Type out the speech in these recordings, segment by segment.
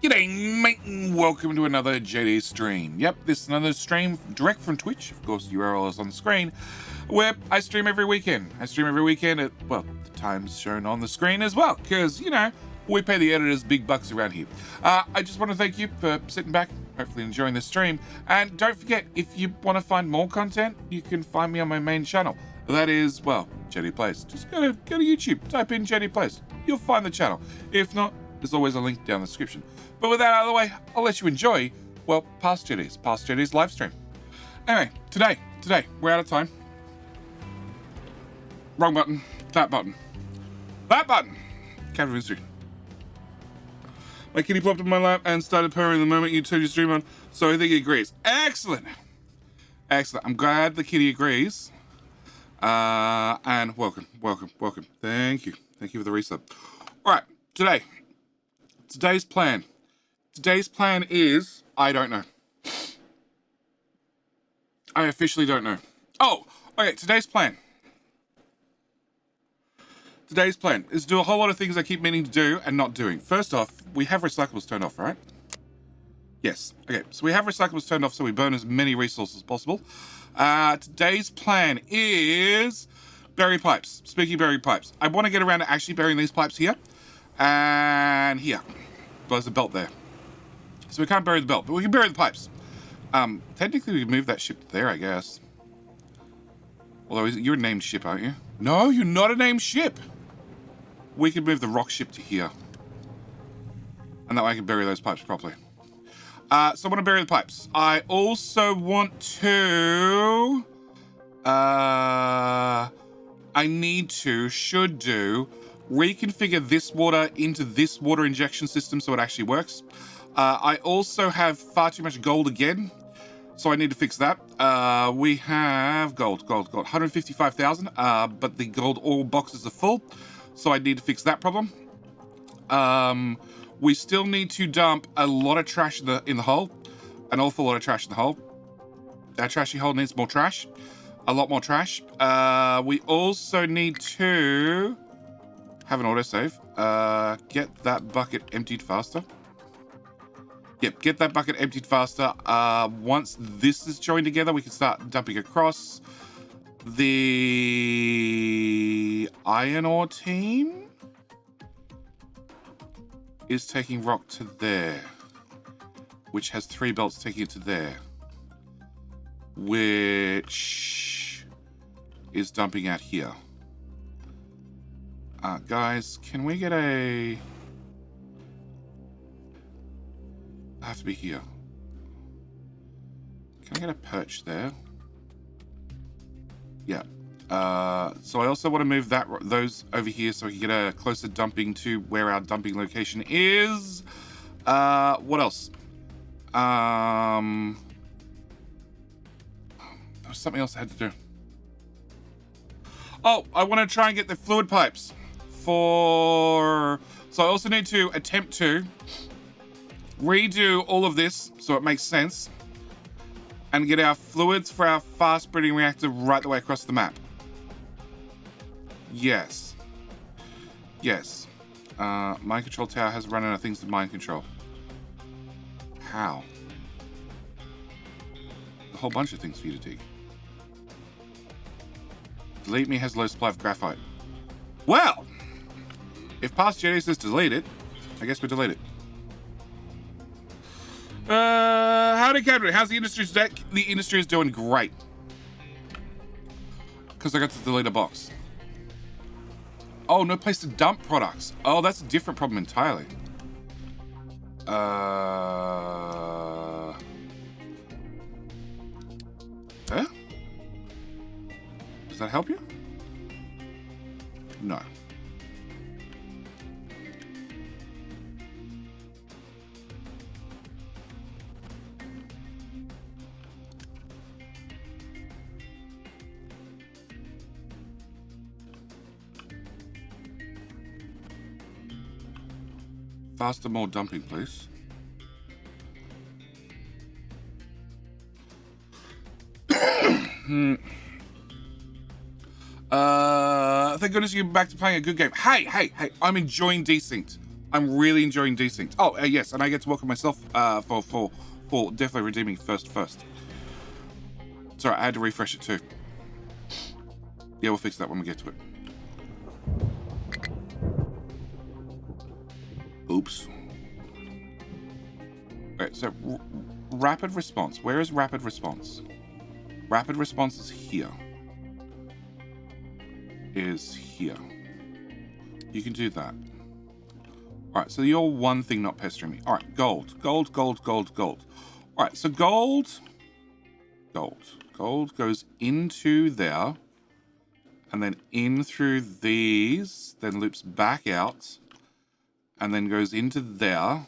G'day, mate, and welcome to another JD stream. Yep, this is another stream direct from Twitch. Of course, the URL is on the screen, where I stream every weekend. I stream every weekend at, well, the times shown on the screen as well, because, you know, we pay the editors big bucks around here. I just want to thank you for sitting back, hopefully enjoying the stream. And don't forget, if you want to find more content, you can find me on my main channel. That is, well, JD Plays. Just go to YouTube, type in JD Plays. You'll find the channel. If not, there's always a link down in the description. But with that out of the way, I'll let you enjoy, well, past JD's live stream. Anyway, today, we're out of time. Wrong button, that button. That button! Cat Mystery. My kitty plopped on my lap and started purring the moment you turned your stream on, so I think he agrees. Excellent! Excellent. I'm glad the kitty agrees. And welcome. Thank you. Thank you for the resub. Alright, today's plan. Today's plan is, I don't know. I officially don't know. Oh, okay, today's plan is to do a whole lot of things I keep meaning to do and not doing. First off, we have recyclables turned off, right? Yes. Okay, so we have recyclables turned off so we burn as many resources as possible. Today's plan is bury pipes. Speaking of bury pipes, I want to get around to actually burying these pipes here and here. There's a belt there. So we can't bury the belt, but we can bury the pipes. Technically we can move that ship to there, I guess. Although you're a named ship, aren't you? No, you're not a named ship. We can move the rock ship to here. And that way I can bury those pipes properly. So I want to bury the pipes. I also want to... should do, reconfigure this water into this water injection system so it actually works. I also have far too much gold again, so I need to fix that. We have gold, 155,000, but the gold ore boxes are full, so I need to fix that problem. We still need to dump a lot of trash in the hole, an awful lot of trash in the hole. That trashy hole needs more trash, a lot more trash. We also need to have an autosave. Get that bucket emptied faster. Yep, get that bucket emptied faster. Once this is joined together, we can start dumping across. The iron ore team is taking rock to there, which has 3 belts taking it to there, which is dumping out here. Guys, can we get a... I have to be here. Can I get a perch there? Yeah. So I also want to move those over here so I can get a closer dumping to where our dumping location is. What else? There was something else I had to do. Oh, I want to try and get the fluid pipes for... So I also need to attempt to redo all of this so it makes sense and get our fluids for our fast breeding reactor right the way across the map. Yes. Mind control tower has run out of things to mind control. How? A whole bunch of things for you to dig. Delete me has low supply of graphite. Well, if past JD says delete it, I guess we delete it. Howdy, Captain. How's the industry today? The industry is doing great. Because I got to delete a box. Oh, no place to dump products. Oh, that's a different problem entirely. Does that help you? No. Faster, more dumping, please. Thank goodness you're back to playing a good game. Hey, I'm enjoying Desynced. I'm really enjoying Desynced. Oh, yes, and I get to work on myself for definitely redeeming first. Sorry, I had to refresh it too. Yeah, we'll fix that when we get to it. Oops. Okay, so rapid response. Where is rapid response? Rapid response is here. Is here. You can do that. Alright, so you're one thing not pestering me. Alright, gold. Alright, so gold goes into there, and then in through these, then loops back out, and then goes into there.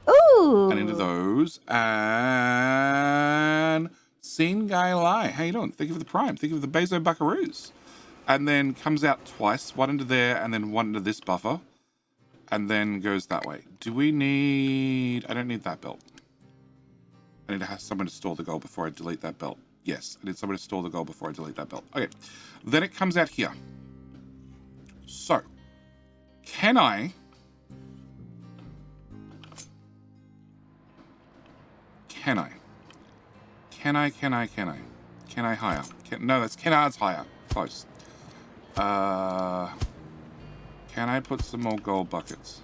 Ooh. And into those, and Scene Guy Lai. How you doing? Think of the Prime. Think of the Bezo Buckaroos. And then comes out twice, one into there, and then one into this buffer. And then goes that way. Do we need... I don't need that belt. I need to have someone to store the gold before I delete that belt. Yes, I need someone to store the gold before I delete that belt. Okay, then it comes out here. So, can I... Can I hire? No, that's Kennard's hire. Close. Can I put some more gold buckets?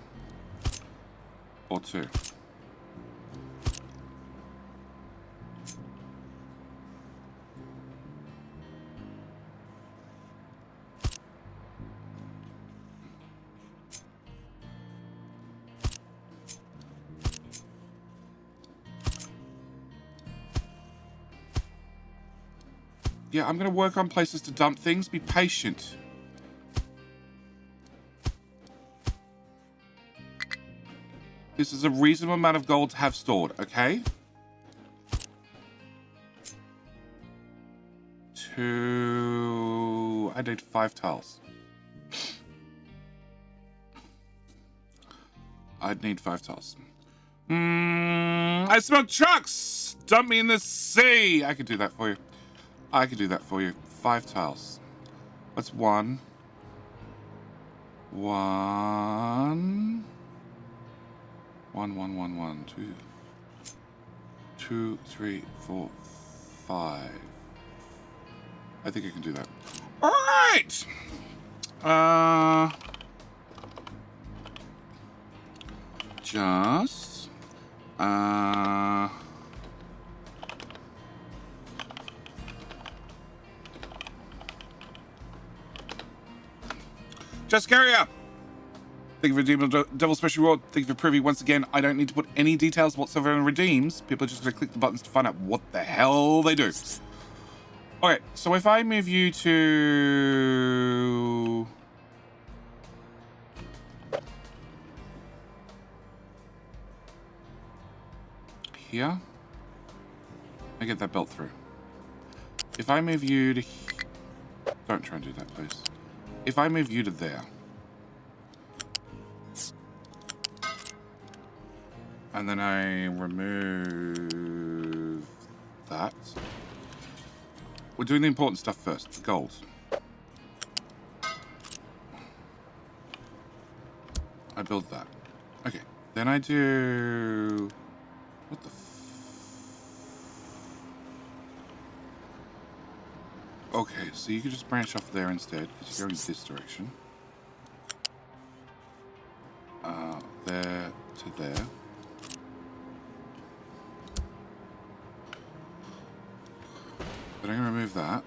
Or two? Yeah, I'm going to work on places to dump things. Be patient. This is a reasonable amount of gold to have stored, okay? I need 5 tiles. I'd need 5 tiles. I smell trucks! Dump me in the sea! I can do that for you. 5 tiles. That's 1. 1. 2, 3, 4, 5. I think I can do that. All right. Just carry up. Thank you for redeeming the Devil Special Reward. Thank you for privy once again. I don't need to put any details whatsoever on redeems. People are just going to click the buttons to find out what the hell they do. Okay, so if I move you to... here, I get that belt through. If I move you to... don't try and do that, please. If I move you to there... and then I remove that. We're doing the important stuff first. The gold. I build that. Okay. Then I do... what the okay, so you can just branch off there instead, because you're going this direction. There to there. Then I'm going to remove that.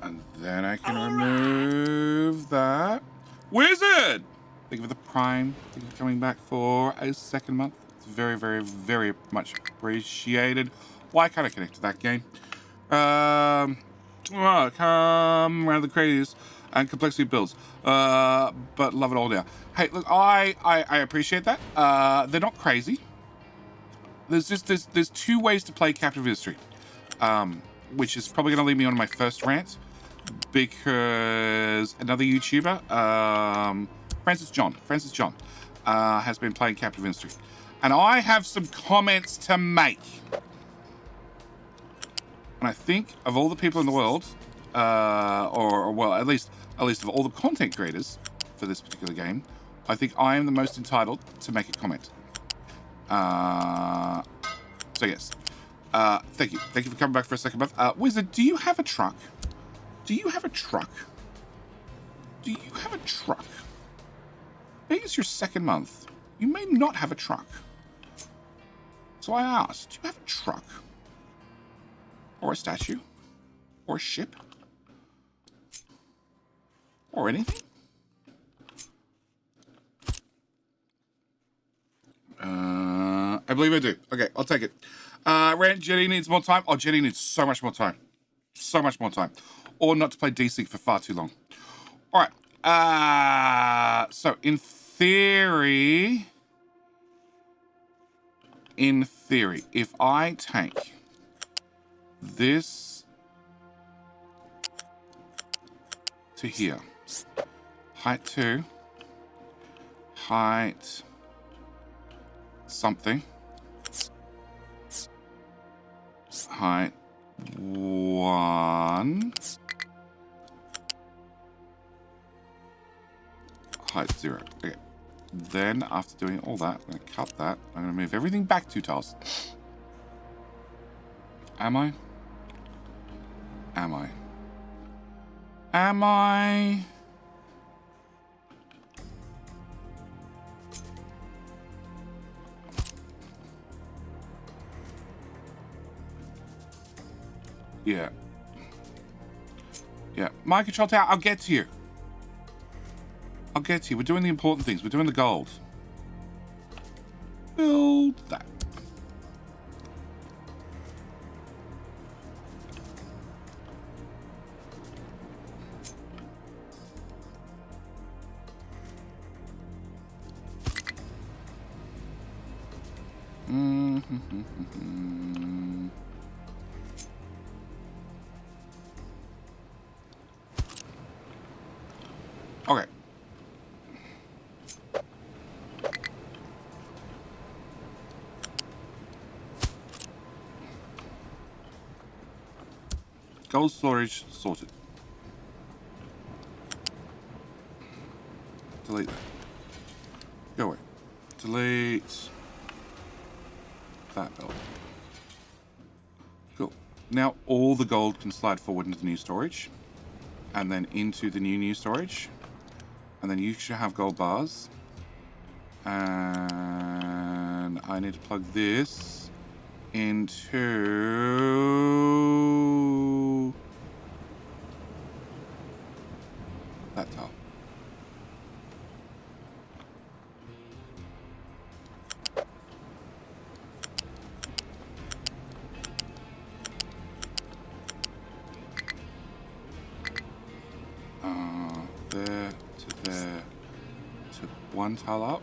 And then I can remove that. Wizard! Thank you for the Prime. Thank you for coming back for a second month. It's very, very, very much appreciated. Why can't I connect to that game? Come around the crazies and complexity builds. But love it all now. Hey, look, I appreciate that. They're not crazy. There's 2 ways to play Captive Industry, which is probably going to lead me on my first rant, because another YouTuber, Francis John, has been playing Captive Industry, and I have some comments to make. And I think of all the people in the world, or well, at least of all the content creators, for this particular game, I think I am the most entitled to make a comment. So yes. Thank you. Thank you for coming back for a second month. Wizard, do you have a truck? Do you have a truck? Do you have a truck? I think it's your second month. You may not have a truck. So I asked, do you have a truck? Or a statue? Or a ship? Or anything? I believe I do. Okay, I'll take it. Rant, Jetty needs more time. Oh, Jetty needs so much more time. So much more time. Or not to play D-Sync for far too long. All right. So in theory, if I take this to here, height 2, height something, height 1, height 0. Okay. Then, after doing all that, I'm going to cut that. I'm going to move everything back 2 tiles. Am I? Am I? Am I? Yeah. Yeah. My control tower, I'll get to you. I'll get to you. We're doing the important things. We're doing the gold. Build that. Okay. Gold storage sorted. Delete that. Go away. Delete that belt. Cool. Now all the gold can slide forward into the new storage, and then into the new storage, and then you should have gold bars. And I need to plug this into that tile. There to there to 1 tile up.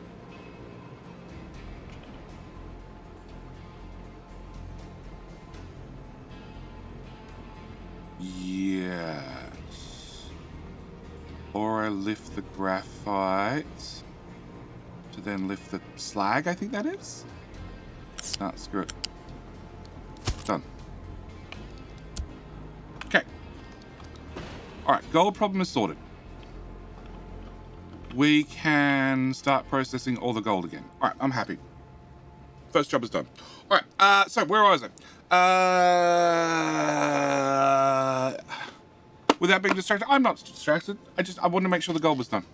Yes. Or I lift the graphite to then lift the slag, I think that is. Nah, screw it. Done. Okay. Alright, gold problem is sorted. We can start processing all the gold again. Alright, I'm happy. First job is done. Alright, so where was I? Without being distracted, I'm not distracted. I wanted to make sure the gold was done.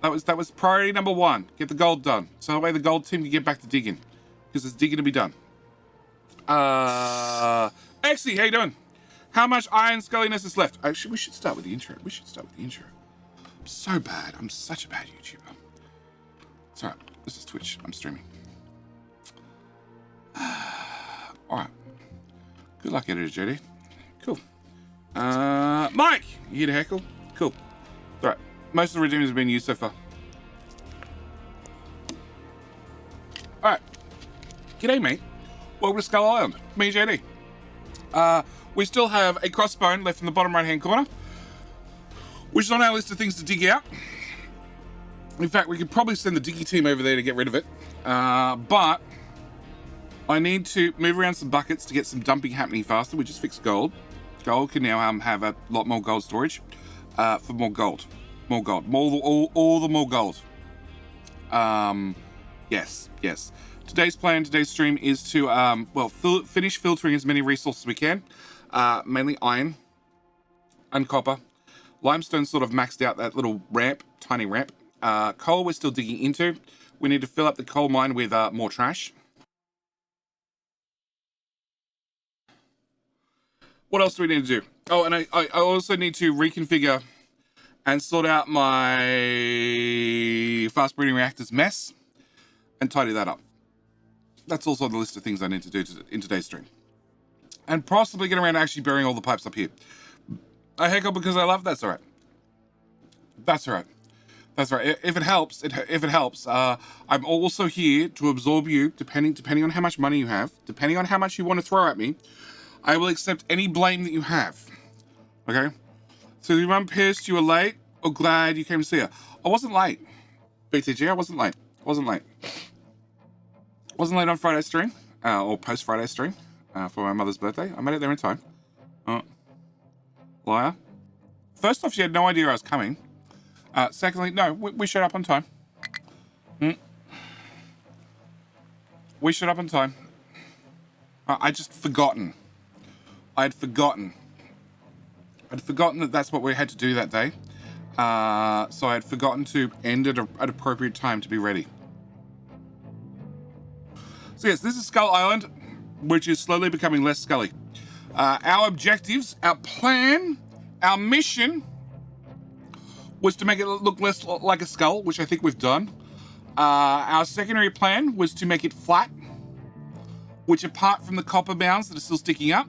That was priority number 1. Get the gold done. So that way the gold team can get back to digging. Because there's digging to be done. Exy, how you doing? How much iron sculliness is left? Actually, we should start with the intro. I'm so bad. I'm such a bad YouTuber. It's alright. This is Twitch. I'm streaming. Alright. Good luck, Editor JD. Cool. Mike! You here to heckle? Cool. Alright. Most of the redeemers have been used so far. Alright. G'day, mate. Welcome to Skull Island. Me, JD. We still have a crossbone left in the bottom right-hand corner, which is on our list of things to dig out. In fact, we could probably send the diggy team over there to get rid of it. But I need to move around some buckets to get some dumping happening faster. We just fixed gold. Gold can now have a lot more gold storage for more gold. More gold. All the more gold. Yes. Today's plan, today's stream is to, finish filtering as many resources as we can. Mainly iron and copper. Limestone sort of maxed out that little ramp, tiny ramp. Coal we're still digging into. We need to fill up the coal mine with more trash. What else do we need to do? Oh, and I also need to reconfigure and sort out my fast breeding reactors mess and tidy that up. That's also on the list of things I need to do in today's stream. And possibly get around to actually burying all the pipes up here. I hiccup because I love. That's all right. That's all right. That's right. If it helps, I'm also here to absorb you, depending on how much money you have, depending on how much you want to throw at me. I will accept any blame that you have. Okay? So your mum pissed you were late or glad you came to see her? I wasn't late. BTG, I wasn't late. Wasn't late on Friday stream, or post Friday stream, for my mother's birthday. I made it there in time. Liar. First off, she had no idea I was coming. Secondly, no, we showed up on time. We showed up on time. I'd forgotten that that's what we had to do that day. So I had forgotten to end at an appropriate time to be ready. So yes, this is Skull Island, which is slowly becoming less scully. Our objectives, our plan, our mission was to make it look less like a skull, which I think we've done. Our secondary plan was to make it flat, which apart from the copper mounds that are still sticking up,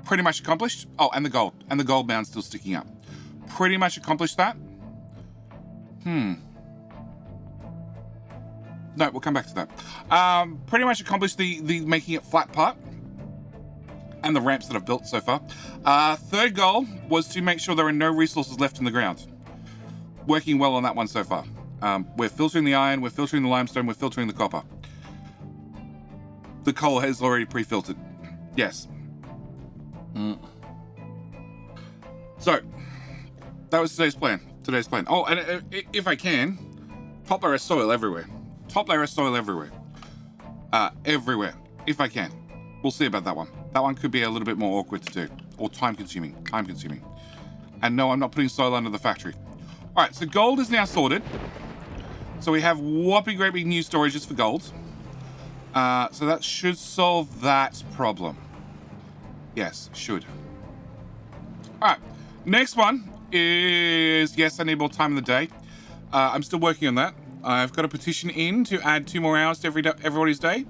pretty much accomplished. Oh, and the gold mound's still sticking up. Pretty much accomplished that. No, we'll come back to that. Pretty much accomplished the making it flat part and the ramps that I've built so far. Third goal was to make sure there are no resources left in the ground. Working well on that one so far. We're filtering the iron, we're filtering the limestone, we're filtering the copper. The coal has already pre-filtered. Yes. So, that was today's plan. Oh, and if I can, top layer of soil everywhere. Everywhere, if I can. We'll see about that one. That one could be a little bit more awkward to do, or time-consuming. And no, I'm not putting soil under the factory. All right, so gold is now sorted. So we have whopping great big new storages for gold. So that should solve that problem. Yes, should. All right, next one is, yes, I need more time in the day. I'm still working on that. I've got a petition in to add 2 more hours to everybody's day.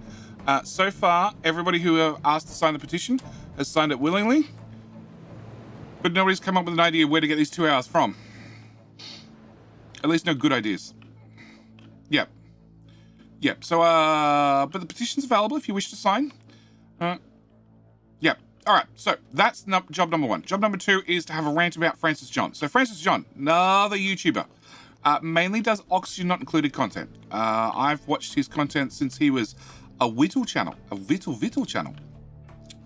So far, everybody who asked to sign the petition has signed it willingly. But nobody's come up with an idea where to get these 2 hours from. At least no good ideas. Yep. So, but the petition's available if you wish to sign. Yep. All right. So that's job number 1. Job number 2 is to have a rant about Francis John. So Francis John, another YouTuber, mainly does Oxygen Not Included content. I've watched his content since he was a Whittle channel, channel.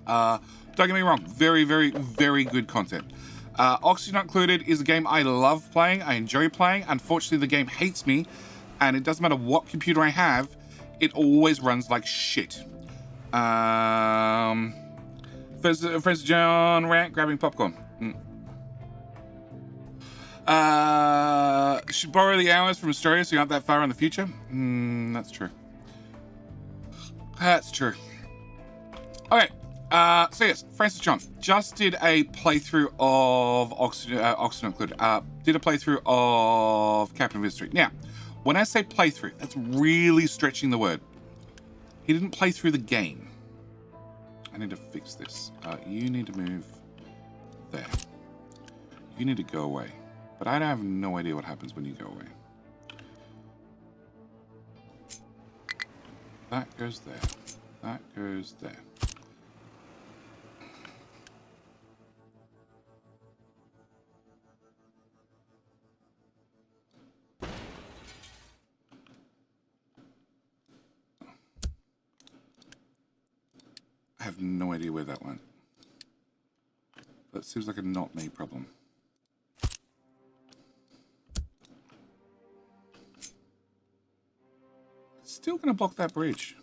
Don't get me wrong, very, very, very good content. Oxygen Not Included is a game I love playing, I enjoy playing. Unfortunately, the game hates me, and it doesn't matter what computer I have, it always runs like shit. Francis John rant, grabbing popcorn. Should borrow the hours from Australia so you aren't that far in the future? That's true. Okay, so yes, Francis John just did a playthrough of Oxygen Included. Did a playthrough of Captain of History. Now, when I say playthrough, that's really stretching the word. He didn't play through the game. I need to fix this. You need to move there. You need to go away. But I have no idea what happens when you go away. That goes there. That goes there. I have no idea where that went. That seems like a not me problem. Still going to block that bridge.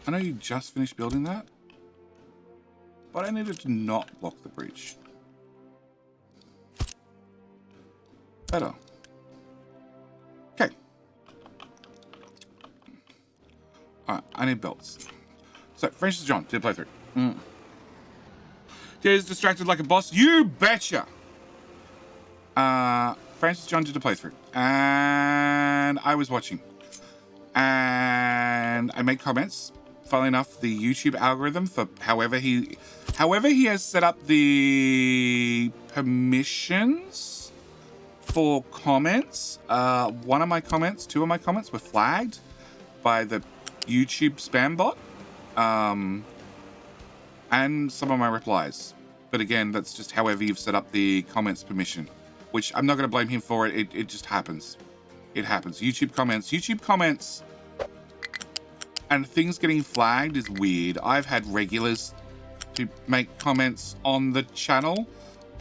I know you just finished building that, but I needed to not block the bridge. Better. Okay. Alright, I need belts. So, Francis John did playthrough. He's distracted like a boss. You betcha! Francis John did a playthrough. And I was watching. And I made comments. Funnily enough, the YouTube algorithm for however he has set up the permissions for comments. Two of my comments were flagged by the YouTube spam bot. And some of my replies. But again, that's just however you've set up the comments permission, which I'm not going to blame him for it. It just happens. It happens. YouTube comments and things getting flagged is weird. I've had regulars to make comments on the channel.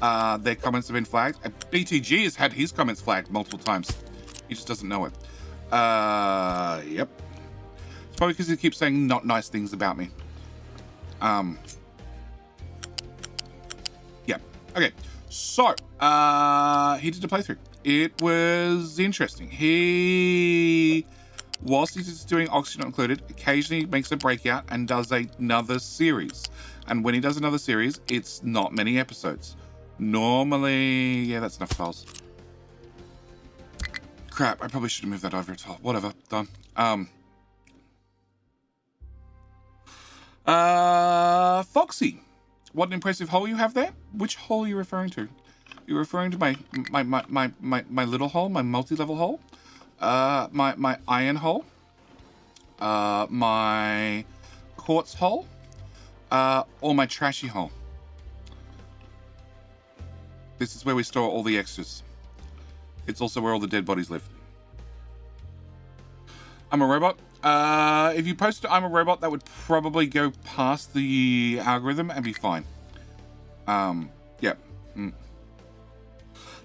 Their comments have been flagged. BTG has had his comments flagged multiple times. He just doesn't know it. Yep. It's probably because he keeps saying not nice things about me. Yeah. Okay. So, he did a playthrough. It was interesting. Whilst he's doing Oxygen Not Included, occasionally makes a breakout and does another series. And when he does another series, it's not many episodes. Normally, yeah, that's enough files. Crap, I probably should have moved that over top. Whatever, done. Foxy, what an impressive hole you have there. Which hole are you referring to? You're referring to my little hole, my multi-level hole, my iron hole, my quartz hole, or my trashy hole. This is where we store all the extras. It's also where all the dead bodies live. I'm a robot. If you posted I'm a robot, that would probably go past the algorithm and be fine. Yeah.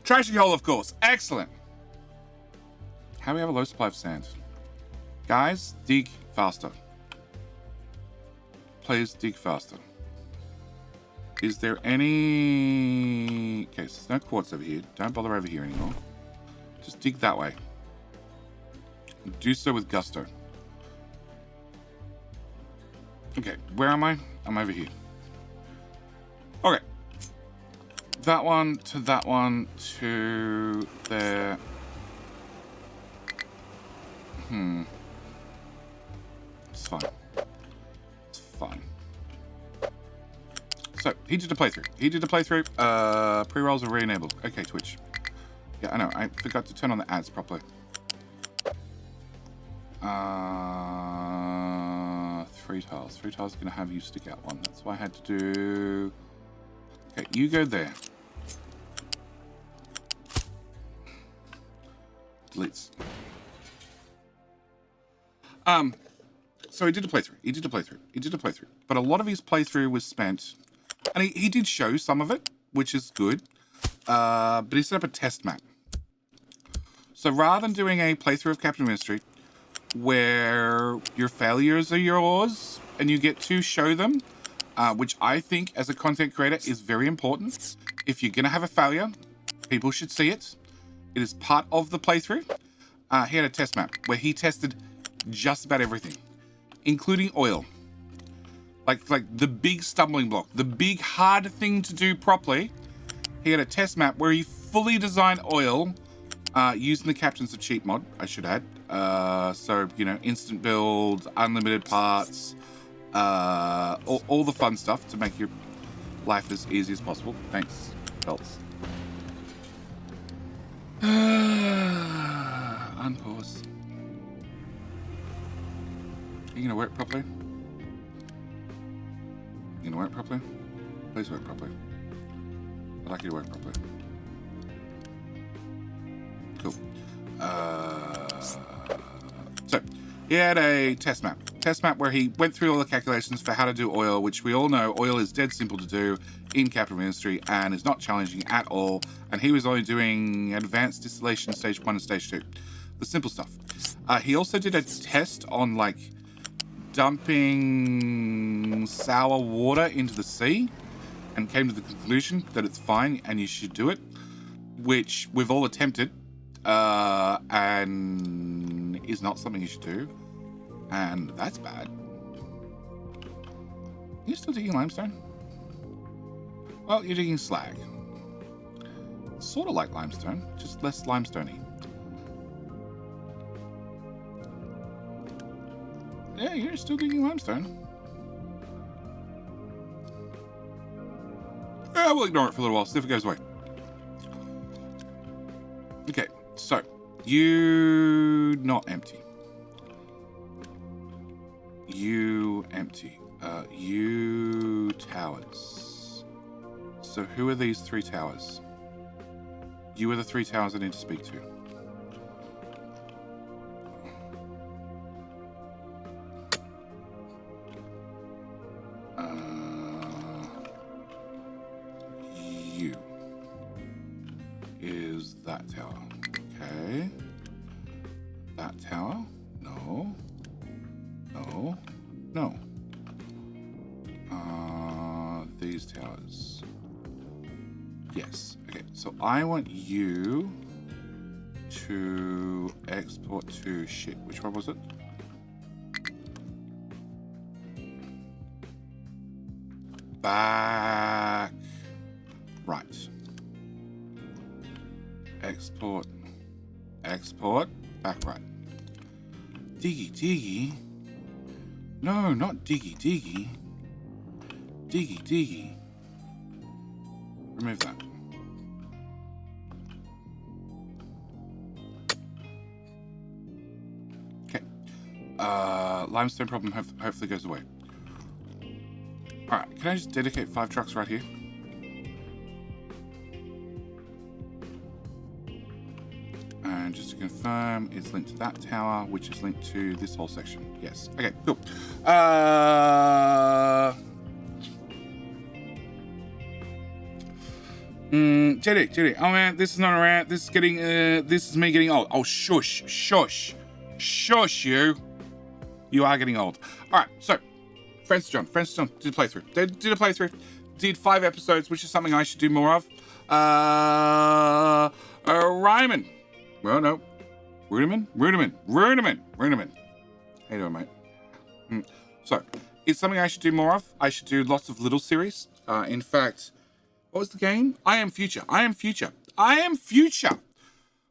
Trashy hole, of course. Excellent. How do we have a low supply of sand? Guys, dig faster. Please dig faster. Is there any... Okay, so there's no quartz over here. Don't bother over here anymore. Just dig that way. Do so with gusto. Okay, where am I? I'm over here. Okay. That one to that one to there. It's fine. It's fine. So, he did a playthrough. Pre-rolls are re-enabled. Okay, Twitch. Yeah, I know. I forgot to turn on the ads properly. 3 tiles. 3 tiles are going to have you stick out one. That's why I had to do... Okay, you go there. Deletes. So he did a playthrough. But a lot of his playthrough was spent... And he did show some of it, which is good. But he set up a test map. So rather than doing a playthrough of Captain Ministry, where your failures are yours and you get to show them, which I think as a content creator is very important. If you're going to have a failure, people should see it. It is part of the playthrough. He had a test map where he tested just about everything, including oil. Like the big stumbling block, the big hard thing to do properly. He had a test map where he fully designed oil using the Captain's a Cheat mod, I should add. So, you know, instant build, unlimited parts, all the fun stuff to make your life as easy as possible. Thanks, belts. Unpause. Are you gonna work properly? You gonna work properly? Please work properly. I'd like you to work properly. Cool. So, he had a test map test map where he went through all the calculations for how to do oil, which we all know oil is dead simple to do in capital ministry and is not challenging at all. And he was only doing advanced distillation stage 1 and stage 2, the simple stuff. He also did a test on like dumping sour water into the sea and came to the conclusion that it's fine and you should do it, which we've all attempted and is not something you should do. And that's bad. You're still digging limestone? Well, you're digging slag. Sort of like limestone, just less limestoney. Yeah, you're still digging limestone. Yeah, we'll ignore it for a little while, see if it goes away. Okay, so you not empty. You empty. You towers. So who are these 3 towers? You are the 3 towers I need to speak to. You is that tower. Okay. That tower? No. No. No. These towers. Yes. Okay, so I want you to export to shit. Which one was it? Back. Right. Export. Export. Back right. Diggy diggy. No, not diggy diggy. Diggy diggy. Remove that. Okay. Limestone problem hopefully goes away. Alright, can I just dedicate 5 trucks right here? And just to confirm, it's linked to that tower, which is linked to this whole section. Yes. Okay, cool. JD. Oh man, this is not a rant. This is getting, this is me getting old. Oh, shush, shush, shush you. You are getting old. All right, so Francis John did a playthrough. Did a playthrough. Did 5 episodes, which is something I should do more of. Ryman. Well, no. Rudiman. How you doing, mate? So, it's something I should do more of. I should do lots of little series. In fact, what was the game? I Am Future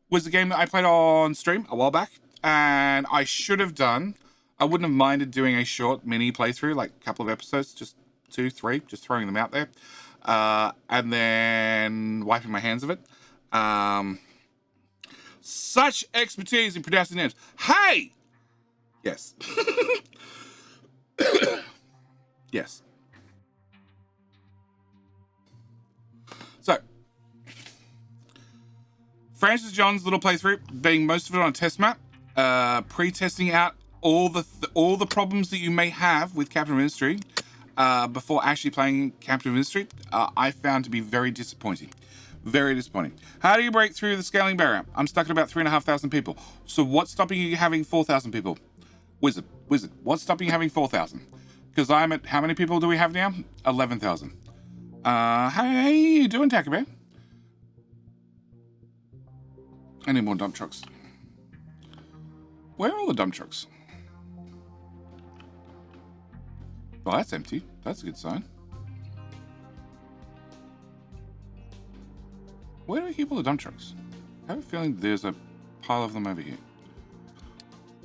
was the game that I played on stream a while back. And I should have done, I wouldn't have minded doing a short mini playthrough, like a couple of episodes, just 2, 3, just throwing them out there. And then wiping my hands of it. Such expertise in pronouncing names. Hey! Yes. Yes. So, Francis John's little playthrough, being most of it on a test map, pre-testing out all the problems that you may have with Capital Ministry before actually playing Capital Ministry, I found to be very disappointing. Very disappointing. How do you break through the scaling barrier? I'm stuck at about 3,500 people. So what's stopping you having 4,000 people? Wizard. What's stopping you having 4,000? Because I'm at, how many people do we have now? 11,000. How you doing, Taco Bear? I need more dump trucks. Where are all the dump trucks? Well, that's empty. That's a good sign. Where do we keep all the dump trucks? I have a feeling there's a pile of them over here.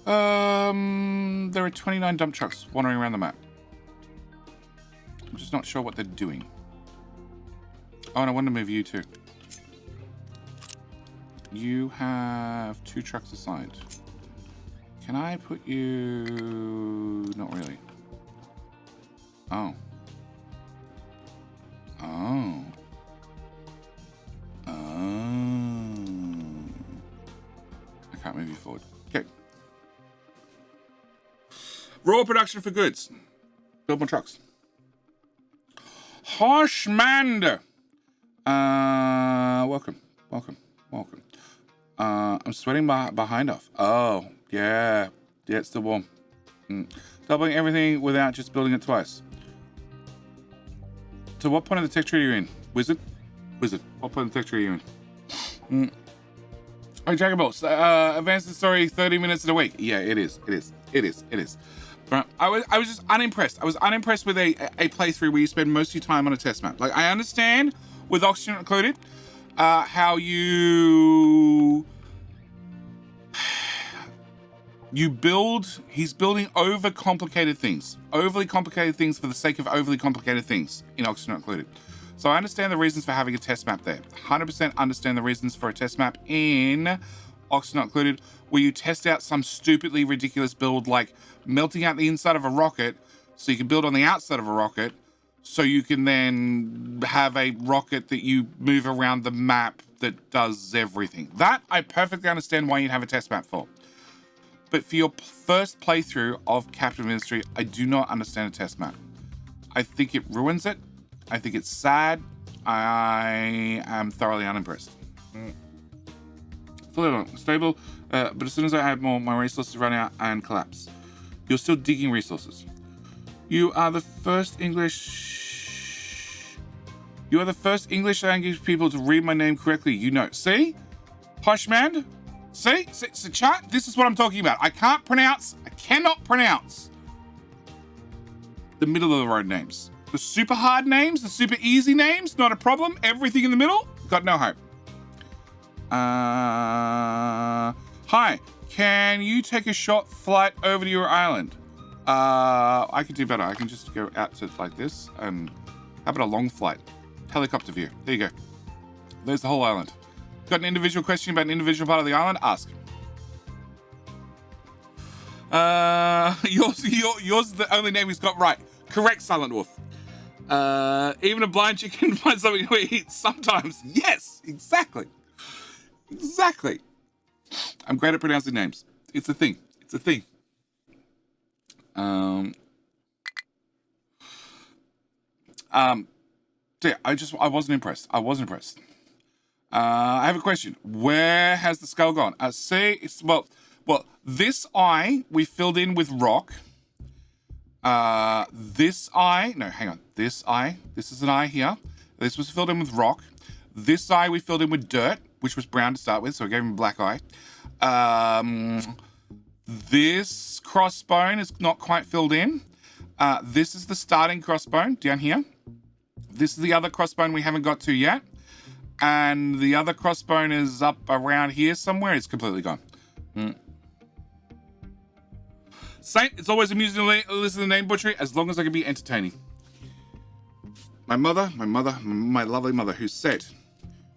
There are 29 dump trucks wandering around the map. I'm just not sure what they're doing. Oh, and I want to move you too. You have 2 trucks assigned. Can I put you... Not really. Oh. Oh. I can't move you forward. Okay. Raw production for goods. Build more trucks. Harshmand. Welcome. I'm sweating behind off. Oh, yeah. Yeah, it's still warm. Doubling everything without just building it twice. So what point of the tech tree are you in? Wizard? What point of the tech tree are you in? Oh, Dragon Balls. Advanced story 30 minutes in a week. Yeah, it is. But I was just unimpressed. I was unimpressed with a playthrough where you spend most of your time on a test map. Like, I understand, with oxygen included, how you build. He's building overly complicated things for the sake of overly complicated things in oxygen included. So I understand the reasons for having a test map there. 100% understand the reasons for a test map in Oxygen Not Included, where you test out some stupidly ridiculous build like melting out the inside of a rocket so you can build on the outside of a rocket so you can then have a rocket that you move around the map that does everything. That I perfectly understand why you'd have a test map for. But for your first playthrough of Captain Ministry, I do not understand a test map. I think it ruins it. I think it's sad. I am thoroughly unimpressed. Fully stable, but as soon as I add more, my resources run out and collapse. You're still digging resources. You are the first English language people to read my name correctly. You know. See? Poshman? See, chat? This is what I'm talking about. I cannot pronounce the middle of the road names. The super hard names, the super easy names, not a problem. Everything in the middle, got no hope. Hi, can you take a short flight over to your island? I can do better. I can just go out to like this and how about a long flight? Helicopter view. There you go. There's the whole island. Got an individual question about an individual part of the island? Ask. Yours is the only name he's got right. Correct, Silent Wolf. Even a blind chicken finds something to eat sometimes. Yes, exactly. I'm great at pronouncing names. It's a thing. So yeah, I wasn't impressed. I have a question. Where has the skull gone? Well, this eye we filled in with rock. This eye, this is an eye here. This was filled in with rock. This eye we filled in with dirt, which was brown to start with, so I gave him a black eye. This crossbone is not quite filled in. This is the starting crossbone down here. This is the other crossbone we haven't got to yet. And the other crossbone is up around here somewhere. It's completely gone. Saint, it's always amusing to listen to name butchery as long as I can be entertaining. My lovely mother, who said,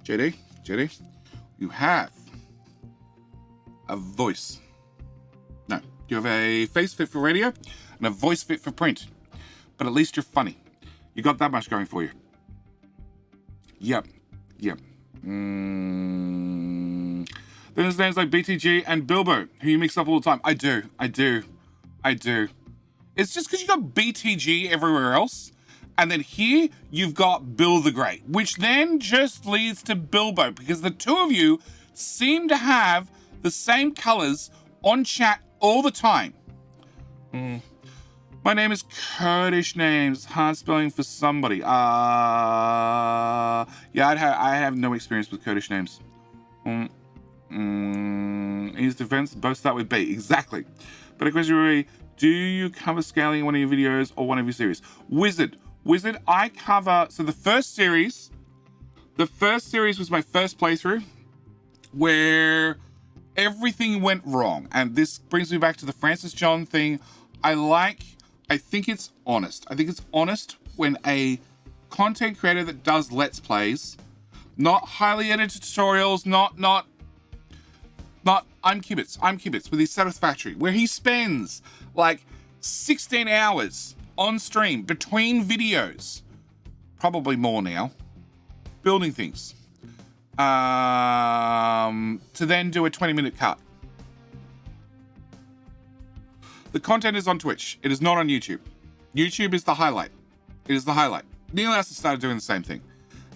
JD, you have a voice. No, you have a face fit for radio and a voice fit for print. But at least you're funny. You got that much going for you. Yep. Then there's names like BTG and Bilbo, who you mix up all the time. I do. It's just because you got BTG everywhere else. And then here, you've got Bill the Great, which then just leads to Bilbo, because the two of you seem to have the same colors on chat all the time. My name is Kurdish names. Hard spelling for somebody. Yeah, I have no experience with Kurdish names. In his defense, both start with B. Exactly. But a question really, do you cover scaling in one of your videos or one of your series? Wizard, I cover, so the first series was my first playthrough where everything went wrong. And this brings me back to the Francis John thing. I think it's honest. I think it's honest when a content creator that does Let's Plays, not highly edited tutorials, not I'm Kibitz with his Satisfactory, where he spends like 16 hours on stream between videos, probably more now, building things, to then do a 20-minute cut. The content is on Twitch. It is not on YouTube. YouTube is the highlight. It is the highlight. Neil has started doing the same thing.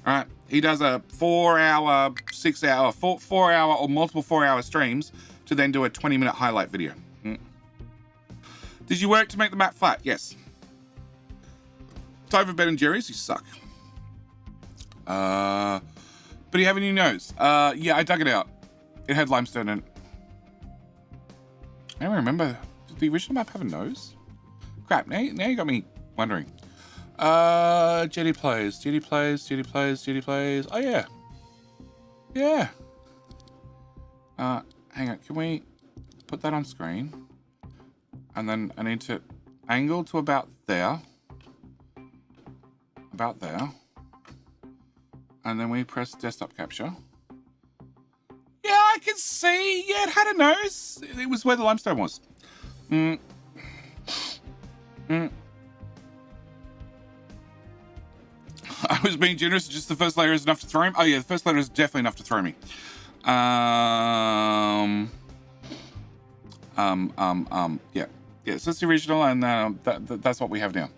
All right. He does a 4 hour, 6 hour, 4 hour or multiple 4 hour streams to then do a 20-minute highlight video. Did you work to make the map flat? Yes. Time for Ben and Jerry's. You suck. But do you have a new nose? Yeah, I dug it out. It had limestone in it. I don't remember. Did the original map have a nose? Crap, now you got me wondering. Jetty plays. Oh, yeah. Yeah. Hang on. Can we put that on screen? And then I need to angle to about there. About there. And then we press desktop capture. Yeah, I can see. Yeah, it had a nose. It was where the limestone was. I was being generous. Just the first layer is enough to throw him. Oh yeah, the first layer is definitely enough to throw me. Yeah. Yeah, so it's the original, and that's what we have now.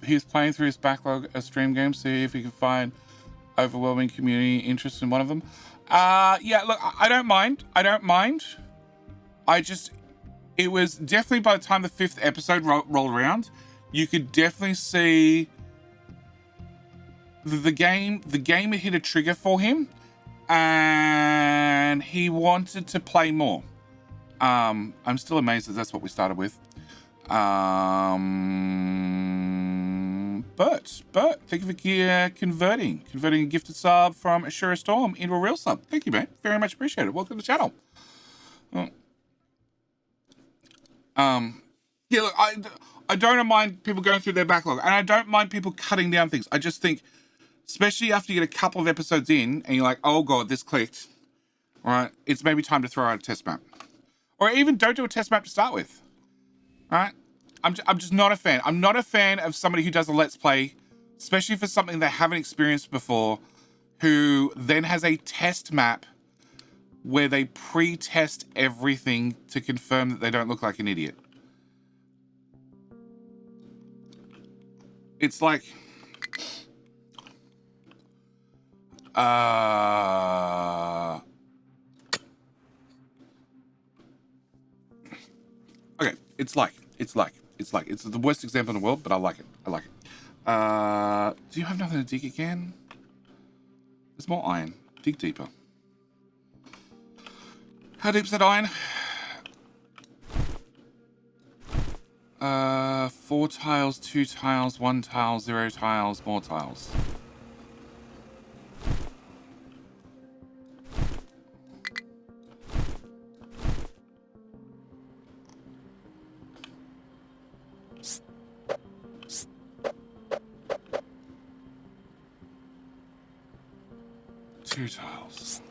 He's playing through his backlog of stream games, see if he can find overwhelming community interest in one of them. Yeah, look, I don't mind. It was definitely by the time the 5th episode rolled around, you could definitely see the game had hit a trigger for him, and he wanted to play more. I'm still amazed that that's what we started with. But thank you for converting a gifted sub from Ashura Storm into a real sub. Thank you, man. Very much appreciated. Welcome to the channel. Yeah, look, I don't mind people going through their backlog, and I don't mind people cutting down things. I just think, especially after you get a couple of episodes in, and you're like, oh god, this clicked. All right, it's maybe time to throw out a test map. Or even don't do a test map to start with. All right? I'm just not a fan. I'm not a fan of somebody who does a Let's Play, especially for something they haven't experienced before, who then has a test map where they pre-test everything to confirm that they don't look like an idiot. It's like... Okay, it's the worst example in the world, but I like it. Do you have nothing to dig again? There's more iron. Dig deeper. How deep's that iron? 4 tiles, 2 tiles, 1 tile, 0 tiles, more tiles. Two tiles.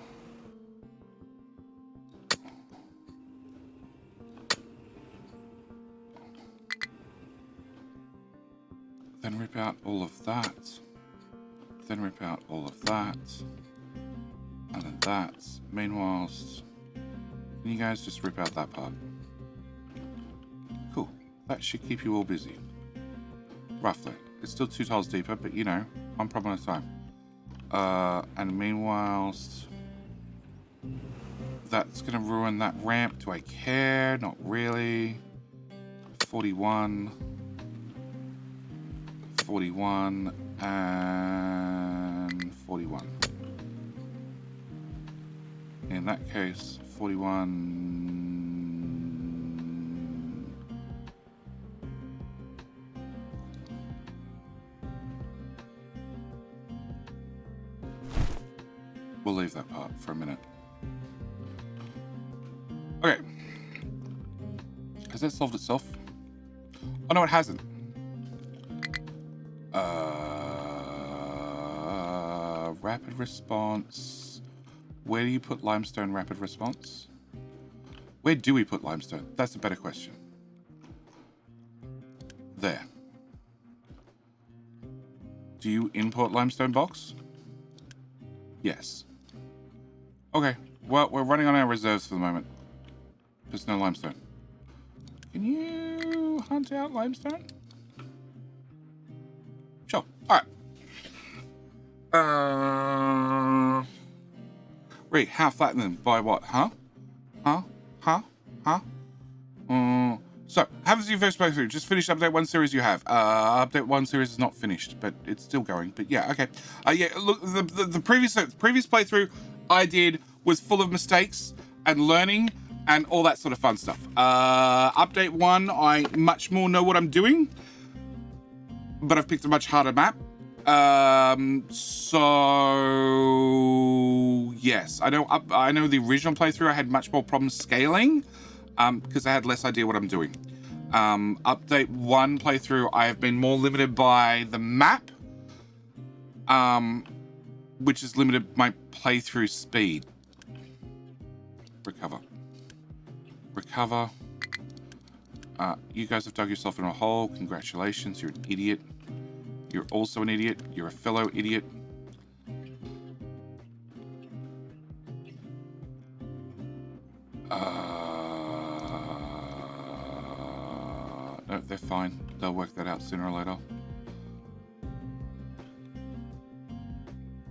Then rip out all of that. Then rip out all of that. And then that. Meanwhile, can you guys just rip out that part? Cool. That should keep you all busy. Roughly. It's still 2 tiles deeper, but you know, one problem at a time. And meanwhile, that's gonna ruin that ramp. Do I care? Not really. 41, and 41. In that case, 41. We'll leave that part for a minute. Okay. Has that solved itself? Oh no, it hasn't. Rapid response. Where do you put limestone rapid response? Where do we put limestone? That's a better question. There. Do you import limestone box? Yes. Okay, well, we're running on our reserves for the moment. There's no limestone. Can you hunt out limestone? Sure. All right. Wait, how flatten them? By what? Huh? So, how does your first playthrough? Just finished update 1 series you have. Update 1 series is not finished, but it's still going. But yeah, okay. Yeah, look, the previous playthrough I did was full of mistakes and learning and all that sort of fun stuff. Update 1, I much more know what I'm doing, but I've picked a much harder map. So yes, I know the original playthrough I had much more problems scaling, because I had less idea what I'm doing. Update 1 playthrough, I have been more limited by the map, which has limited my playthrough speed. Recover. You guys have dug yourself in a hole. Congratulations, you're an idiot. You're also an idiot. You're a fellow idiot. No, they're fine. They'll work that out sooner or later.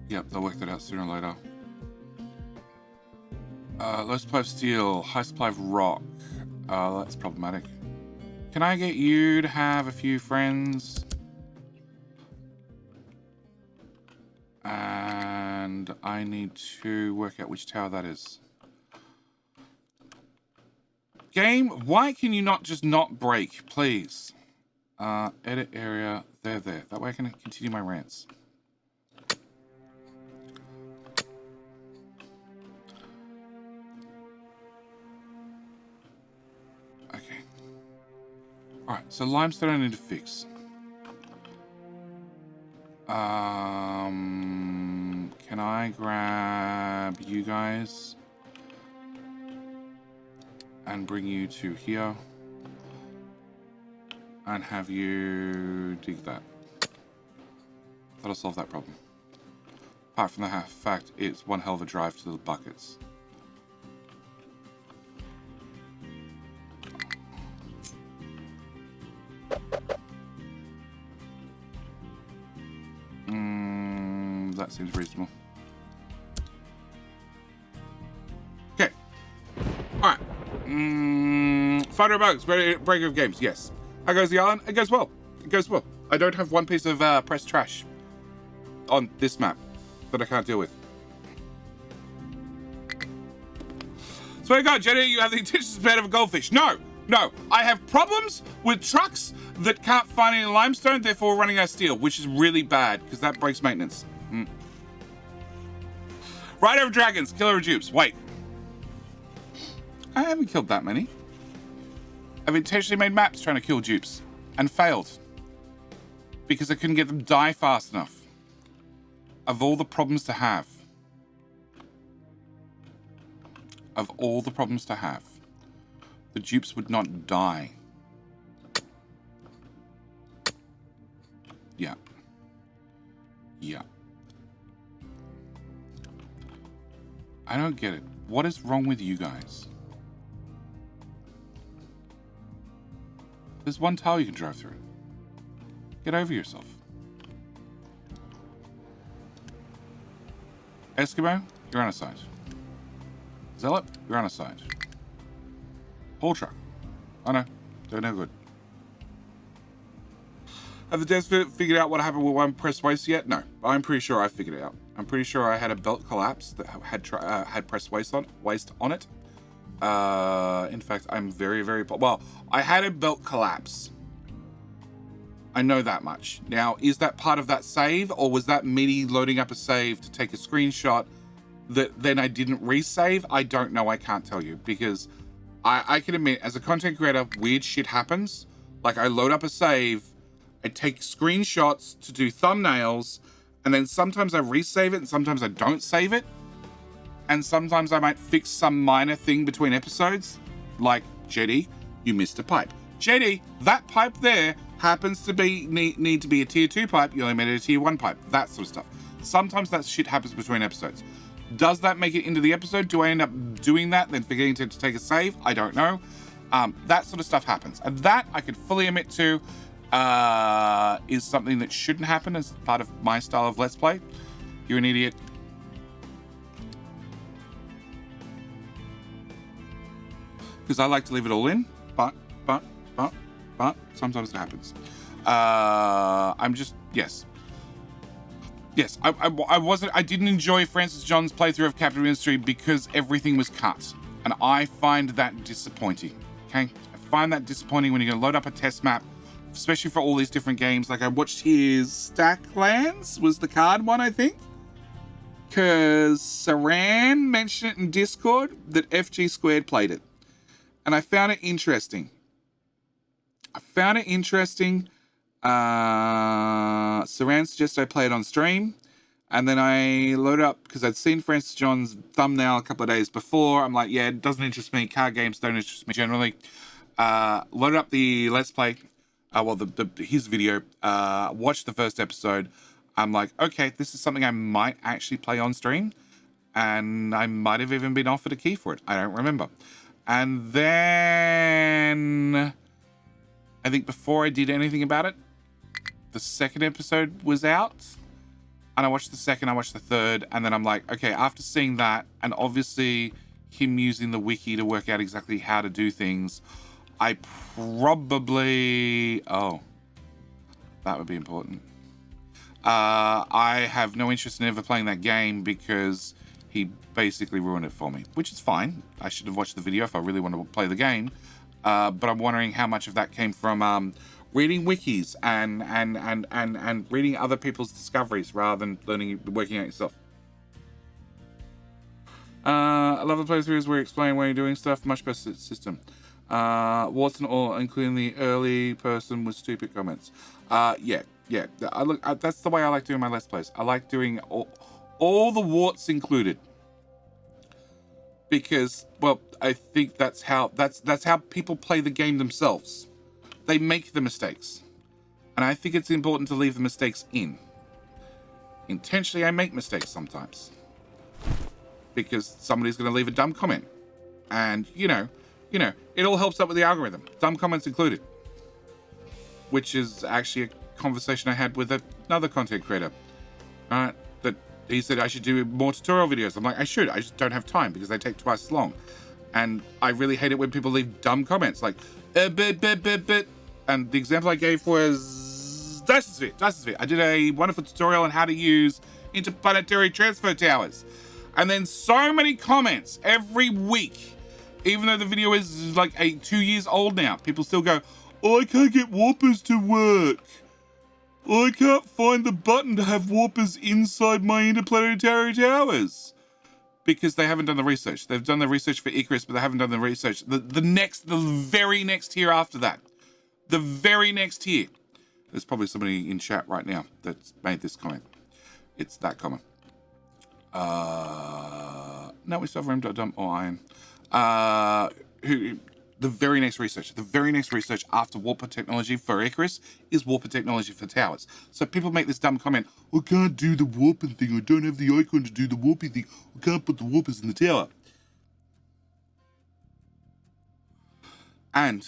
Yep, they'll work that out sooner or later. Low supply of steel, high supply of rock. That's problematic. Can I get you to have a few friends? And I need to work out which tower that is. Game, why can you not just not break, please? Edit area, there. That way I can continue my rants. Okay. Alright, so limestone I need to fix. Can I grab you guys and bring you to here and have you dig that? That'll solve that problem. Apart from the fact it's one hell of a drive to the buckets. That seems reasonable. Okay. Alright. 500 bucks. Break of games. Yes. How goes the island? It goes well. It goes well. I don't have one piece of pressed trash on this map that I can't deal with. Swear to God, Jenny, you have the intentions bad of a goldfish. No. I have problems with trucks that can't find any limestone, therefore running out of steel, which is really bad because that breaks maintenance. Rider of Dragons, Killer of Dupes. Wait. I haven't killed that many. I've intentionally made maps trying to kill dupes and failed because I couldn't get them to die fast enough. Of all the problems to have. The dupes would not die. Yeah. I don't get it. What is wrong with you guys? There's one tile you can drive through. Get over yourself. Eskimo, you're on a side. Zealot, you're on a side. Whole truck. Oh no, they're no good. Have the devs figured out what happened with one press waste yet? No, I'm pretty sure I figured it out. I'm pretty sure I had a belt collapse that had pressed waste on it. In fact, I'm very well. I had a belt collapse. I know that much. Now, is that part of that save, or was that me loading up a save to take a screenshot that then I didn't resave? I don't know. I can't tell you because I can admit, as a content creator, weird shit happens. Like I load up a save, I take screenshots to do thumbnails, and then sometimes I resave it and sometimes I don't save it. And sometimes I might fix some minor thing between episodes. Like, Jetty, you missed a pipe. Jetty, that pipe there happens to be need to be a tier 2 pipe. You only made it a tier 1 pipe. That sort of stuff. Sometimes that shit happens between episodes. Does that make it into the episode? Do I end up doing that, then forgetting to take a save? I don't know. That sort of stuff happens. And that I could fully admit to is something that shouldn't happen as part of my style of Let's Play. You're an idiot. Because I like to leave it all in, but sometimes it happens. I'm just, yes. Yes, I didn't enjoy Francis John's playthrough of Captain Industry because everything was cut. And I find that disappointing, okay? I find that disappointing when you're going to load up a test map, especially for all these different games. Like I watched his Stacklands was the card one, I think. Because Saran mentioned it in Discord that FG Squared played it. And I found it interesting. Saran suggested I play it on stream. And then I loaded up, because I'd seen Francis John's thumbnail a couple of days before. I'm like, yeah, it doesn't interest me. Card games don't interest me generally. Loaded up the Let's Play. His video. Watched the first episode. I'm like, okay, this is something I might actually play on stream. And I might have even been offered a key for it. I don't remember. And then I think before I did anything about it, the second episode was out. And I watched the second, I watched the third, and then I'm like, okay, after seeing that, and obviously him using the wiki to work out exactly how to do things, I probably... Oh, that would be important. I have no interest in ever playing that game because he basically ruined it for me, which is fine. I should have watched the video if I really wanted to play the game. But I'm wondering how much of that came from reading wikis and reading other people's discoveries rather than working out yourself. I love the playthroughs where you explain why you're doing stuff. Much better system. Warts and all, including the early person with stupid comments. Yeah. That's the way I like doing my Let's Plays. I like doing all the warts included. Because, well, I think that's how people play the game themselves. They make the mistakes. And I think it's important to leave the mistakes in. Intentionally, I make mistakes sometimes. Because somebody's going to leave a dumb comment. And, you know, it all helps up with the algorithm. Dumb comments included. Which is actually a conversation I had with another content creator. That he said I should do more tutorial videos. I'm like, I should. I just don't have time because they take twice as long. And I really hate it when people leave dumb comments like, And the example I gave was Dyson. I did a wonderful tutorial on how to use interplanetary transfer towers. And then so many comments every week, even though the video is like 2 years old now, people still go, oh, I can't get warpers to work. I can't find the button to have warpers inside my interplanetary towers. Because they haven't done the research. They've done the research for Icarus, but they haven't done the research. The very next tier after that. The very next tier. There's probably somebody in chat right now that's made this comment. It's that comment. No, we still have room to dump or iron. The very next research after warper technology for Icarus is warper technology for towers. So people make this dumb comment, I can't do the warping thing, I don't have the icon to do the warping thing, I can't put the warpers in the tower. And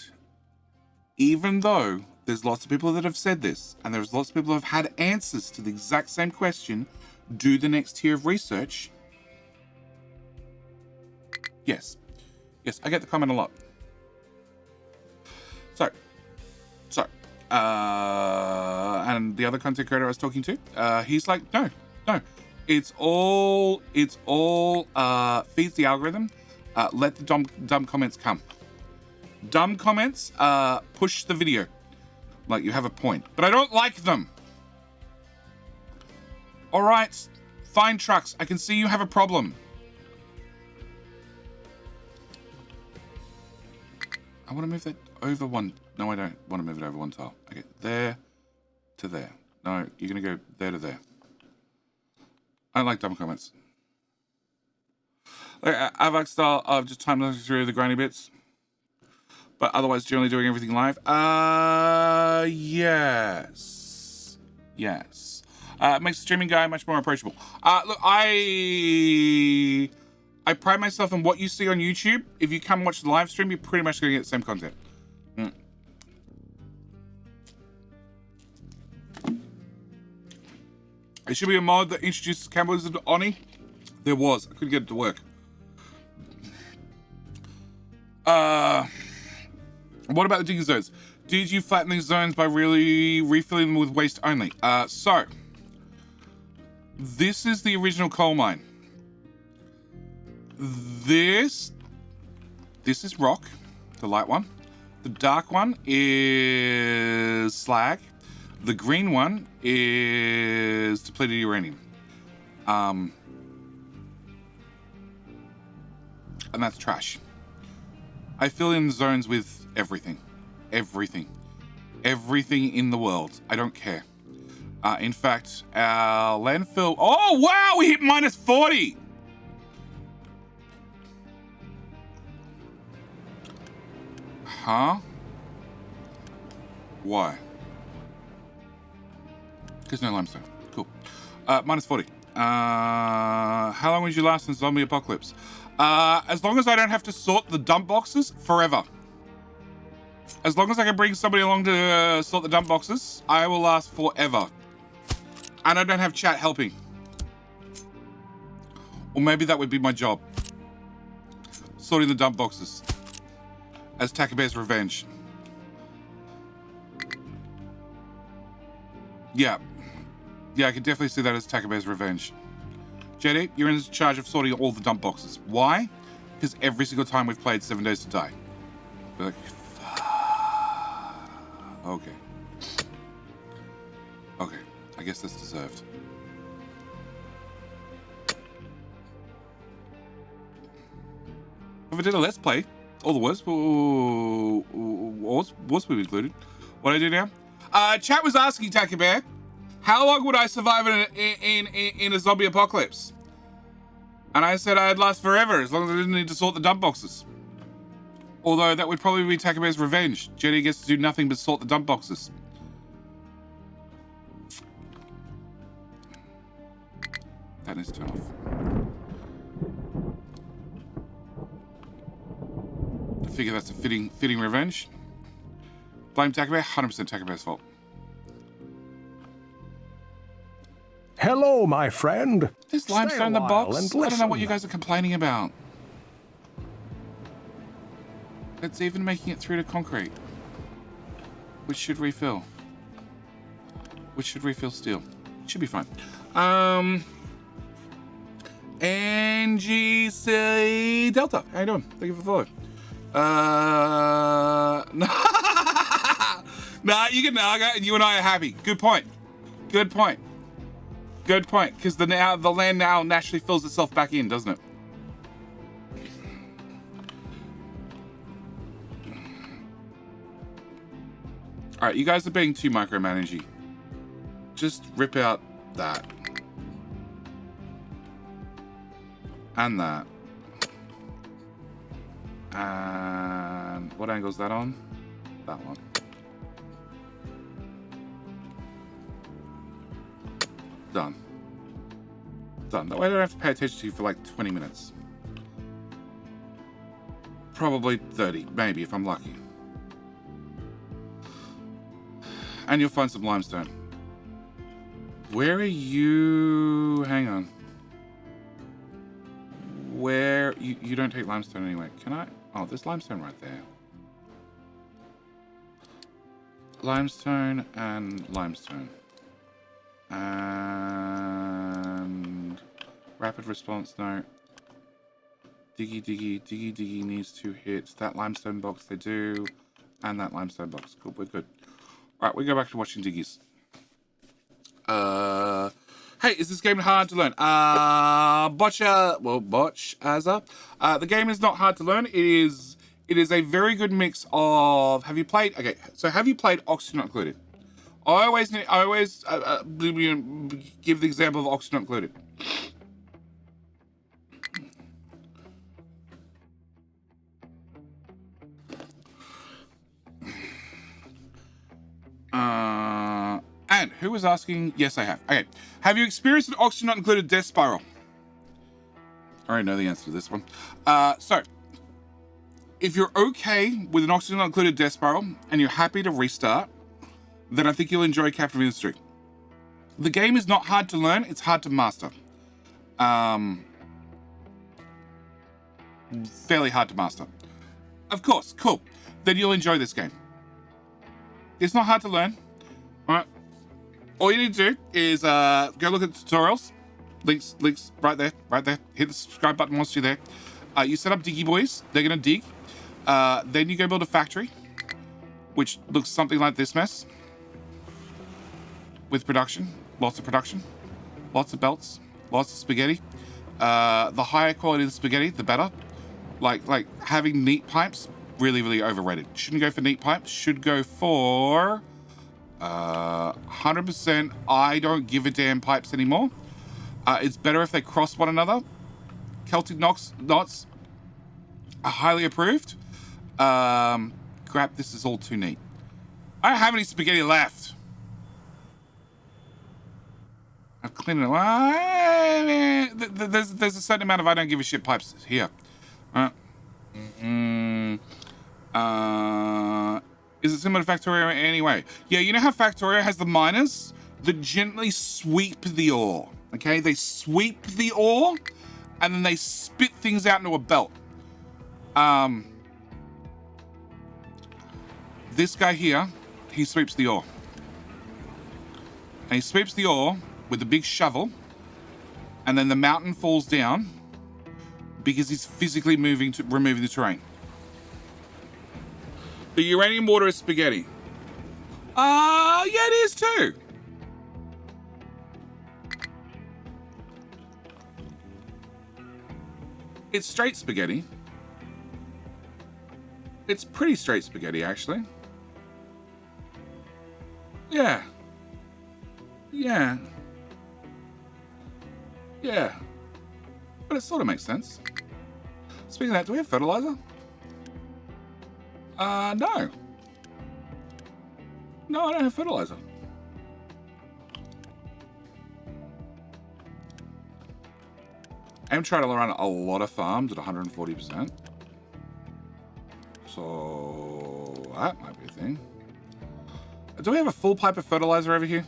even though there's lots of people that have said this, and there's lots of people who have had answers to the exact same question, do the next tier of research. Yes, I get the comment a lot. And the other content creator I was talking to, he's like, no, it's all feeds the algorithm. Let the dumb comments come. Dumb comments push the video. Like, you have a point, but I don't like them. All right, fine trucks. I can see you have a problem. I want to move that over one. No, I don't want to move it over one tile. Okay, there to there. No, you're going to go there to there. I don't like dumb comments. Avax style of just time through the grindy bits. But otherwise, generally doing everything live. Yes. Makes the streaming guy much more approachable. Look, I pride myself on what you see on YouTube. If you come watch the live stream, you're pretty much going to get the same content. There should be a mod that introduces cannibalism to Oni. There was. I couldn't get it to work. What about the digging zones? Did you flatten these zones by really refilling them with waste only? So, this is the original coal mine. This is rock, the light one. The dark one is slag. The green one is depleted uranium. And that's trash. I fill in zones with everything. Everything in the world. I don't care. In fact, our landfill... Oh, wow! We hit minus 40! Huh? Why? Because no limestone. Cool. Minus 40. How long would you last in zombie apocalypse? As long as I don't have to sort the dump boxes, forever. As long as I can bring somebody along to sort the dump boxes, I will last forever. And I don't have chat helping. Or maybe that would be my job. Sorting the dump boxes. As Taka Bear's revenge. Yeah. Yeah, I can definitely see that as Taka Bear's revenge. JD, you're in charge of sorting all the dump boxes. Why? Because every single time we've played 7 Days to Die. We're like, okay. Okay, I guess that's deserved. If I did a let's play, all the words, was we included? What do I do now? Chat was asking Taka Bear, how long would I survive in a zombie apocalypse? And I said I'd last forever as long as I didn't need to sort the dump boxes. Although that would probably be Taka Bear's revenge. Jenny gets to do nothing but sort the dump boxes. That needs to turn off. I figure that's a fitting revenge. Blame Taka Bear, 100% Taka Bear's fault. Hello, my friend. There's limestone in the box. I don't know what you guys are complaining about. It's even making it through to concrete. Which should refill. Which should refill steel. Should be fine. NGC Delta. How you doing? Thank you for the follow. Nah, you can naga and you and I are happy. Good point. Good point. Good point. Because the land now naturally fills itself back in, doesn't it? Alright, you guys are being too micromanagey. Just rip out that. And that. And what angle is that on? That one. Done. Done. That way I don't have to pay attention to you for like 20 minutes. Probably 30, maybe if I'm lucky. And you'll find some limestone. Where are you? Hang on. Where? You don't take limestone anyway. Can I? Oh, there's limestone right there. Limestone and limestone. And rapid response, no. Diggy needs to hit that limestone box, they do. And that limestone box. Cool, we're good. Alright, we go back to watching diggies. Hey, is this game hard to learn? Botch Azza. The game is not hard to learn. It is a very good mix of, have you played Oxygen Not Included? I always give the example of Oxygen Not Included. And who was asking? Yes, I have. Okay. Have you experienced an oxygen not included death spiral? I already know the answer to this one. So, if you're okay with an oxygen not included death spiral and you're happy to restart, then I think you'll enjoy Captive Industry. The game is not hard to learn, it's hard to master. Fairly hard to master. Of course, cool. Then you'll enjoy this game. It's not hard to learn. All right. All you need to do is go look at the tutorials. Links right there. Hit the subscribe button once you're there. You set up Diggy Boys. They're gonna dig. Then you go build a factory, which looks something like this mess. With production, lots of belts, lots of spaghetti. The higher quality of the spaghetti, the better. Like having neat pipes, really overrated. Shouldn't go for neat pipes. Should go for 100%. I don't give a damn pipes anymore. It's better if they cross one another. Celtic knots are highly approved. Crap, this is all too neat. I don't have any spaghetti left. I've cleaned it. There's a certain amount of I don't give a shit pipes here. Is it similar to Factorio in any way? Yeah, you know how Factorio has the miners that gently sweep the ore? Okay, they sweep the ore and then they spit things out into a belt. This guy here, he sweeps the ore. And he sweeps the ore with a big shovel, and then the mountain falls down because he's physically removing the terrain. The uranium water is spaghetti. Yeah, it is too. It's straight spaghetti. It's pretty straight spaghetti, actually. Yeah. But it sort of makes sense. Speaking of that, do we have fertilizer? No. No, I don't have fertilizer. I'm trying to run a lot of farms at 140%. So that might be a thing. Do we have a full pipe of fertilizer over here?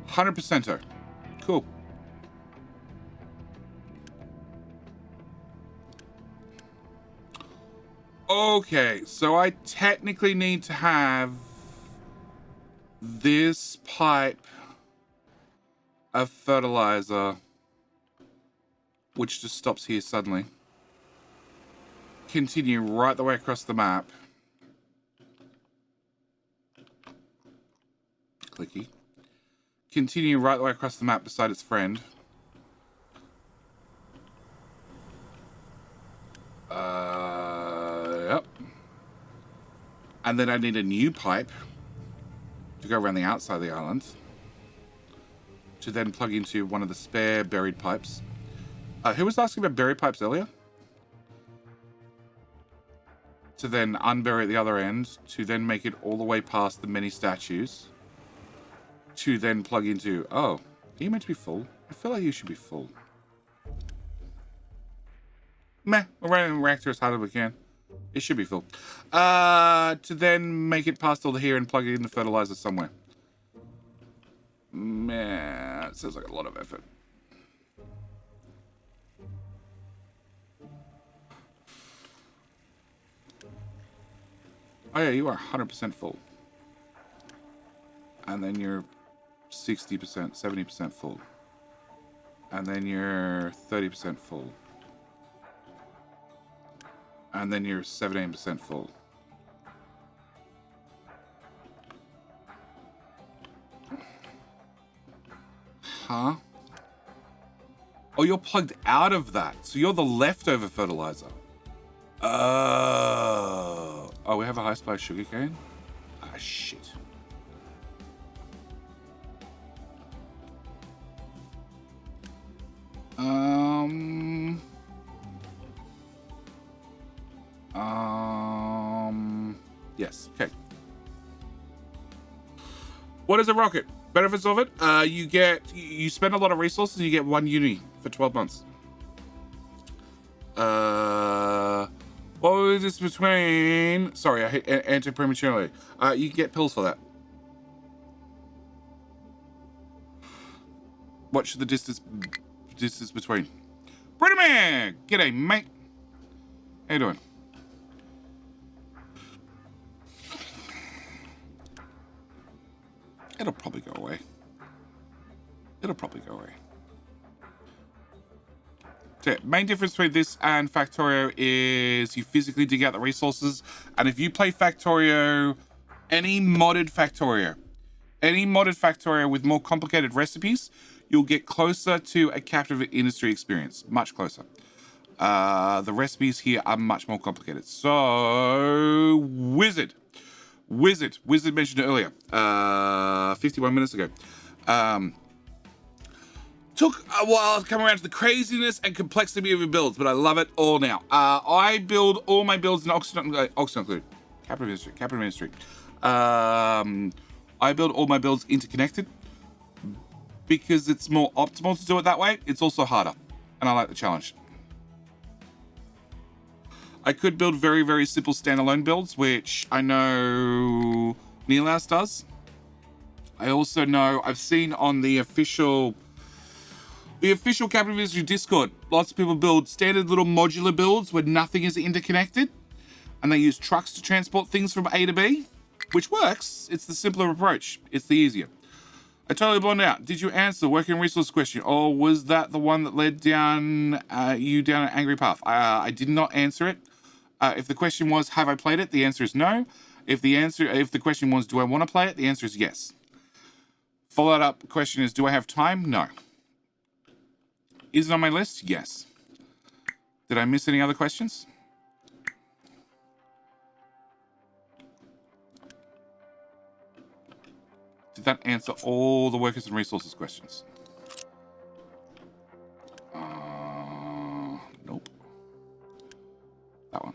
100%. Cool. Okay, so I technically need to have this pipe of fertilizer, which just stops here suddenly. Continue right the way across the map. Clicky. Continue right the way across the map beside its friend. Yep. And then I need a new pipe to go around the outside of the island to then plug into one of the spare buried pipes. Who was asking about buried pipes earlier? To then unbury at the other end, to then make it all the way past the many statues, to then plug into... Oh, are you meant to be full? I feel like you should be full. Meh, we're running the reactor as hard as we can. It should be full. To then make it past all the here and plug it in the fertilizer somewhere. Meh, it sounds like a lot of effort. Oh yeah, you are 100% full. And then you're 60%, 70% full. And then you're 30% full. And then you're 17% full. Huh? Oh, you're plugged out of that. So you're the leftover fertilizer. Oh, we have a high supply of sugarcane? Ah, shit. Yes, okay. What is a rocket? Benefits of it? You spend a lot of resources, you get 1 uni for 12 months. What was this between? Sorry, I answered prematurely. You can get pills for that. What should the distance between? Britterman! G'day, mate. How you doing? It'll probably go away. It'll probably go away. So, main difference between this and Factorio is you physically dig out the resources, and if you play Factorio, any modded Factorio with more complicated recipes, you'll get closer to a captive industry experience, much closer. The recipes here are much more complicated. So, Wizard mentioned it earlier, 51 minutes ago. Took a while to come around to the craziness and complexity of your builds, but I love it all now. I build all my builds in Oxygen included. Captain Ministry. I build all my builds interconnected because it's more optimal to do it that way. It's also harder, and I like the challenge. I could build very, very simple standalone builds, which I know Neelaus does. I also know I've seen on the official Captain Ministry Discord, lots of people build standard little modular builds where nothing is interconnected, and they use trucks to transport things from A to B, which works. It's the simpler approach. It's the easier. I totally blown out. Did you answer the working resource question, or was that the one that led down you down an angry path? I did not answer it. If the question was, have I played it? The answer is no. If the question was, do I want to play it? The answer is yes. Followed up question is, do I have time? No. Is it on my list? Yes. Did I miss any other questions? Did that answer all the workers and resources questions? Nope. That one.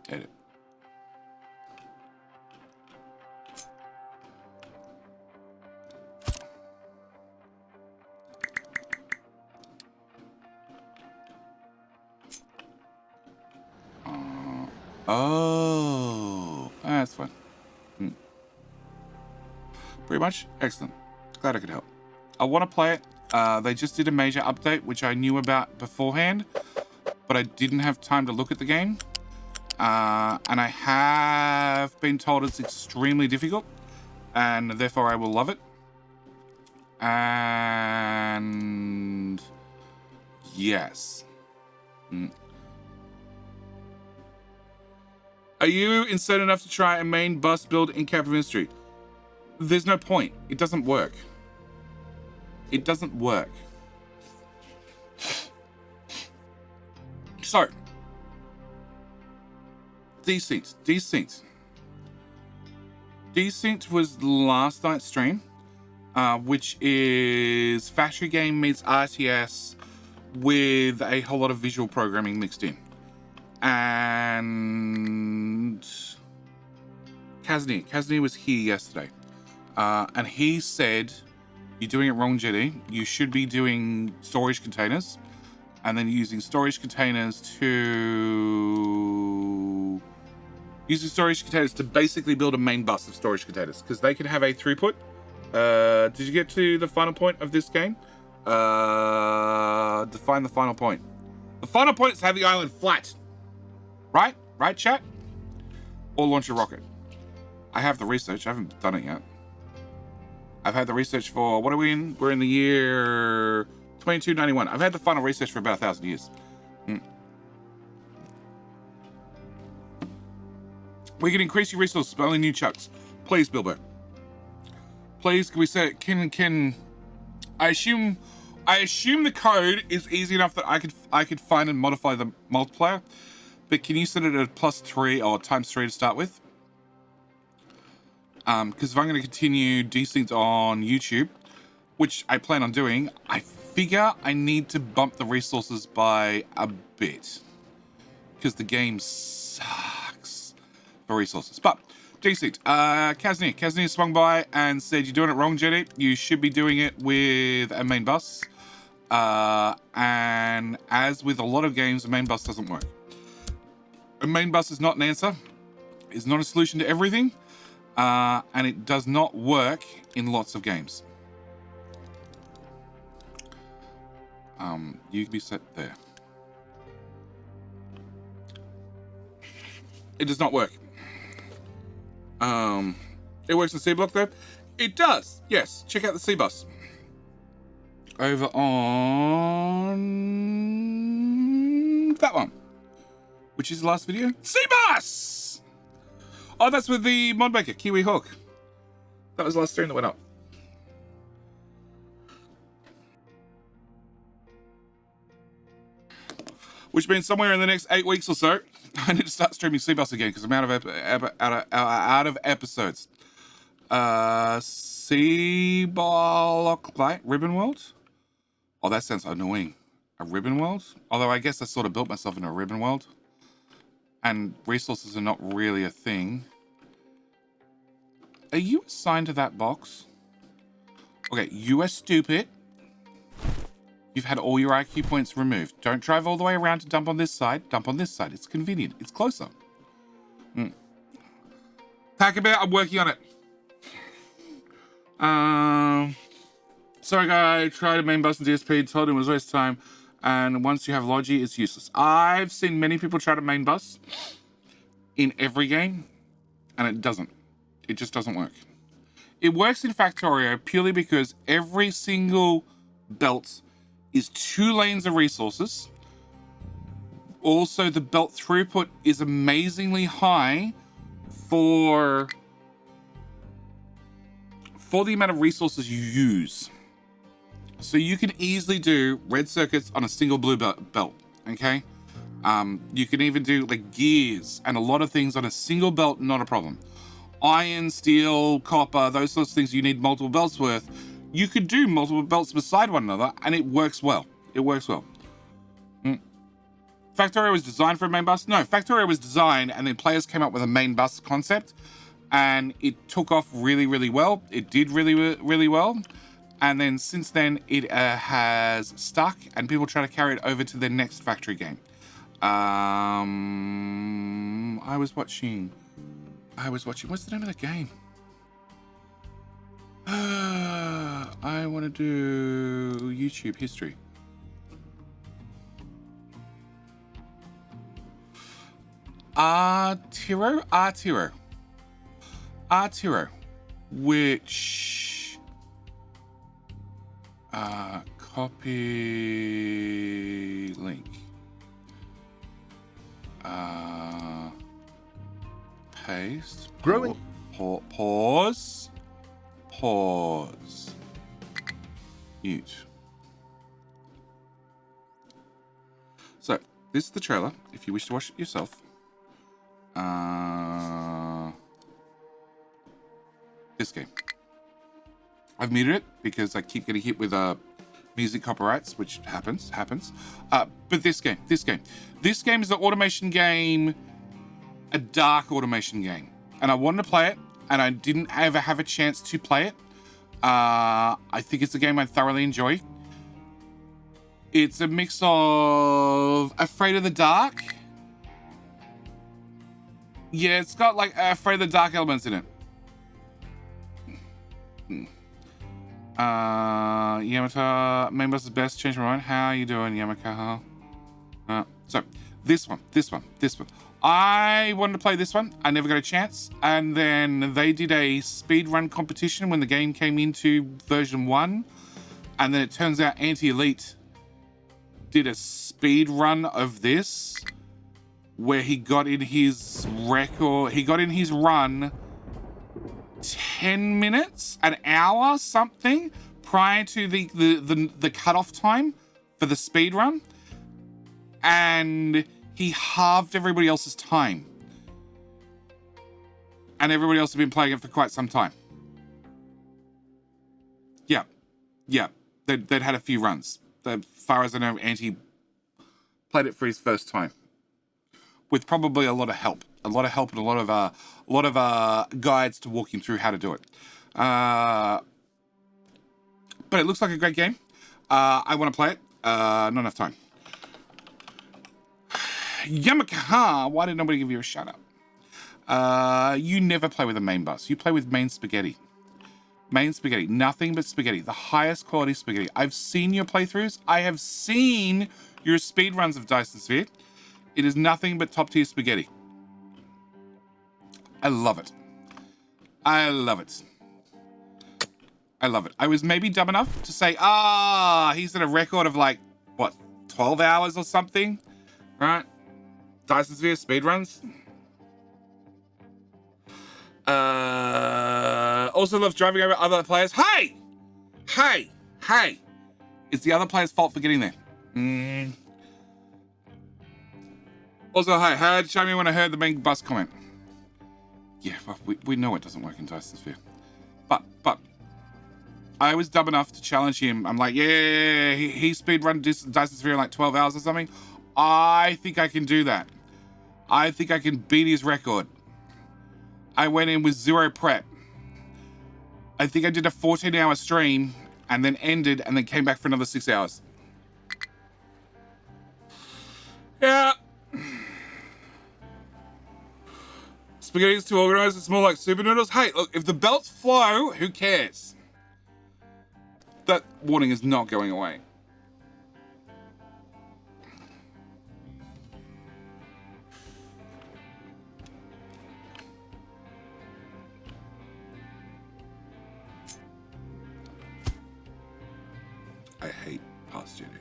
Edit. Oh, that's fine. Pretty much. Excellent. Glad I could help. I want to play it. They just did a major update, which I knew about beforehand, but I didn't have time to look at the game. And I have been told it's extremely difficult, and therefore I will love it. And yes. Are you insane enough to try a main bus build in Captain Ministry? There's no point. It doesn't work. It doesn't work. So, Desynced was last night's stream, which is factory game meets RTS with a whole lot of visual programming mixed in. And Kazni was here yesterday, and he said, "You're doing it wrong, Jetty. You should be doing storage containers, and then using storage containers to basically build a main bus of storage containers, because they can have a throughput." Did you get to the final point of this game? Define the final point. The final point is to have the island flat. Right? Right, chat? Or launch a rocket. I have the research. I haven't done it yet. I've had the research for, what are we in? We're in the year 2291. I've had the final research for about 1,000 years. We can increase your resources by only new chucks. Please, Bilbo. Please, can we say, can I assume the code is easy enough that I could find and modify the multiplier, but can you set it at +3 or ×3 to start with? Because if I'm going to continue Desynced on YouTube, which I plan on doing, I figure I need to bump the resources by a bit, because the game sucks for resources. But decent. Kazni swung by and said, "You're doing it wrong, Jenny. You should be doing it with a main bus." And as with a lot of games, a main bus doesn't work. A main bus is not an answer. It's not a solution to everything. And it does not work in lots of games. You can be set there. It does not work. It works in C block though. It does. Yes. Check out the C bus. Over on that one, which is the last video. C bus. Oh, that's with the Modmaker Kiwi Hawk. That was the last stream that went up. Which means somewhere in the next 8 weeks or so, I need to start streaming C-Bus again because I'm out of episodes. C-Block Light Ribbon World? Oh, that sounds annoying. A Ribbon World? Although I guess I sort of built myself in a Ribbon World. And resources are not really a thing. Are you assigned to that box? Okay, you are stupid. You've had all your IQ points removed. Don't drive all the way around to dump on this side. Dump on this side. It's convenient. It's closer. Pack-a-bear, I'm working on it. Sorry, guy. I tried a main bus in DSP. Told him it was a waste of time. And once you have Logi, it's useless. I've seen many people try to main bus in every game. And it doesn't. It just doesn't work. It works in Factorio purely because every single belt is 2 lanes of resources. Also, the belt throughput is amazingly high for the amount of resources you use. So you can easily do red circuits on a single blue belt, okay? You can even do like gears and a lot of things on a single belt, not a problem. Iron, steel, copper, those sorts of things you need multiple belts worth. You could do multiple belts beside one another, and it works well. It works well. Factorio was designed for a main bus? No, Factorio was designed, and then players came up with a main bus concept, and it took off really, really well. It did really, really well. And then since then, it has stuck, and people try to carry it over to their next factory game. I was watching... What's the name of the game? I want to do YouTube history. Artiro, which copy link. Paste. Growing. Pause. Mute. So, this is the trailer, if you wish to watch it yourself. This game. I've muted it because I keep getting hit with music copyrights, which happens. But this game is an automation game, a dark automation game. And I wanted to play it, and I didn't ever have a chance to play it. I think it's a game I thoroughly enjoy. It's a mix of Afraid of the Dark. Yeah, it's got like Afraid of the Dark elements in it. Yamata, main boss is best. Change my mind. How are you doing, Yamaka? So, this one. I wanted to play this one. I never got a chance. And then they did a speedrun competition when the game came into version 1. And then it turns out Anti-Elite did a speedrun of this where he got in his run 10 minutes, an hour, something prior to the cutoff time for the speedrun. And he halved everybody else's time. And everybody else had been playing it for quite some time. Yeah. They'd had a few runs. As far as I know, Anti played it for his first time. With probably a lot of help. a lot of help and a lot of guides to walk him through how to do it. But it looks like a great game. I want to play it. Not enough time. Yamaka, why did nobody give you a shout out? You never play with a main bus. You play with main spaghetti. Main spaghetti. Nothing but spaghetti. The highest quality spaghetti. I've seen your playthroughs. I have seen your speed runs of Dyson Sphere. It is nothing but top tier spaghetti. I love it. I love it. I love it. I was maybe dumb enough to say, he's at a record of like, what, 12 hours or something? Right? Dyson Sphere speedruns. Also loves driving over other players. Hey! Hey! Hey! It's the other player's fault for getting there. Also, hey, show me when I heard the main bus comment. Yeah, well, we know it doesn't work in Dyson Sphere. But I was dumb enough to challenge him. I'm like, yeah, he speedrun Dyson Sphere in like 12 hours or something. I think I can do that. I think I can beat his record. I went in with 0 prep. I think I did a 14-hour stream and then ended and then came back for another 6 hours. Yeah. Spaghetti is too organized. It's more like super noodles. Hey, look, if the belts flow, who cares? That warning is not going away. I hate past duty.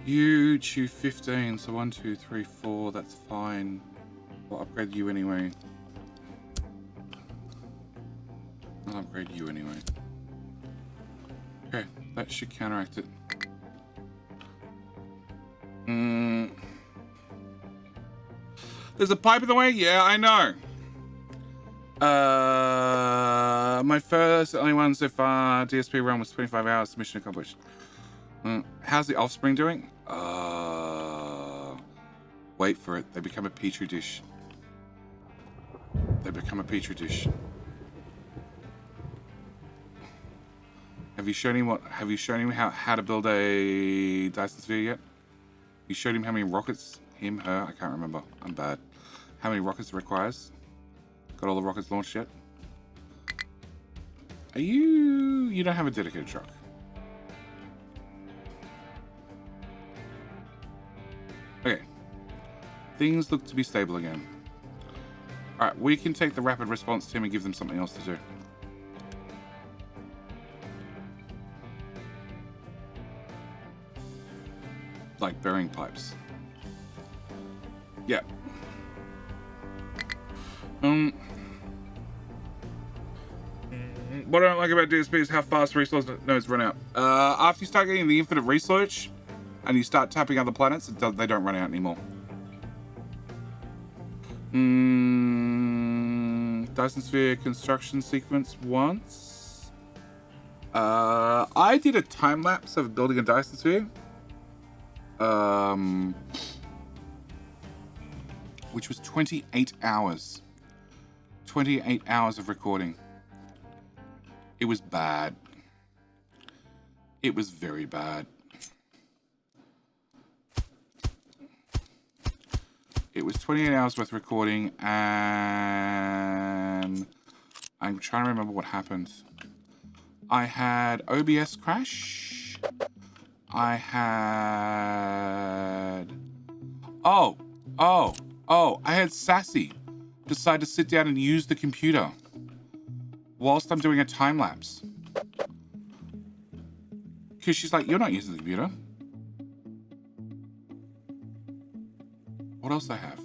You choose 15, so 1, 2, 3, 4, that's fine. I'll upgrade you anyway. I'll upgrade you anyway. Okay, that should counteract it. There's a pipe in the way? Yeah, I know. My first, only one so far, DSP run was 25 hours, mission accomplished. How's the offspring doing? Wait for it. They become a petri dish. They become a petri dish. Have you shown him how to build a Dyson Sphere yet? You showed him how many rockets? Him, her, I can't remember. I'm bad. How many rockets it requires? Got all the rockets launched yet? Are you don't have a dedicated truck. Okay. Things look to be stable again. Alright, we can take the rapid response team and give them something else to do. Like burying pipes. Yeah. What I don't like about DSP is how fast resource nodes run out. After you start getting the infinite research and you start tapping other planets, they don't run out anymore. Dyson Sphere construction sequence once. I did a time lapse of building a Dyson Sphere. Which was 28 hours. 28 hours of recording. It was bad. It was very bad. It was 28 hours worth of recording, and I'm trying to remember what happened. I had OBS crash. I had... I had Sassy decide to sit down and use the computer whilst I'm doing a time lapse. Because she's like, you're not using the computer. What else I have?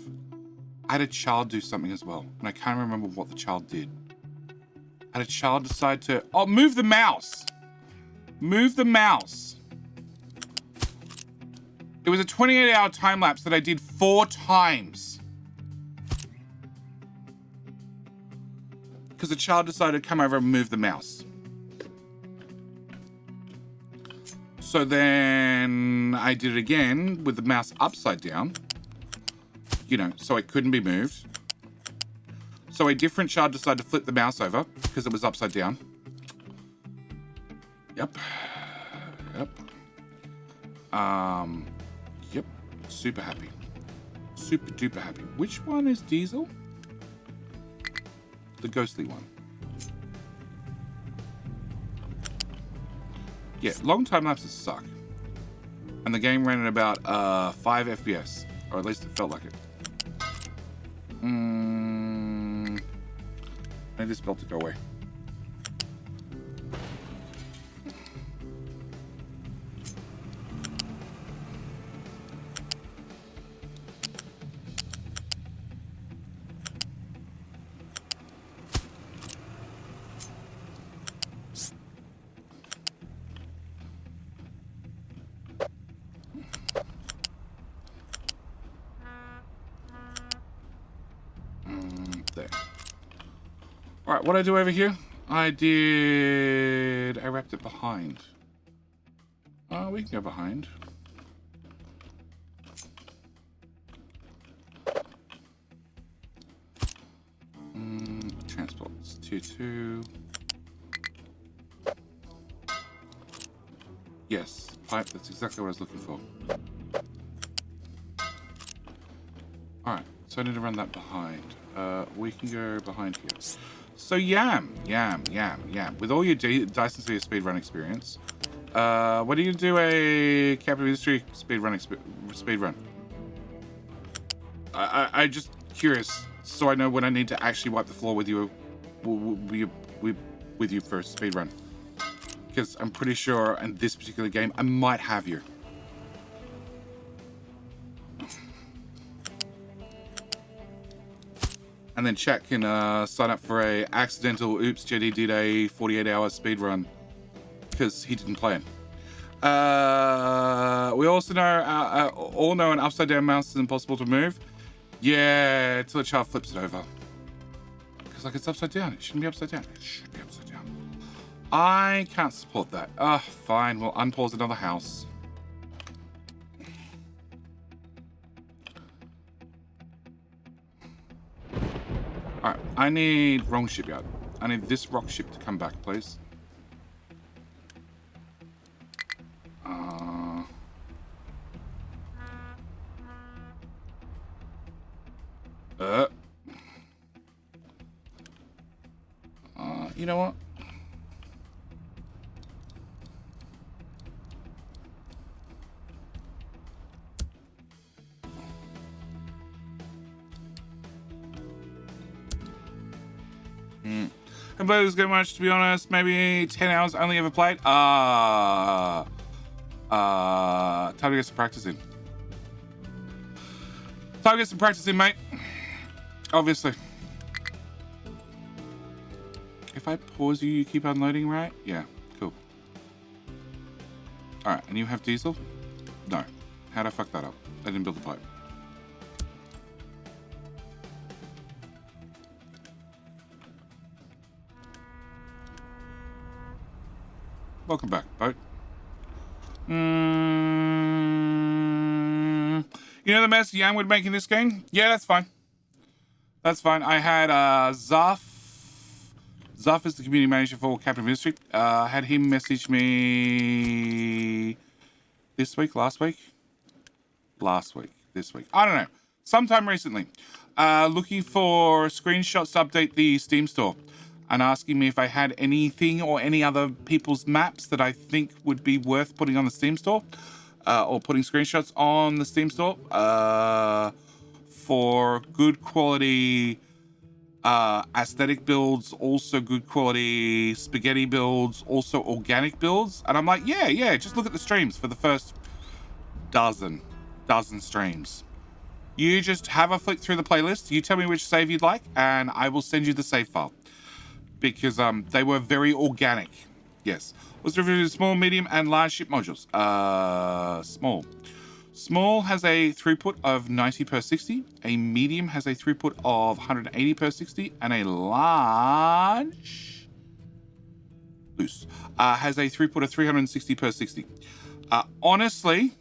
I had a child do something as well, and I can't remember what the child did. I had a child decide to... Oh, move the mouse! Move the mouse! It was a 28-hour time lapse that I did 4 times. Because the child decided to come over and move the mouse. So then I did it again with the mouse upside down, you know, so it couldn't be moved. So a different shard decided to flip the mouse over because it was upside down. Yep. Yep. Super happy. Super duper happy. Which one is Diesel? The ghostly one. Yeah, long time lapses suck. And the game ran at about 5 FPS. Or at least it felt like it. I need this belt to go away. There. Alright, what did I do over here? I wrapped it behind. We can go behind. Transports, tier 2. Yes, pipe, that's exactly what I was looking for. Alright, so I need to run that behind. We can go behind here. So Yam. With all your Dyson Sphere speedrun experience, what do you do a Capital Industry speedrun? I just curious, so I know when I need to actually wipe the floor with you for a speedrun. Because I'm pretty sure in this particular game, I might have you. And then chat can sign up for a accidental oops, JD did a 48-hour speedrun because he didn't plan. We also know, all know an upside down mouse is impossible to move. Yeah, until a child flips it over. Because like it's upside down, it shouldn't be upside down. It should be upside down. I can't support that. Fine, we'll unpause another house. Alright, I need wrong shipyard. I need this rock ship to come back, please. You know what? Haven't played this game much, to be honest. Maybe 10 hours only ever played. Time to get some practice in. Time to get some practice in, mate. Obviously. If I pause you, you keep unloading, right? Yeah, cool. Alright, and you have diesel? No. How'd I fuck that up? I didn't build the pipe. Welcome back, boat. You know the mess Yam would make in this game? Yeah, that's fine. That's fine. I had Zaf. Zaf is the community manager for Captain of Industry. Had him message me this week, last week? This week. I don't know. Sometime recently. Looking for screenshots to update the Steam store. And asking me if I had anything or any other people's maps that I think would be worth putting on the Steam store. Or putting screenshots on the Steam store. For good quality aesthetic builds, also good quality spaghetti builds, also organic builds. And I'm like, yeah, just look at the streams for the first dozen streams. You just have a flick through the playlist, you tell me which save you'd like, and I will send you the save file. Because they were very organic. Yes. Let's review small, medium, and large ship modules. Small. Small has a throughput of 90 per 60. A medium has a throughput of 180 per 60. And a large... loose. Has a throughput of 360 per 60. Honestly,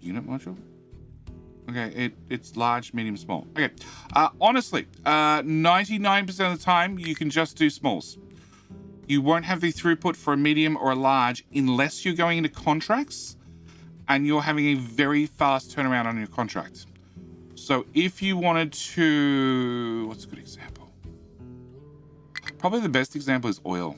unit module. Okay, it's large, medium, small. Okay, honestly, 99% of the time you can just do smalls. You won't have the throughput for a medium or a large unless you're going into contracts and you're having a very fast turnaround on your contract. So if you wanted to, what's a good example? Probably the best example is oil.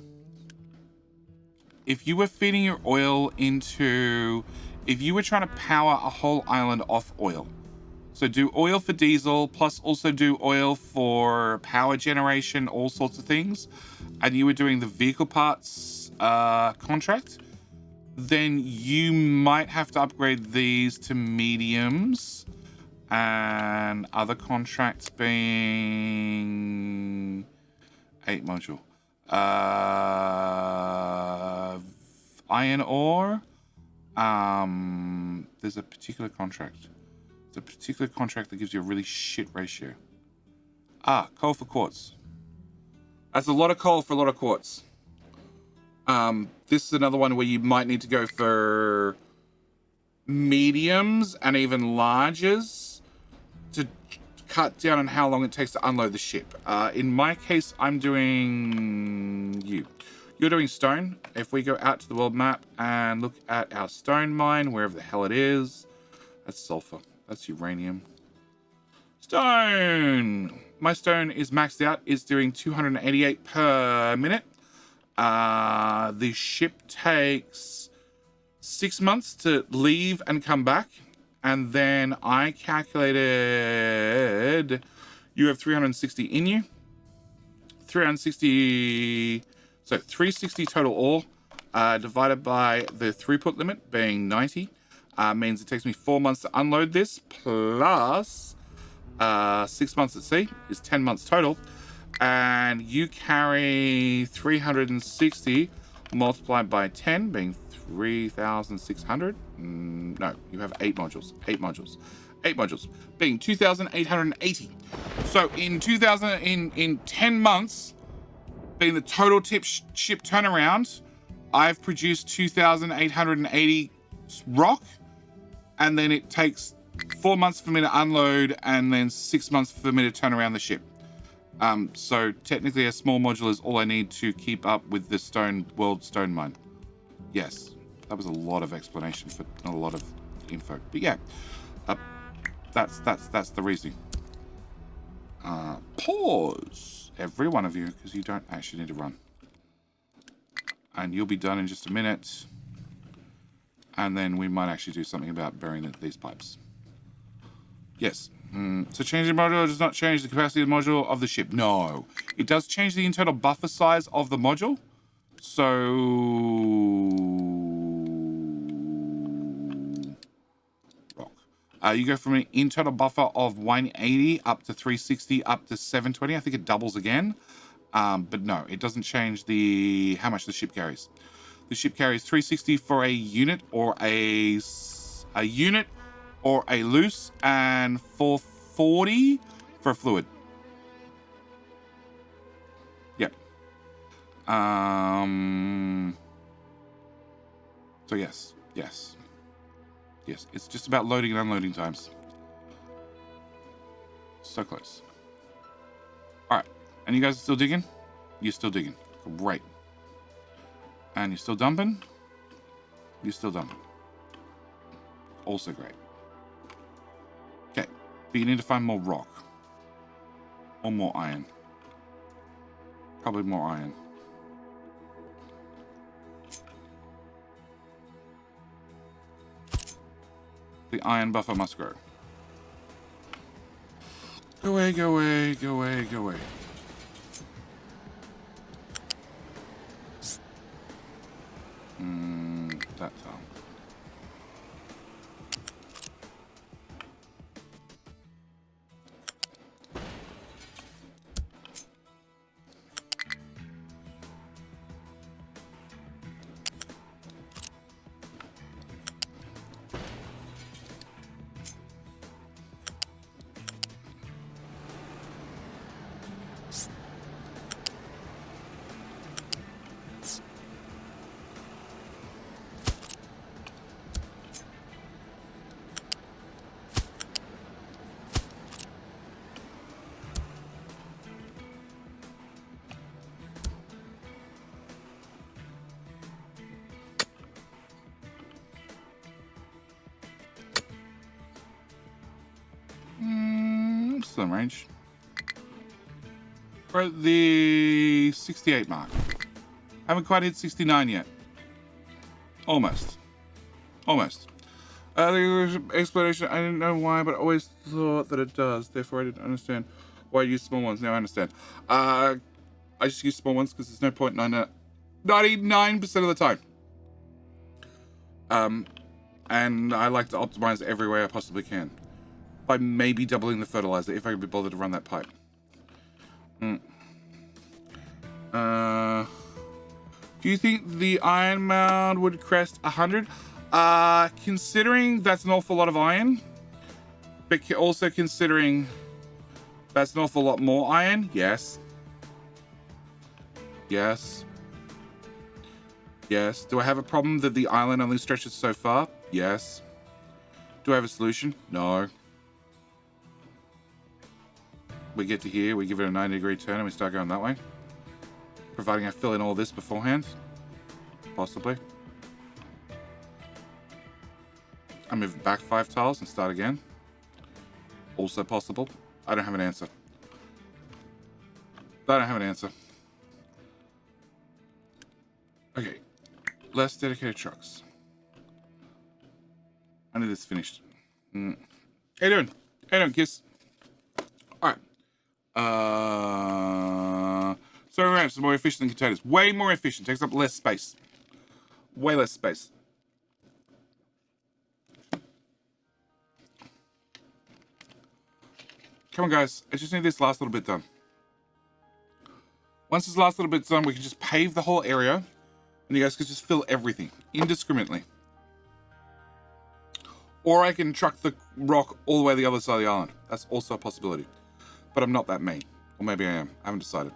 If you were feeding your oil into, if you were trying to power a whole island off oil, so do oil for diesel, plus also do oil for power generation, all sorts of things, and you were doing the vehicle parts contract, then you might have to upgrade these to mediums, and other contracts being 8 module. Iron ore. There's a particular contract. It's a particular contract that gives you a really shit ratio. Coal for quartz. That's a lot of coal for a lot of quartz. This is another one where you might need to go for mediums and even larges to cut down on how long it takes to unload the ship. In my case, I'm doing You're doing stone. If we go out to the world map and look at our stone mine, wherever the hell it is, that's sulfur. That's uranium. Stone! My stone is maxed out. It's doing 288 per minute. The ship takes 6 months to leave and come back. And then I calculated you have 360 in you. 360... So 360 total ore divided by the throughput limit being 90 means it takes me 4 months to unload this, plus 6 months at sea is 10 months total. And you carry 360 multiplied by 10 being 3,600. No, you have 8 modules. 8 modules. 8 modules being 2,880. So in 10 months, being the total ship turnaround, I've produced 2,880 rock, and then it takes 4 months for me to unload, and then 6 months for me to turn around the ship. So technically, a small module is all I need to keep up with the world stone mine. Yes, that was a lot of explanation for not a lot of info, but yeah, that's the reason. Pause, every one of you, because you don't actually need to run. And you'll be done in just a minute. And then we might actually do something about burying these pipes. Yes. So changing the module does not change the capacity of the module of the ship. No. It does change the internal buffer size of the module. So... you go from an internal buffer of 180 up to 360 up to 720. I think it doubles again. But no, it doesn't change how much the ship carries. The ship carries 360 for a unit or a unit or a loose, and 440 for a fluid. Yep. So yes. It's just about loading and unloading times. So close. All right, and you guys are still digging? You're still digging. Great. And you're still dumping? You're still dumping. Also great. Okay, but you need to find more rock. Or more iron. Probably more iron. The iron buffer must grow. Go away, go away, go away, go away. That's all. still in range. We're at the 68 mark. Haven't quite hit 69 yet. Almost. Almost. The explanation, I didn't know why, but I always thought that it does. Therefore, I didn't understand why I use small ones. Now I understand. I just use small ones because there's no point 99% of the time. And I like to optimize every way I possibly can. By maybe doubling the fertilizer if I could be bothered to run that pipe. Do you think the iron mound would crest 100? Considering that's an awful lot of iron, but also considering that's an awful lot more iron, yes. Yes. Yes. Do I have a problem that the island only stretches so far? Yes. Do I have a solution? No. We get to here, we give it a 90-degree turn, and we start going that way. Providing I fill in all this beforehand. Possibly. I move back 5 tiles and start again. Also possible. I don't have an answer. I don't have an answer. Okay. Less dedicated trucks. I need this finished. How you doing? How you doing, Kiss? Alright. Solar ramps are more efficient than containers. Way more efficient. Takes up less space. Way less space. Come on, guys. I just need this last little bit done. Once this last little bit's done, we can just pave the whole area, and you guys can just fill everything indiscriminately. Or I can truck the rock all the way to the other side of the island. That's also a possibility. But I'm not that mean. Or maybe I am. I haven't decided.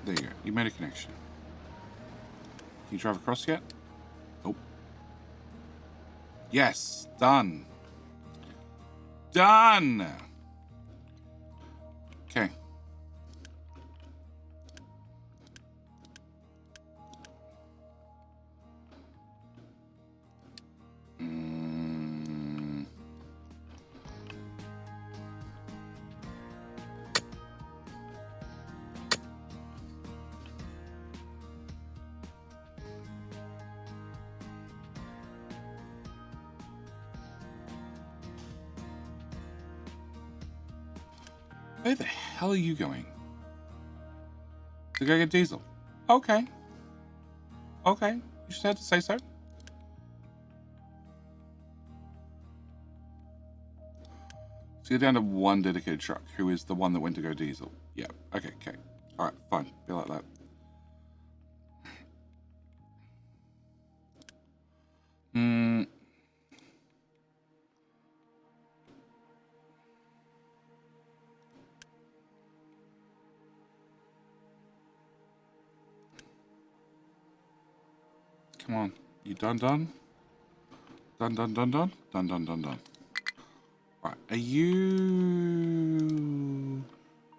There you go. You made a connection. Can you drive across yet? Nope. Yes. Done. Done. Okay. Where the hell are you going? To go get diesel. Okay. Okay. You just had to say so. So you're down to one dedicated truck, who is the one that went to go diesel. Yeah. Okay, okay. Alright, fine. Be like that. Come on. You done? Done, done, done, done. Done, done, done, done. Right. Are you...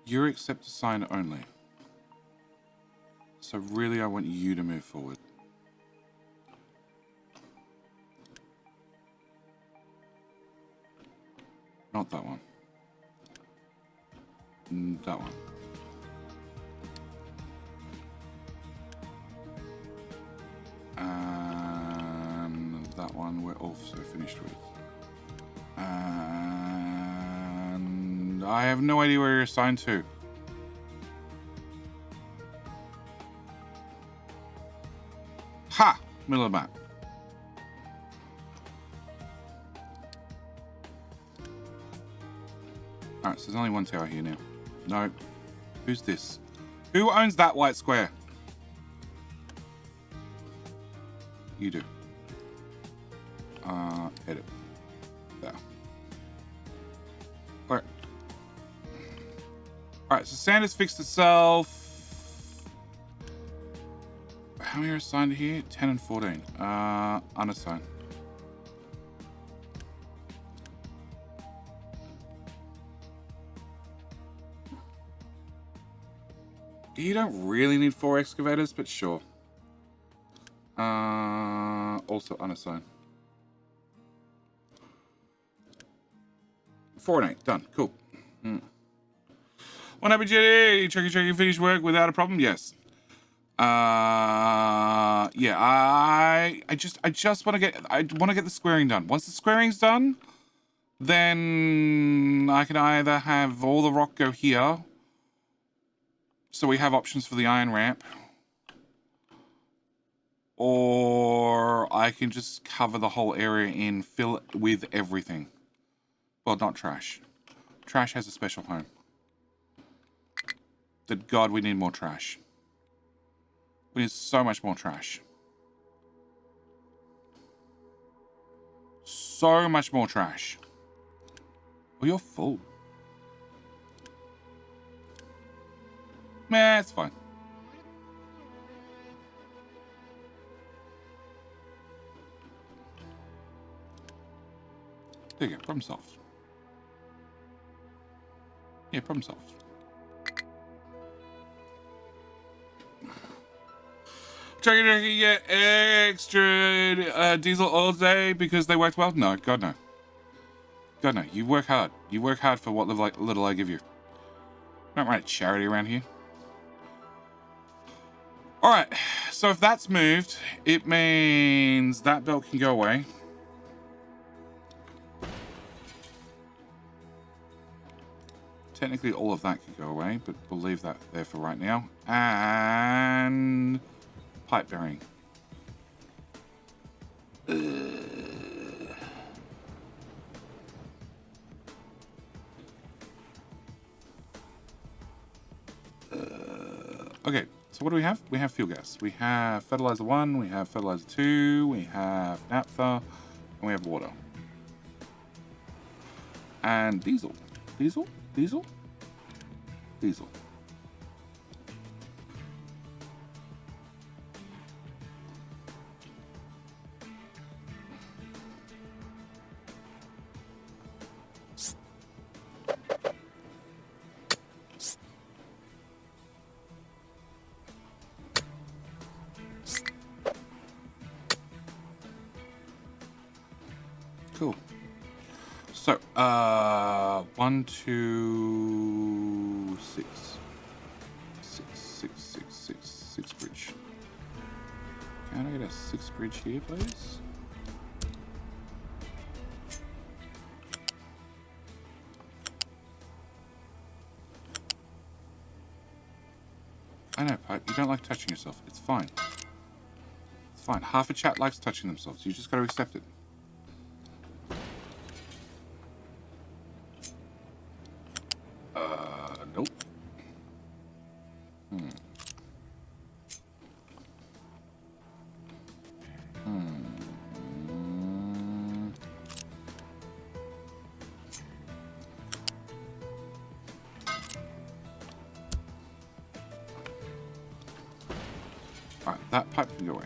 You're accept to sign only. So really, I want you to move forward. Not that one. That one. And that one we're also finished with. And I have no idea where you're assigned to. Ha! Middle of the map. Alright, so there's only one tower here now. No. Who's this? Who owns that white square? You do. Edit. There. Alright. Alright, so sand has fixed itself. How how many are assigned here? 10 and 14. Unassigned. You don't really need 4 excavators, but sure. Also unassigned. 4 and 8. Done. Cool. One happy Jenny. Check you finished work without a problem? Yes. Yeah, I just want to get the squaring done. Once the squaring's done, then I can either have all the rock go here, so we have options for the iron ramp, or I can just cover the whole area in, fill it with everything. Well, not trash. Trash has a special home. That God, we need more trash. We need so much more trash. So much more trash. Oh, you're full. Meh, it's fine. There you go, problem solved. Yeah, problem solved. Trying to get extra diesel oil day because they worked well? No, God no. God no, you work hard. You work hard for what little I give you. Don't write charity around here. Alright, so if that's moved, it means that belt can go away. Technically all of that can go away, but we'll leave that there for right now. And pipe bearing. Okay, so what do we have? We have fuel gas. We have fertilizer 1, we have fertilizer 2, we have naphtha, and we have water. And diesel. Diesel? Diesel? Diesel. Cool. So, 1, 2, 6. 6 bridge. Can I get a 6 bridge here, please? I know, Pipe, you don't like touching yourself. It's fine. It's fine. Half a chat likes touching themselves. You just gotta accept it. Nope. Alright, that pipe can go away.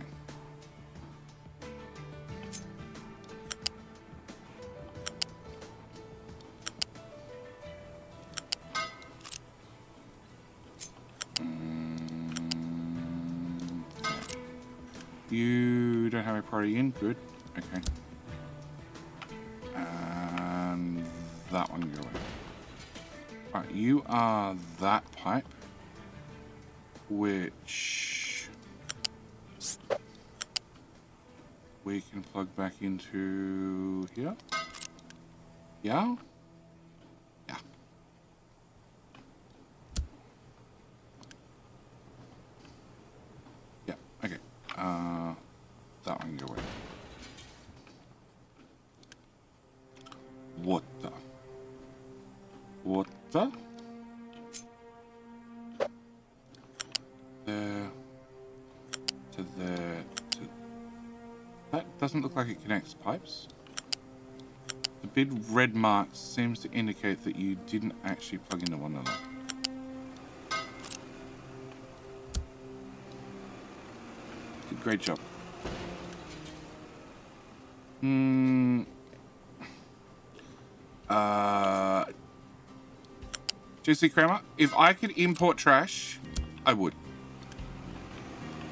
You don't have a priority in? Good. Okay. And that one can go away. Right, you are that pipe, which we can plug back into here. Yeah? Yeah. Yeah, okay. That one can go away. What the? What the? There. To there. To... That doesn't look like it connects pipes. The big red mark seems to indicate that you didn't actually plug into one another. Great job. JC Kramer, if I could import trash, I would.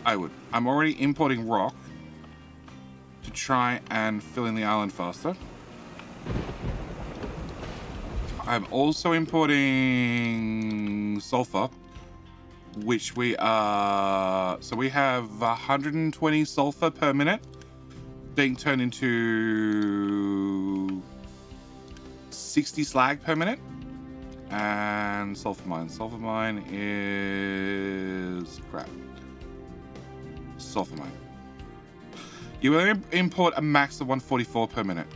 I'm already importing rock to try and fill in the island faster. I'm also importing sulfur, which we are... So we have 120 sulfur per minute being turned into 60 slag per minute. And sulfur mine. Sulfur mine is crap. Sulfur mine. You will import a max of 144 per minute.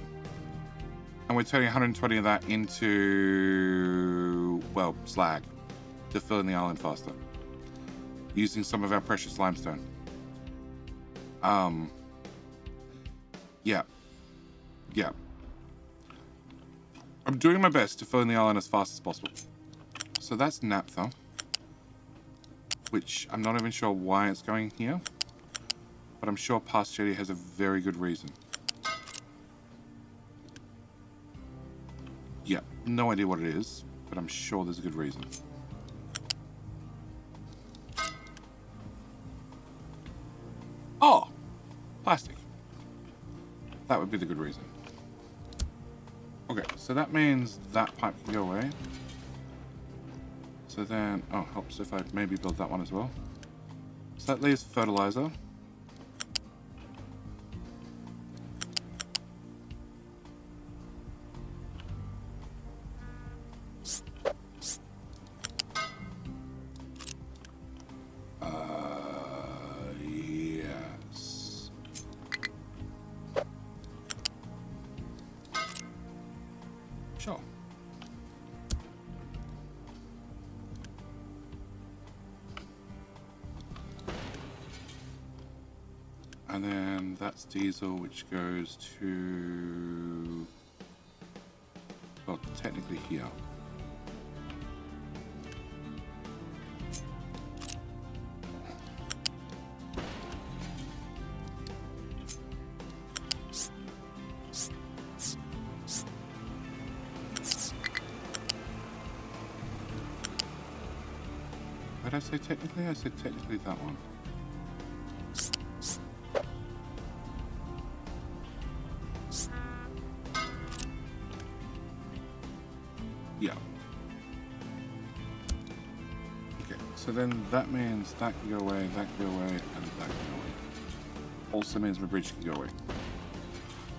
And we're turning 120 of that into, well, slag to fill in the island faster. Using some of our precious limestone. Yeah. I'm doing my best to fill in the island as fast as possible. So that's naphtha, which I'm not even sure why it's going here, but I'm sure Past Jetty has a very good reason. Yeah, no idea what it is, but I'm sure there's a good reason. Oh, plastic. That would be the good reason. Okay, so that means that pipe can go away. So then, oh, helps if I maybe build that one as well. So that leaves fertilizer. Yes. Sure. And then that's diesel, which goes to, well, technically here. What did I say technically? I said technically that one. Yeah. Okay, so then that means that can go away, that can go away, and that can go away. Also means my bridge can go away.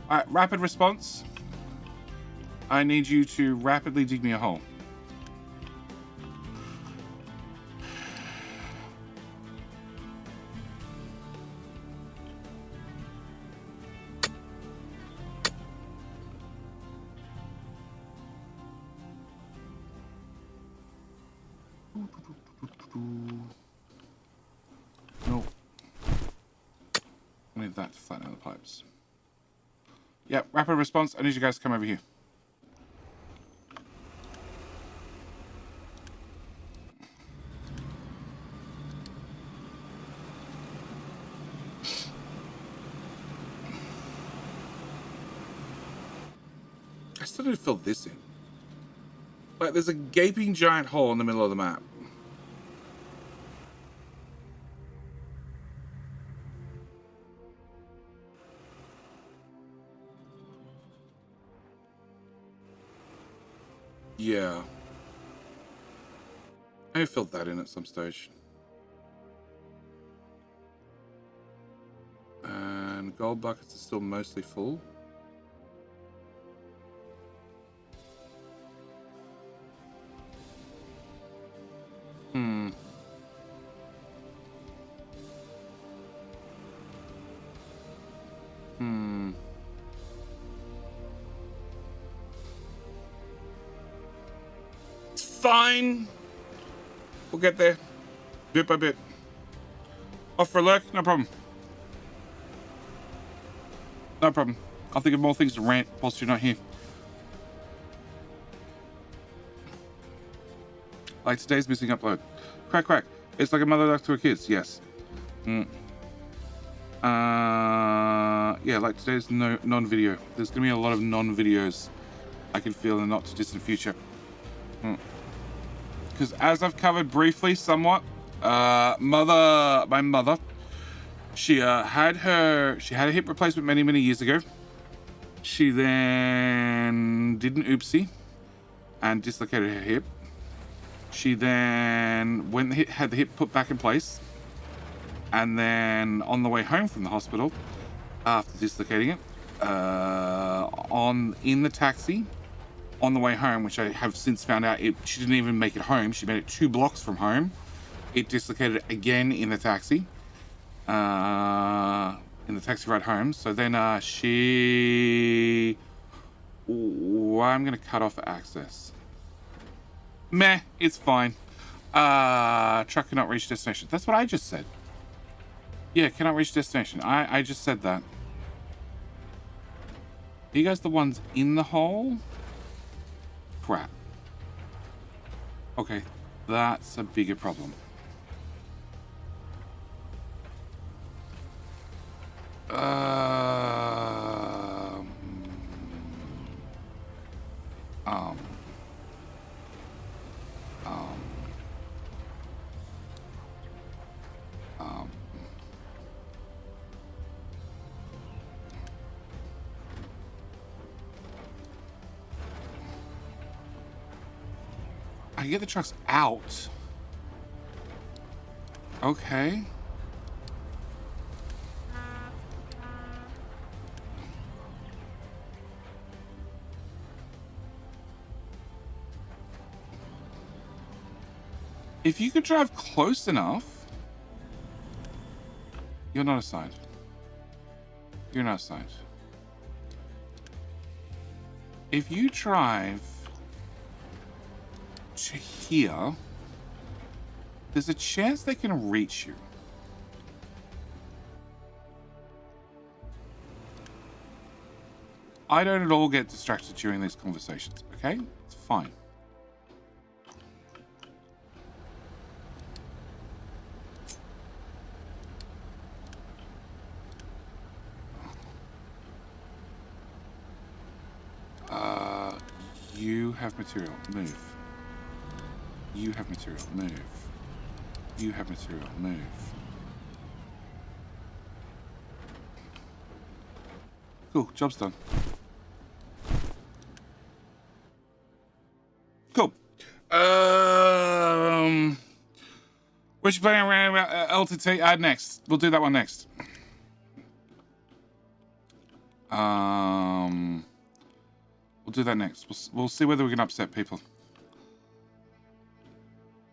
Alright, rapid response. I need you to rapidly dig me a hole. No. I need that to flatten out the pipes. Yep, rapid response. I need you guys to come over here. I still need to fill this in. Like, there's a gaping giant hole in the middle of the map. Yeah. I filled that in at some stage. And gold buckets are still mostly full. Fine. We'll get there. Bit by bit. Off for a lurk? No problem. No problem. I'll think of more things to rant whilst you're not here. Like today's missing upload. Quack quack. It's like a mother duck to her kids. Yes. Yeah, like today's non-video. There's gonna be a lot of non-videos I can feel in the not too distant future. Because as I've covered briefly somewhat, my mother, she had a hip replacement many years ago. She then did an oopsie and dislocated her hip. She then had the hip put back in place, and then on the way home from the hospital, after dislocating it, in the taxi, on the way home, which I have since found out, she didn't even make it home. She made it 2 blocks from home. It dislocated again in the taxi, ride home. So then I'm gonna cut off access. Meh, it's fine. Truck cannot reach destination. That's what I just said. Yeah, cannot reach destination. I just said that. Are you guys the ones in the hole? Crap. Okay, that's a bigger problem. I can get the trucks out. Okay. If you could drive close enough. You're not assigned. You're not assigned. If you drive to here, there's a chance they can reach you. I don't at all get distracted during these conversations, okay? It's fine. You have material. Move. You have material. Move. You have material. Move. Cool. Job's done. Cool. What you playing around LTT? Add next. We'll do that one next. We'll do that next. We'll see whether we can upset people.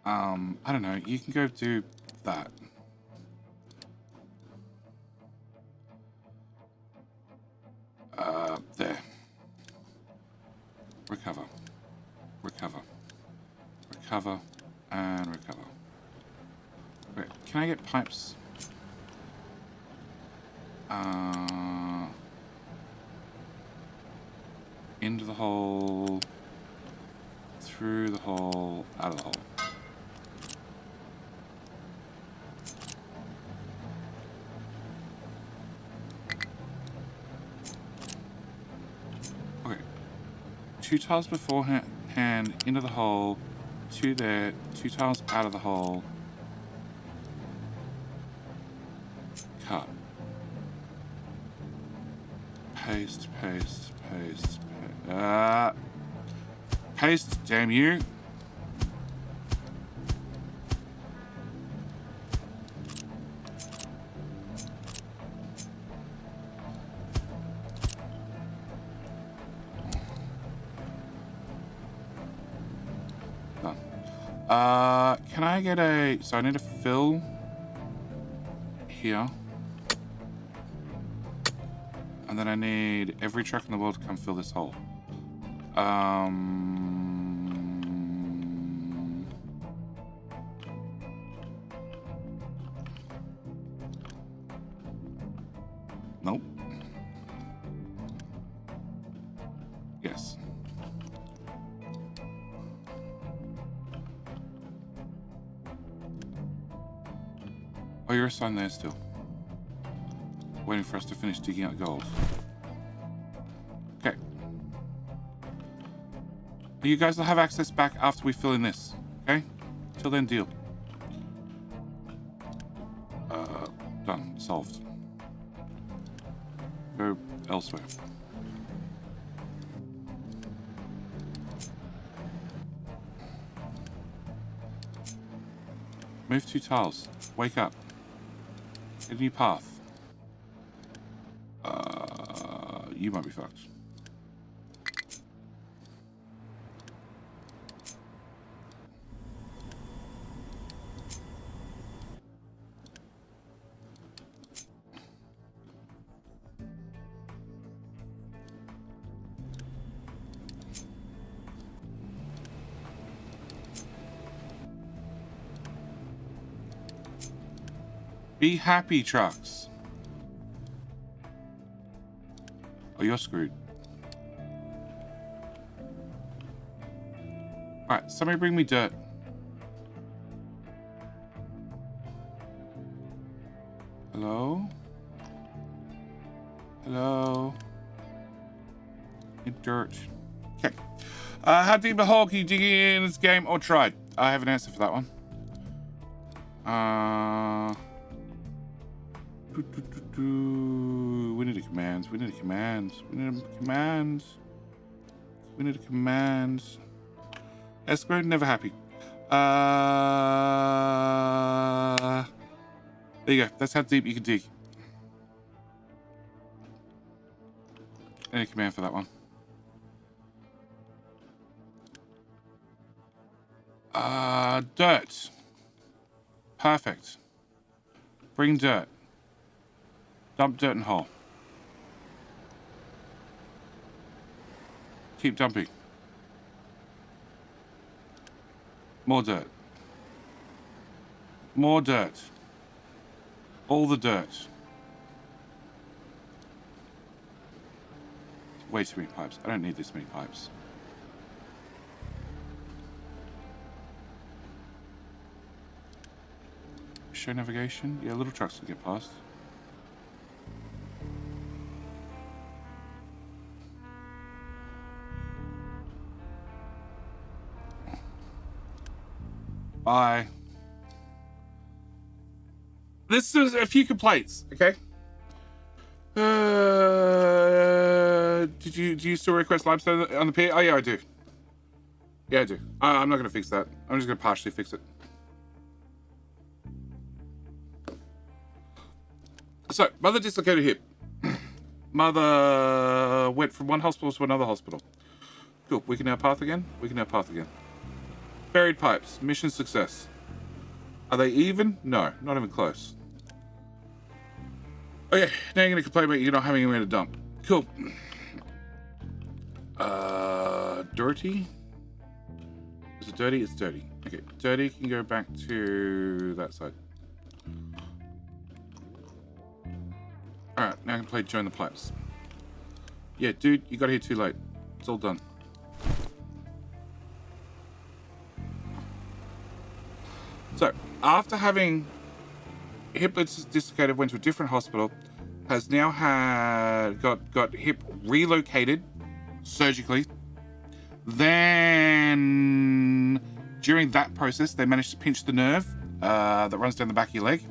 I don't know. You can go do that. There. Recover. Recover. Recover. And recover. Wait, can I get pipes? Into the hole. Through the hole. Out of the hole. Okay. 2 tiles beforehand into the hole. 2 there. 2 tiles out of the hole. Cut. Paste, paste, paste, paste. Paste, damn you. Done. Can I get a... So I need to fill here. And then I need every truck in the world to come fill this hole. Nope. Yes. Oh, you're assigned there still. waiting for us to finish digging out gold. Okay. You guys will have access back after we fill in this. Okay? Till then, deal. Done. Solved. Go elsewhere. Move 2 tiles. Wake up. Get a new path. You might be fucked. Be happy, trucks. Oh, you're screwed. Alright, somebody bring me dirt. Hello? Hello? Need dirt. Okay. How deep a hole can you dig in this game or tried? I have an answer for that one. We need a command. We need a command. We need a command. We need a command. Escrow, never happy. There you go. That's how deep you can dig. Any command for that one. Dirt. Perfect. Bring dirt. Dump dirt in hole. Keep dumping. More dirt. More dirt. All the dirt. Way too many pipes. I don't need this many pipes. Show navigation. Yeah, little trucks can get past. Bye. This is a few complaints, okay? Do you still request limestone on the pier? Oh yeah, I do. Yeah, I do. I'm not gonna fix that. I'm just gonna partially fix it. So, mother dislocated hip. Mother went from one hospital to another hospital. Cool. We can now path again. We can now path again. Buried pipes. Mission success. Are they even? No, not even close. Okay, now you're going to complain about you not having anywhere to dump. Cool. Dirty? Is it dirty? It's dirty. Okay, dirty can go back to that side. Alright, now I can play join the pipes. Yeah, dude, you got here too late. It's all done. So, after having hip dislocated, went to a different hospital, has now got hip relocated surgically. Then, during that process, they managed to pinch the nerve that runs down the back of your leg.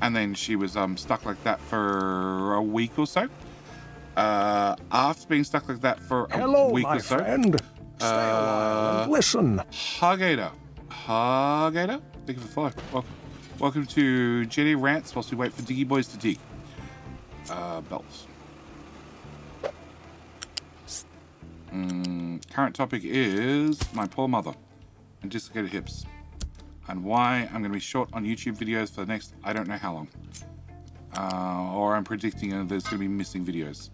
And then she was stuck like that for a week or so. After being stuck like that for a week or so. Hello, my friend. Stay a while and listen. Hagator. Thank you for the follow. Welcome to Jenny Rants whilst we wait for Diggy Boys to dig. Belts. Current topic is my poor mother and dislocated hips. And why I'm going to be short on YouTube videos for the next I don't know how long. Or I'm predicting there's going to be missing videos.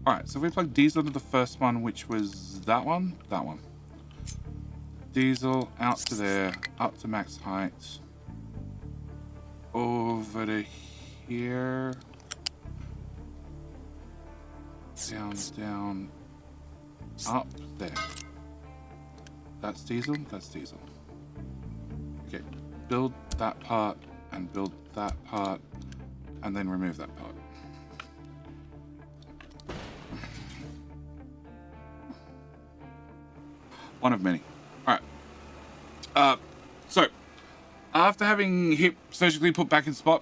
Alright, so if we plug diesel into the first one, which was that one. Diesel out to there, up to max height. Over to here. Down, up there. That's diesel. Okay, build that part and build that part and then remove that part. One of many. All right. So, after having hip surgically put back in spot,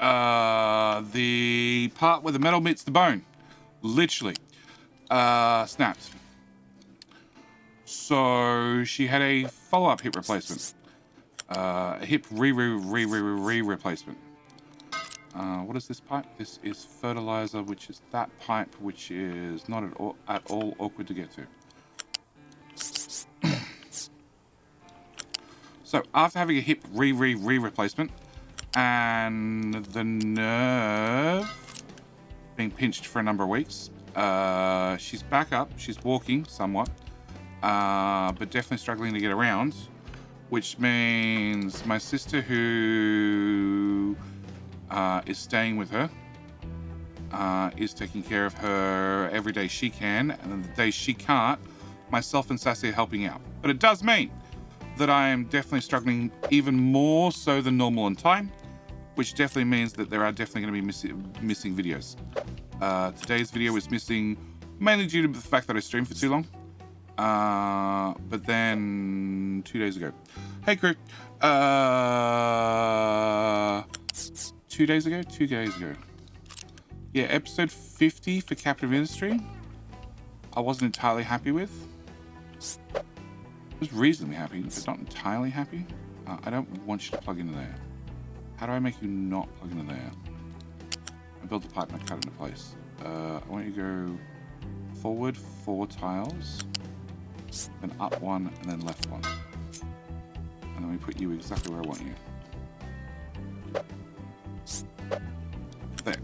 the part where the metal meets the bone, literally, snapped. So she had a follow-up hip replacement, a hip replacement. What is this pipe? This is fertilizer, which is that pipe, which is not at all awkward to get to. So after having a hip replacement and the nerve being pinched for a number of weeks, she's back up. She's walking somewhat, but definitely struggling to get around, which means my sister, who is staying with her, is taking care of her every day she can, and then the days she can't, myself and Sassy are helping out. But it does mean that I am definitely struggling even more so than normal on time, which definitely means that there are definitely going to be missing videos. Today's video was missing mainly due to the fact that I streamed for too long. But then 2 days ago. Hey crew. 2 days ago? 2 days ago. Yeah, episode 50 for Captain of Industry. I wasn't entirely happy with. I was reasonably happy, but not entirely happy. I don't want you to plug into there. How do I make you not plug into there? I built the pipe and I cut it into place. I want you to go forward 4 tiles, then up 1, and then left 1. And then we put you exactly where I want you. There.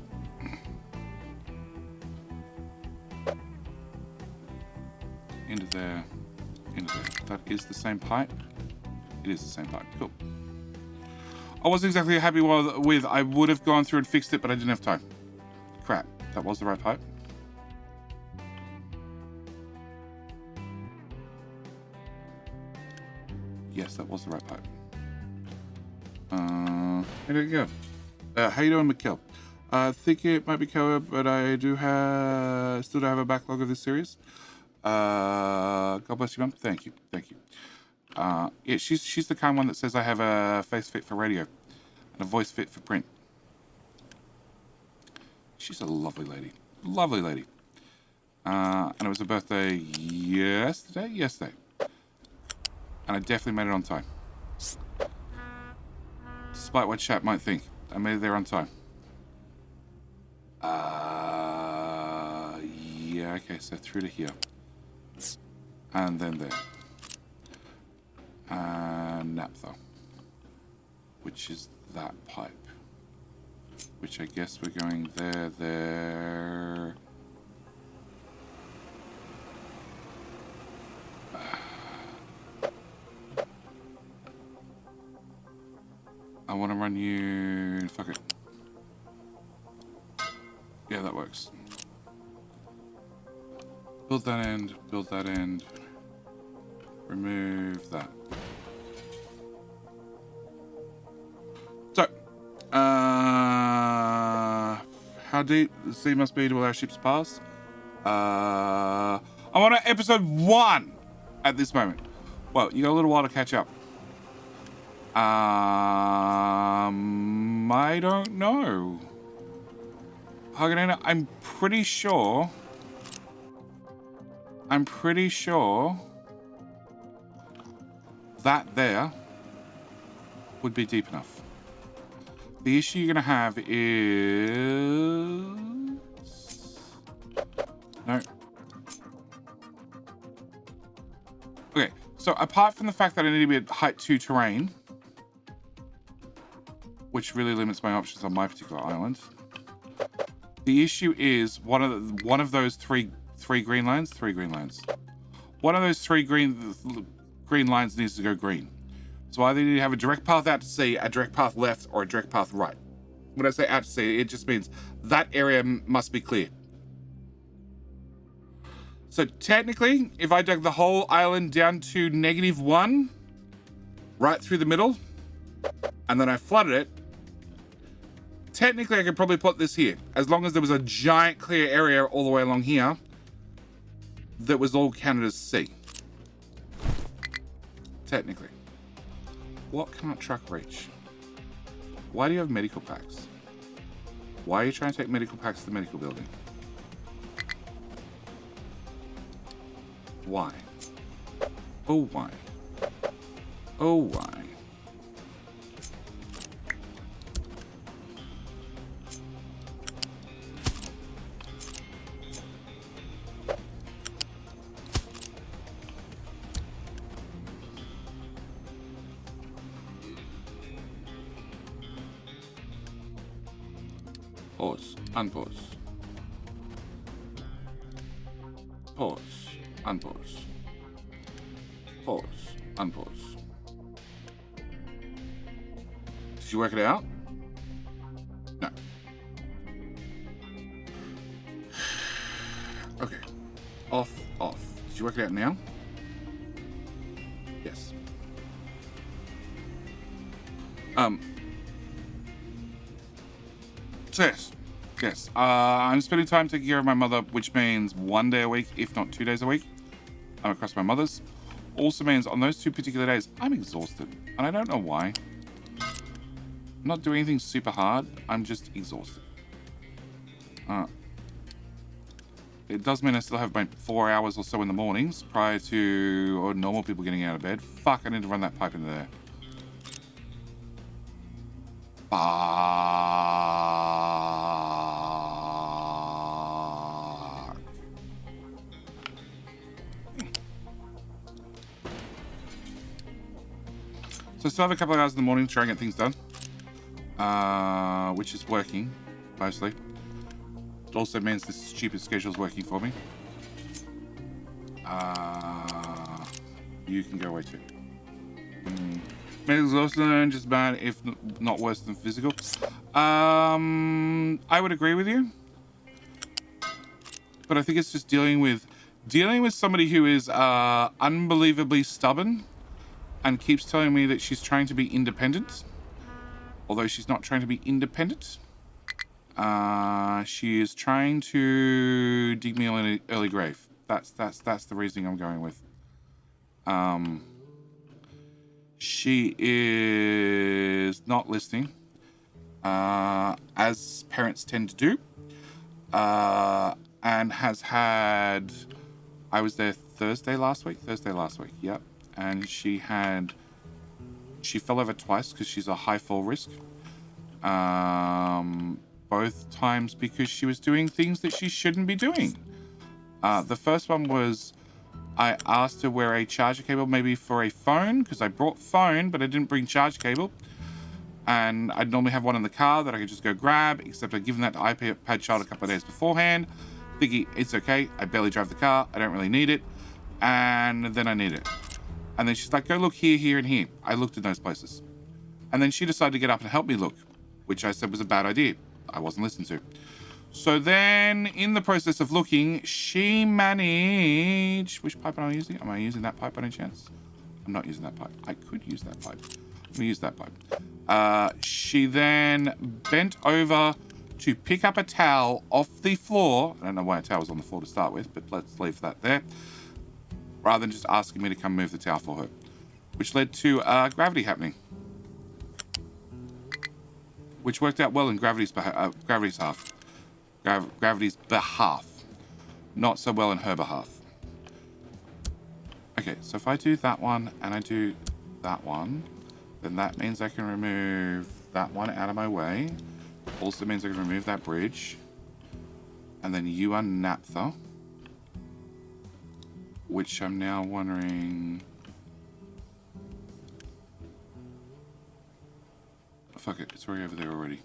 Into there. Into there. That is the same pipe. It is the same pipe. Cool. I wasn't exactly happy with. I would have gone through and fixed it, but I didn't have time. Crap. That was the right pipe. Yes, that was the right pipe. There you go. How you doing, Mikkel? I think it might be covered, but I do still have a backlog of this series. God bless you, Mum. Thank you. Thank you. Yeah, she's the kind one that says I have a face fit for radio and a voice fit for print. She's a lovely lady. Lovely lady. And it was her birthday yesterday? Yesterday. And I definitely made it on time. Despite what chat might think, I made it there on time. Yeah, okay, so through to here. And then there. And naphtha. Which is that pipe. Which I guess we're going there. I want to run you... Fuck it. Yeah, that works. Build that end, build that end. Remove that. So, how deep the sea must be to allow ships pass? I'm on episode 1 at this moment. Well, you got a little while to catch up. I don't know. Haganina, I'm pretty sure that there would be deep enough. The issue you're gonna have is... No. Okay, so apart from the fact that I need to be at height 2 terrain, which really limits my options on my particular island, the issue is one of those three green lines. One of those three green lines needs to go green. So either you need to have a direct path out to sea, a direct path left, or a direct path right. When I say out to sea, it just means that area must be clear. So technically, if I dug the whole island down to -1, right through the middle, and then I flooded it, technically I could probably put this here, as long as there was a giant clear area all the way along here that was all counted as sea. Technically. What can't truck reach? Why do you have medical packs? Why are you trying to take medical packs to the medical building? Why? Oh, why? Oh, why? Pause, unpause. Pause, unpause. Pause, unpause. Did you work it out? No. Okay. Off, off. Did you work it out now? Yes. So yes. I'm spending time taking care of my mother, which means 1 day a week, if not 2 days a week. I'm across my mother's. Also means on those 2 particular days, I'm exhausted. And I don't know why. I'm not doing anything super hard. I'm just exhausted. It does mean I still have about 4 hours or so in the mornings prior to normal people getting out of bed. Fuck, I need to run that pipe into there. So I still have a couple of hours in the morning to try and get things done. Which is working, mostly. It also means this stupid schedule is working for me. You can go away too. Mental exhaustion, just bad, if not worse than physical. I would agree with you. But I think it's just dealing with somebody who is unbelievably stubborn and keeps telling me that she's trying to be independent. Although she's not trying to be independent. She is trying to dig me an early grave. That's the reasoning I'm going with. She is not listening, as parents tend to do, and has had. I was there Thursday last week. Yep, and she fell over twice because she's a high fall risk. Both times because she was doing things that she shouldn't be doing. The first one was I asked her where a charger cable, maybe for a phone, because I brought phone, but I didn't bring charge cable. And I'd normally have one in the car that I could just go grab, except I'd given that to iPad child a couple of days beforehand. Thinking, it's okay, I barely drive the car, I don't really need it. And then I need it. And then she's like, go look here, here, and here. I looked in those places. And then she decided to get up and help me look, which I said was a bad idea. I wasn't listened to. So then, in the process of looking, she managed... Which pipe am I using? Am I using that pipe by any chance? I'm not using that pipe. I could use that pipe. Let me use that pipe. She then bent over to pick up a towel off the floor. I don't know why a towel was on the floor to start with, but let's leave that there. Rather than just asking me to come move the towel for her. Which led to gravity happening. Which worked out well in gravity's behalf. Not so well in her behalf. Okay, so if I do that one and I do that one, then that means I can remove that one out of my way. Also means I can remove that bridge. And then you are naphtha. Which I'm now wondering... Fuck it, it's already over there already.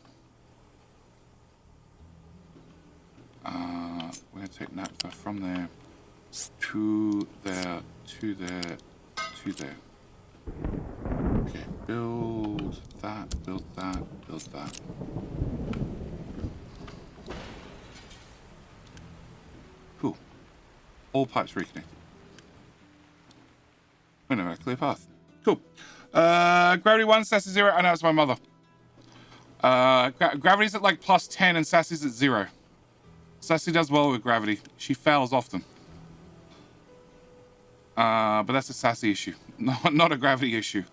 We're going to take naphtha from there to there, to there, to there. Okay, build that, build that, build that. Cool. All pipes reconnected. We never have a clear path. Cool. Gravity 1, sassy 0. I know it's my mother. Gravity's at like +10 and sassy's at 0. Sassy does well with gravity. She fails often. But that's a sassy issue, not a gravity issue.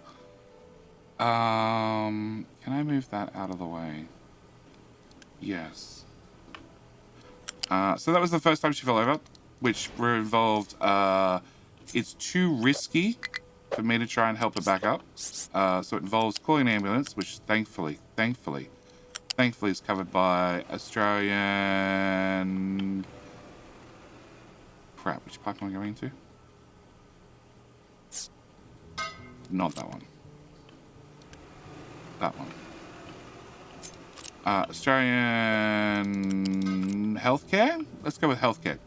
Can I move that out of the way? Yes. So that was the first time she fell over, which involved, it's too risky for me to try and help her back up. So it involves calling an ambulance, which thankfully is covered by Australian... Crap, which pipe am I going to? Not that one. That one. Australian healthcare? Let's go with healthcare.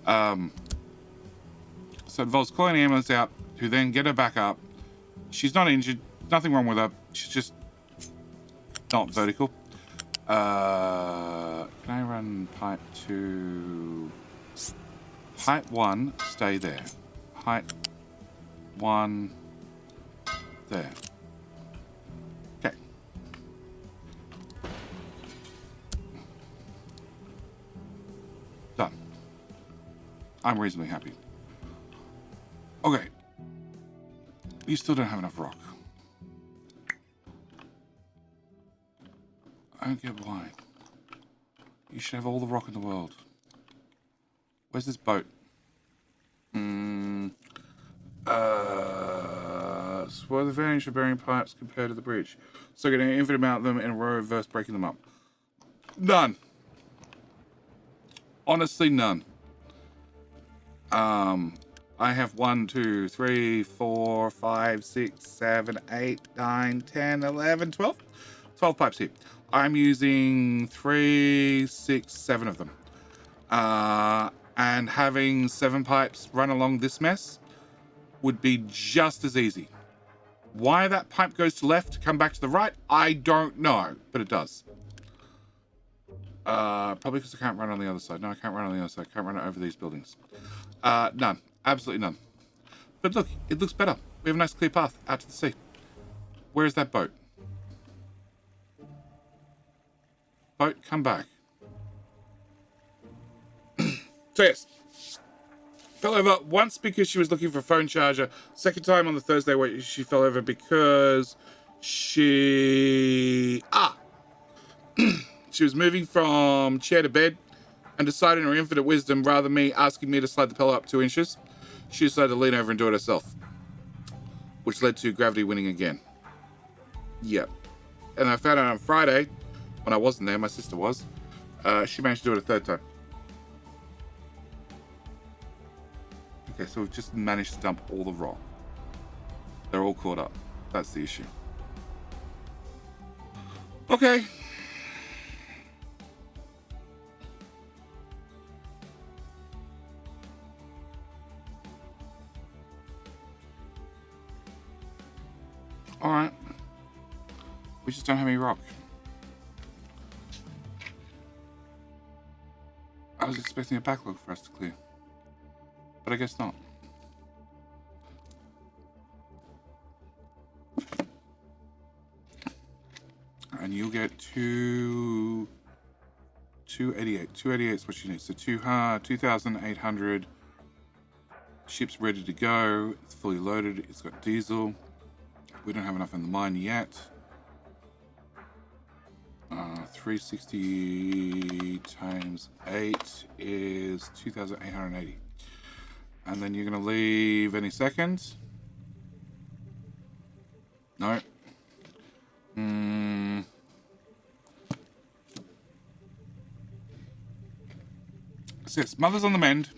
So it involves calling the ambulance out, who then get her back up. She's not injured, nothing wrong with her. She's just not vertical. Can I run pipe 2? Pipe 1, stay there. Pipe 1, there. Okay. Done. I'm reasonably happy. Okay. You still don't have enough rock. I don't get why. You should have all the rock in the world. Where's this boat? So what are the variance of bearing pipes compared to the bridge? So getting an infinite amount of them in a row versus breaking them up. None. Honestly, none. I have 1, 2, 3, 4, 5, 6, 7, 8, 9, 10, 11, 12. 12 pipes here. I'm using 3, 6, 7 of them. And having 7 pipes run along this mess would be just as easy. Why that pipe goes to left to come back to the right, I don't know, but it does. Probably because I can't run on the other side. No, I can't run on the other side. I can't run it over these buildings. None. Absolutely none. But look, it looks better. We have a nice clear path out to the sea. Where is that boat? Boat, come back. So yes. Fell over once because she was looking for a phone charger. Second time on the Thursday where she fell over because she... she was moving from chair to bed and decided in her infinite wisdom, rather than me asking me to slide the pillow up 2 inches, she decided to lean over and do it herself, which led to gravity winning again. Yep. And I found out on Friday, when I wasn't there, my sister was, she managed to do it a 3rd time. Okay, so we've just managed to dump all the rock. They're all caught up. That's the issue. Okay. Alright. We just don't have any rock. I was expecting a backlog for us to clear. But I guess not. And you'll get 288. 288 is what you need. So 2,800 ships ready to go. It's fully loaded. It's got diesel. We don't have enough in the mine yet. 360 times 8 is 2,880. And then you're going to leave any seconds? No. So yes, mother's on the mend,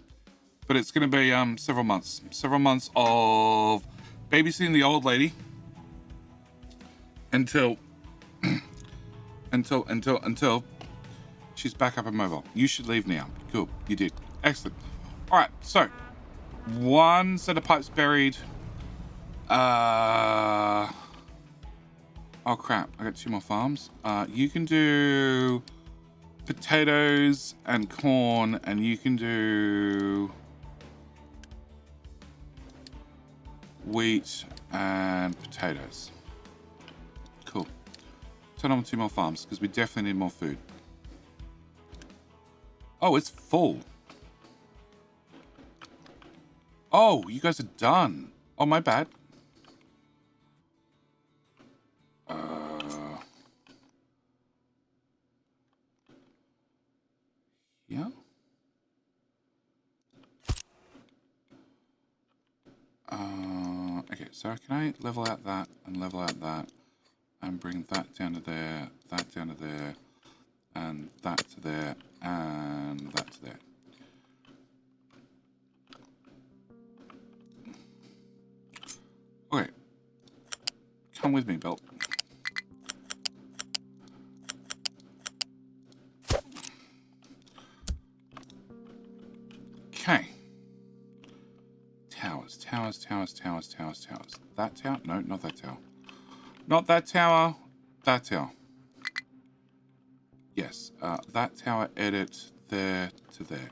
but it's going to be several months. Several months of babysitting the old lady until she's back up and mobile. You should leave now. Cool, you did. Excellent. All right, so 1 set of pipes buried. Oh crap, I got 2 more farms. You can do potatoes and corn, and you can do wheat and potatoes. Cool. Turn on 2 more farms, because we definitely need more food. Oh, it's full. Oh, you guys are done. Oh, my bad. Yeah. Okay, so can I level out that and level out that and bring that down to there, that down to there, and that to there, and that to there. Okay. Come with me, Belt. Okay. Towers, towers, towers, towers, towers, towers. That tower? No, not that tower. Not that tower. That tower. Yes. That tower, edit there to there.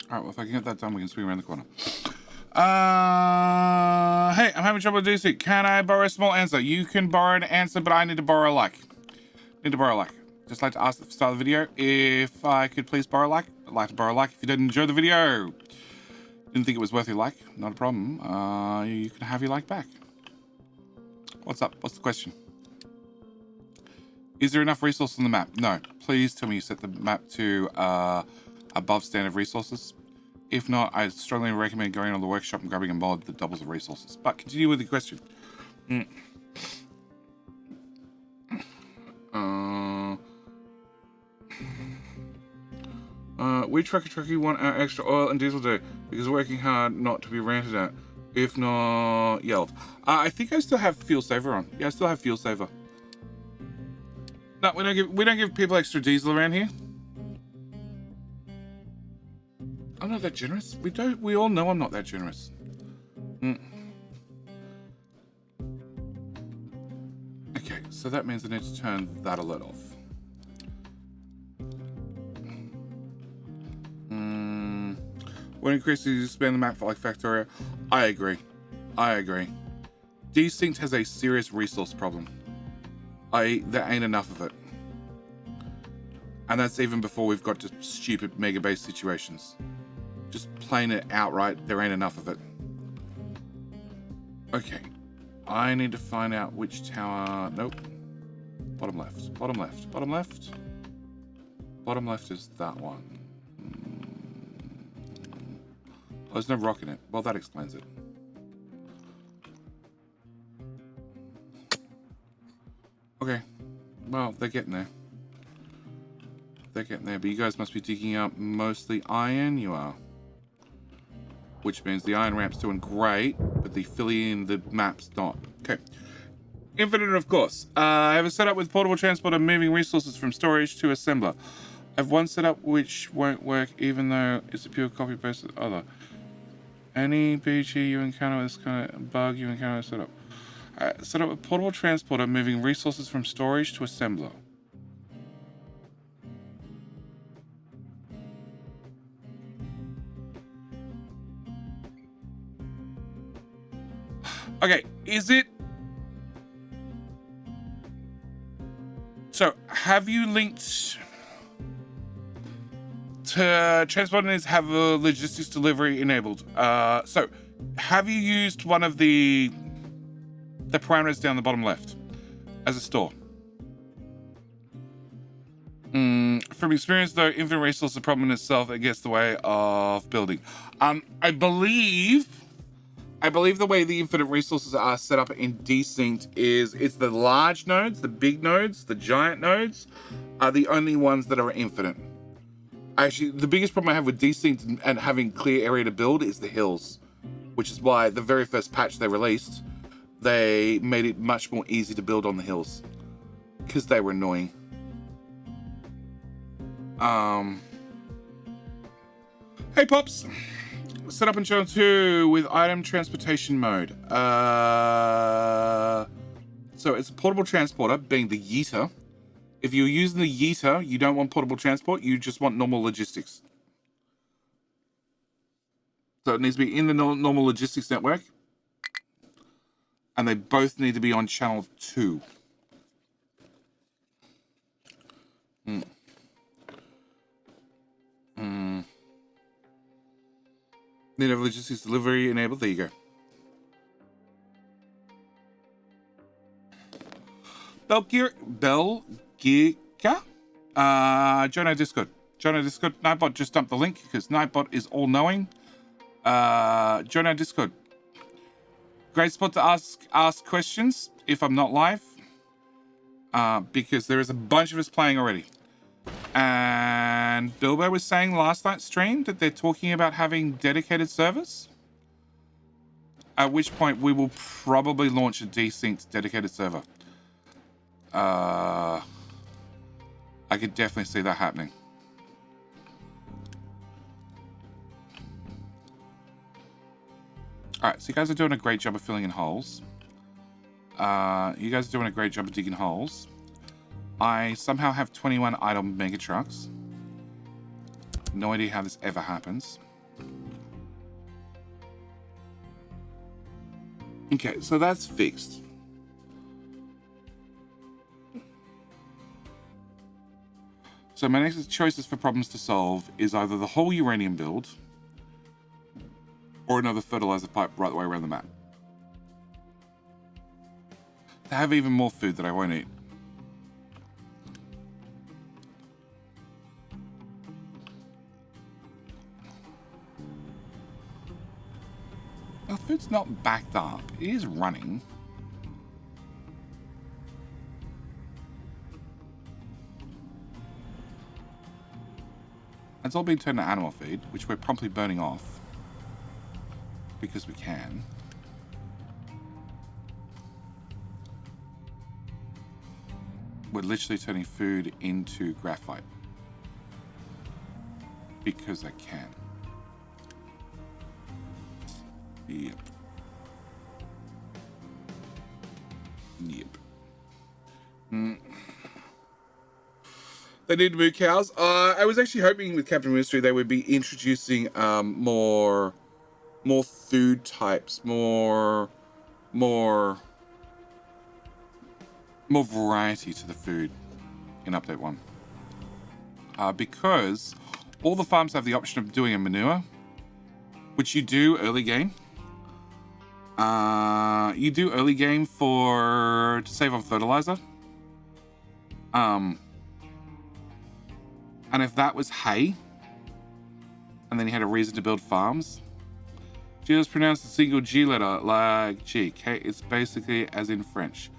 Alright, well, if I can get that done, we can swing around the corner. Hey, I'm having trouble with DC. Can I borrow a small answer? You can borrow an answer, but I need to borrow a like. Need to borrow a like. Just like to ask at the start of the video if I could please borrow a like. I'd like to borrow a like if you didn't enjoy the video. Didn't think it was worth your like. Not a problem. You can have your like back. What's up? What's the question? Is there enough resources on the map? No. Please tell me you set the map to above standard resources. If not, I strongly recommend going on the workshop and grabbing a mod that doubles the resources. But continue with the question. We trucky want our extra oil and diesel day because working hard not to be ranted at. If not, yelled. I think I still have fuel saver on. Yeah, I still have fuel saver. No, we don't give people extra diesel around here. I'm not that generous. We all know I'm not that generous. Okay, so that means I need to turn that alert off. When increasing you expand the map for like Factorio. I agree. Desynced has a serious resource problem. There ain't enough of it. And that's even before we've got to stupid mega base situations. Just plain it outright, there ain't enough of it. Okay. I need to find out which tower... Nope. Bottom left. Bottom left. Bottom left. Bottom left is that one. Oh, there's no rock in it. Well, that explains it. Okay. Well, they're getting there. They're getting there, but you guys must be digging up mostly iron. You are. Which means the iron ramp's doing great, but the filling in the map's not. Okay. Infinite, of course. I have a setup with portable transport and moving resources from storage to assembler. I have one setup which won't work even though it's a pure copy paste of the other. Any BG you encounter with this kind of bug you encounter with setup. Set up a portable transporter moving resources from storage to assembler. Okay, is it... So, have you linked to transport needs have a logistics delivery enabled? So, have you used one of the parameters down the bottom left as a store? From experience, though, infinite resource is a problem in itself that gets the way of building. I believe the way the infinite resources are set up in Desynced is it's the large nodes, the big nodes, the giant nodes are the only ones that are infinite. Actually, the biggest problem I have with Desynced and having clear area to build is the hills, which is why the very first patch they released, they made it much more easy to build on the hills because they were annoying. Hey, Pops. Set up in channel 2 with item transportation mode. So it's a portable transporter, being the yeeter. If you're using the yeeter, you don't want portable transport, you just want normal logistics. So it needs to be in the normal logistics network. And they both need to be on channel 2. Mm. Mm. Need a logistics delivery enabled. There you go. Belgica? Join our Discord. Join our Discord. Nightbot just dumped the link because Nightbot is all-knowing. Join our Discord. Great spot to ask questions if I'm not live. Because there is a bunch of us playing already. And Bilbo was saying last night's stream that they're talking about having dedicated servers. At which point we will probably launch a desynced dedicated server. I could definitely see that happening. All right, so you guys are doing a great job of filling in holes. You guys are doing a great job of digging holes. I somehow have 21 idle mega trucks. No idea how this ever happens. Okay, so that's fixed. So my next choices for problems to solve is either the whole uranium build or another fertilizer pipe right the way around the map. To have even more food that I won't eat. Well, food's not backed up. It is running. It's all been turned to animal feed, which we're promptly burning off. Because we can. We're literally turning food into graphite. Because I can. Yep. Yep. They need to move cows. I was actually hoping with Captain Mystery they would be introducing more food types, more variety to the food in update 1. Because all the farms have the option of doing a manure, which you do early game. You do early game to save on fertilizer. And if that was hay, and then you had a reason to build farms, G is pronounced a single G letter, like G. K, it's basically as in French.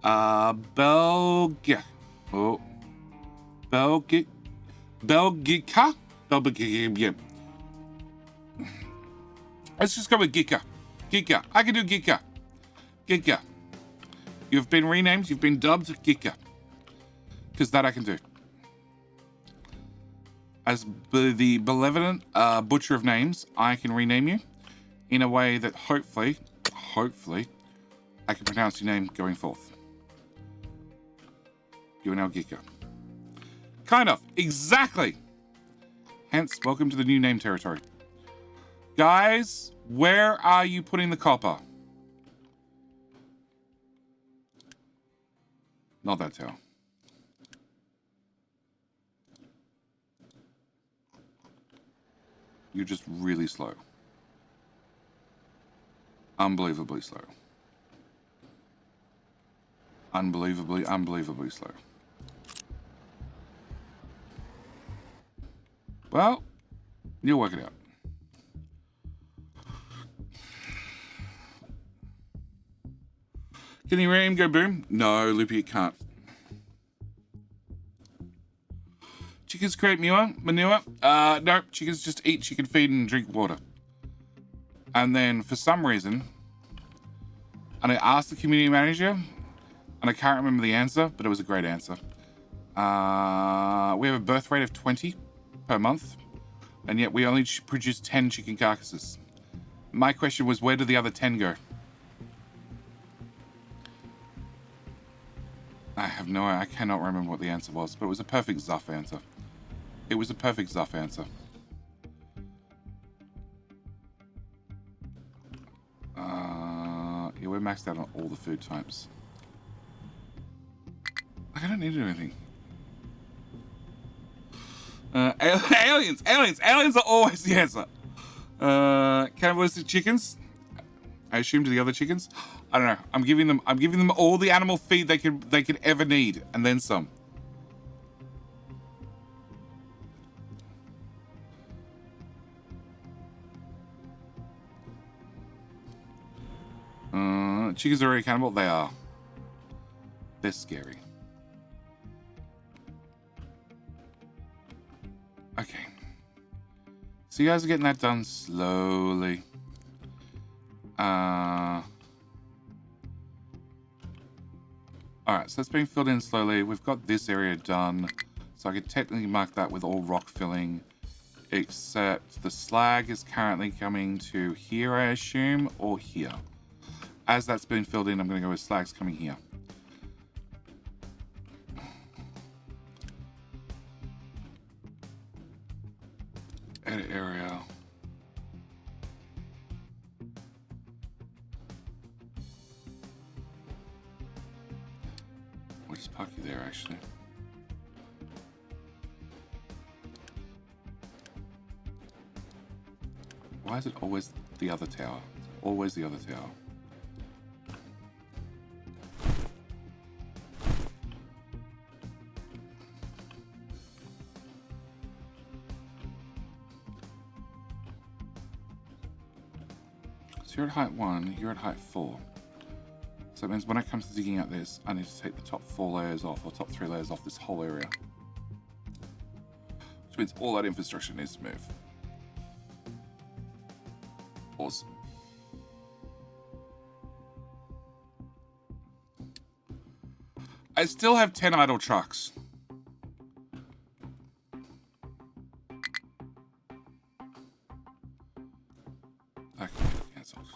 Belgica. Oh. Belgica. Belgica. Belgica. Let's just go with Giga. Giga. I can do Giga. Giga. You've been renamed. You've been dubbed Giga. Because that I can do. As the benevolent butcher of names, I can rename you in a way that hopefully, I can pronounce your name going forth. You are now Giga. Kind of. Exactly. Hence, welcome to the new name territory. Guys, where are you putting the copper? Not that tower. You're just really slow. Unbelievably slow. Unbelievably slow. Well, you'll work it out. Can you ram go boom? No, Loopy, it can't. Chickens create manure? No, chickens just eat chicken feed and drink water. And then for some reason, and I asked the community manager, and I can't remember the answer, but it was a great answer. We have a birth rate of 20 per month, and yet we only produce 10 chicken carcasses. My question was, where do the other 10 go? I cannot remember what the answer was, but it was a perfect Zuff answer. It was a perfect Zuff answer. Yeah, we're maxed out on all the food types. I don't need to do anything. Aliens are always the answer. Cannibalistic chickens. I assume to the other chickens. I don't know. I'm giving them all the animal feed they could ever need, and then some. Chickens are already cannibal. They are. They're scary. Okay. So you guys are getting that done slowly. Alright, so that's being filled in slowly. We've got this area done. So I could technically mark that with all rock filling. Except the slag is currently coming to here, I assume, or here. As that's been filled in, I'm going to go with slags coming here. Edit area. We'll just park you there, actually. Why is it always the other tower? It's always the other tower. So you're at height 1, you're at height 4. So that means when it comes to digging out this, I need to take the top 4 layers off, or top 3 layers off this whole area. Which means all that infrastructure needs to move. Awesome. I still have 10 idle trucks. That can get cancelled.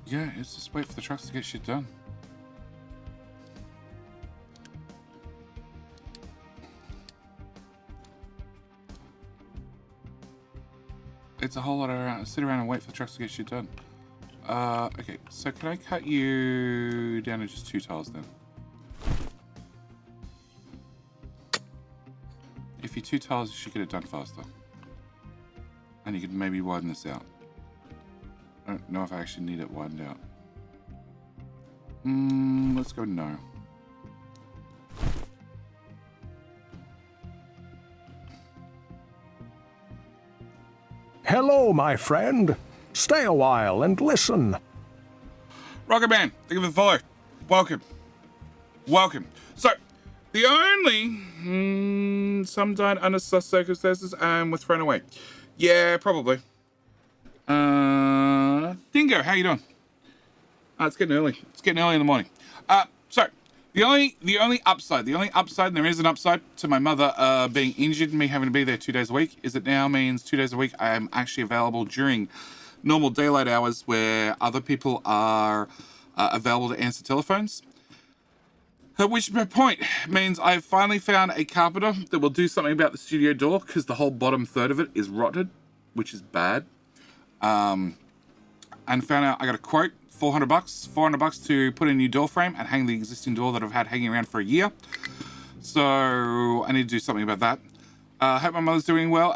Yeah, it's just wait for the trucks to get shit done. It's a whole lot of sit around and wait for the trucks to get shit done. Okay, so can I cut you down to just 2 tiles then? If you're 2 tiles, you should get it done faster. And you could maybe widen this out. I don't know if I actually need it widened out. Let's go no. Hello, my friend. Stay a while and listen. Rocket Man, thank you for the follow. Welcome. Welcome. So, the only... some died under sus circumstances and was thrown away. Yeah, probably. Dingo, how you doing? It's getting early. It's getting early in the morning. So, the only upside, and there is an upside to my mother being injured and me having to be there 2 days a week, is it now means 2 days a week I am actually available during normal daylight hours where other people are available to answer telephones. At which point means I've finally found a carpenter that will do something about the studio door because the whole bottom third of it is rotted, which is bad. And found out I got a quote, $400 to put in a new door frame and hang the existing door that I've had hanging around for a year. So I need to do something about that. Hope my mother's doing well.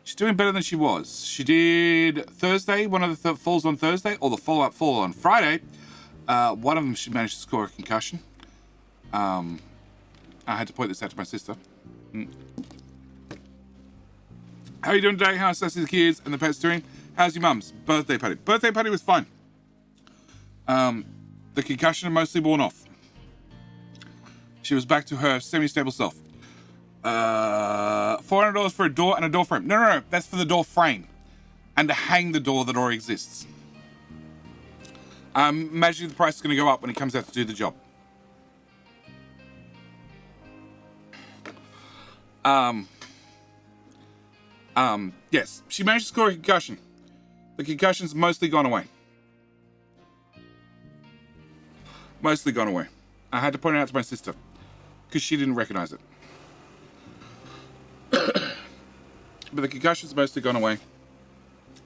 She's doing better than she was. She did Thursday, one of the falls on Thursday, or the follow-up fall on Friday. One of them she managed to score a concussion. I had to point this out to my sister. How are you doing today? How's Sassy the kids and the pets doing? How's your mum's birthday party? Birthday party was fine. The concussion mostly worn off. She was back to her semi-stable self. $400 for a door and a door frame. No, that's for the door frame. And to hang the door that already exists. Imagine the price is going to go up when it comes out to do the job. Yes, she managed to score a concussion. The concussion's mostly gone away. Mostly gone away. I had to point it out to my sister because she didn't recognize it. But the concussion's mostly gone away.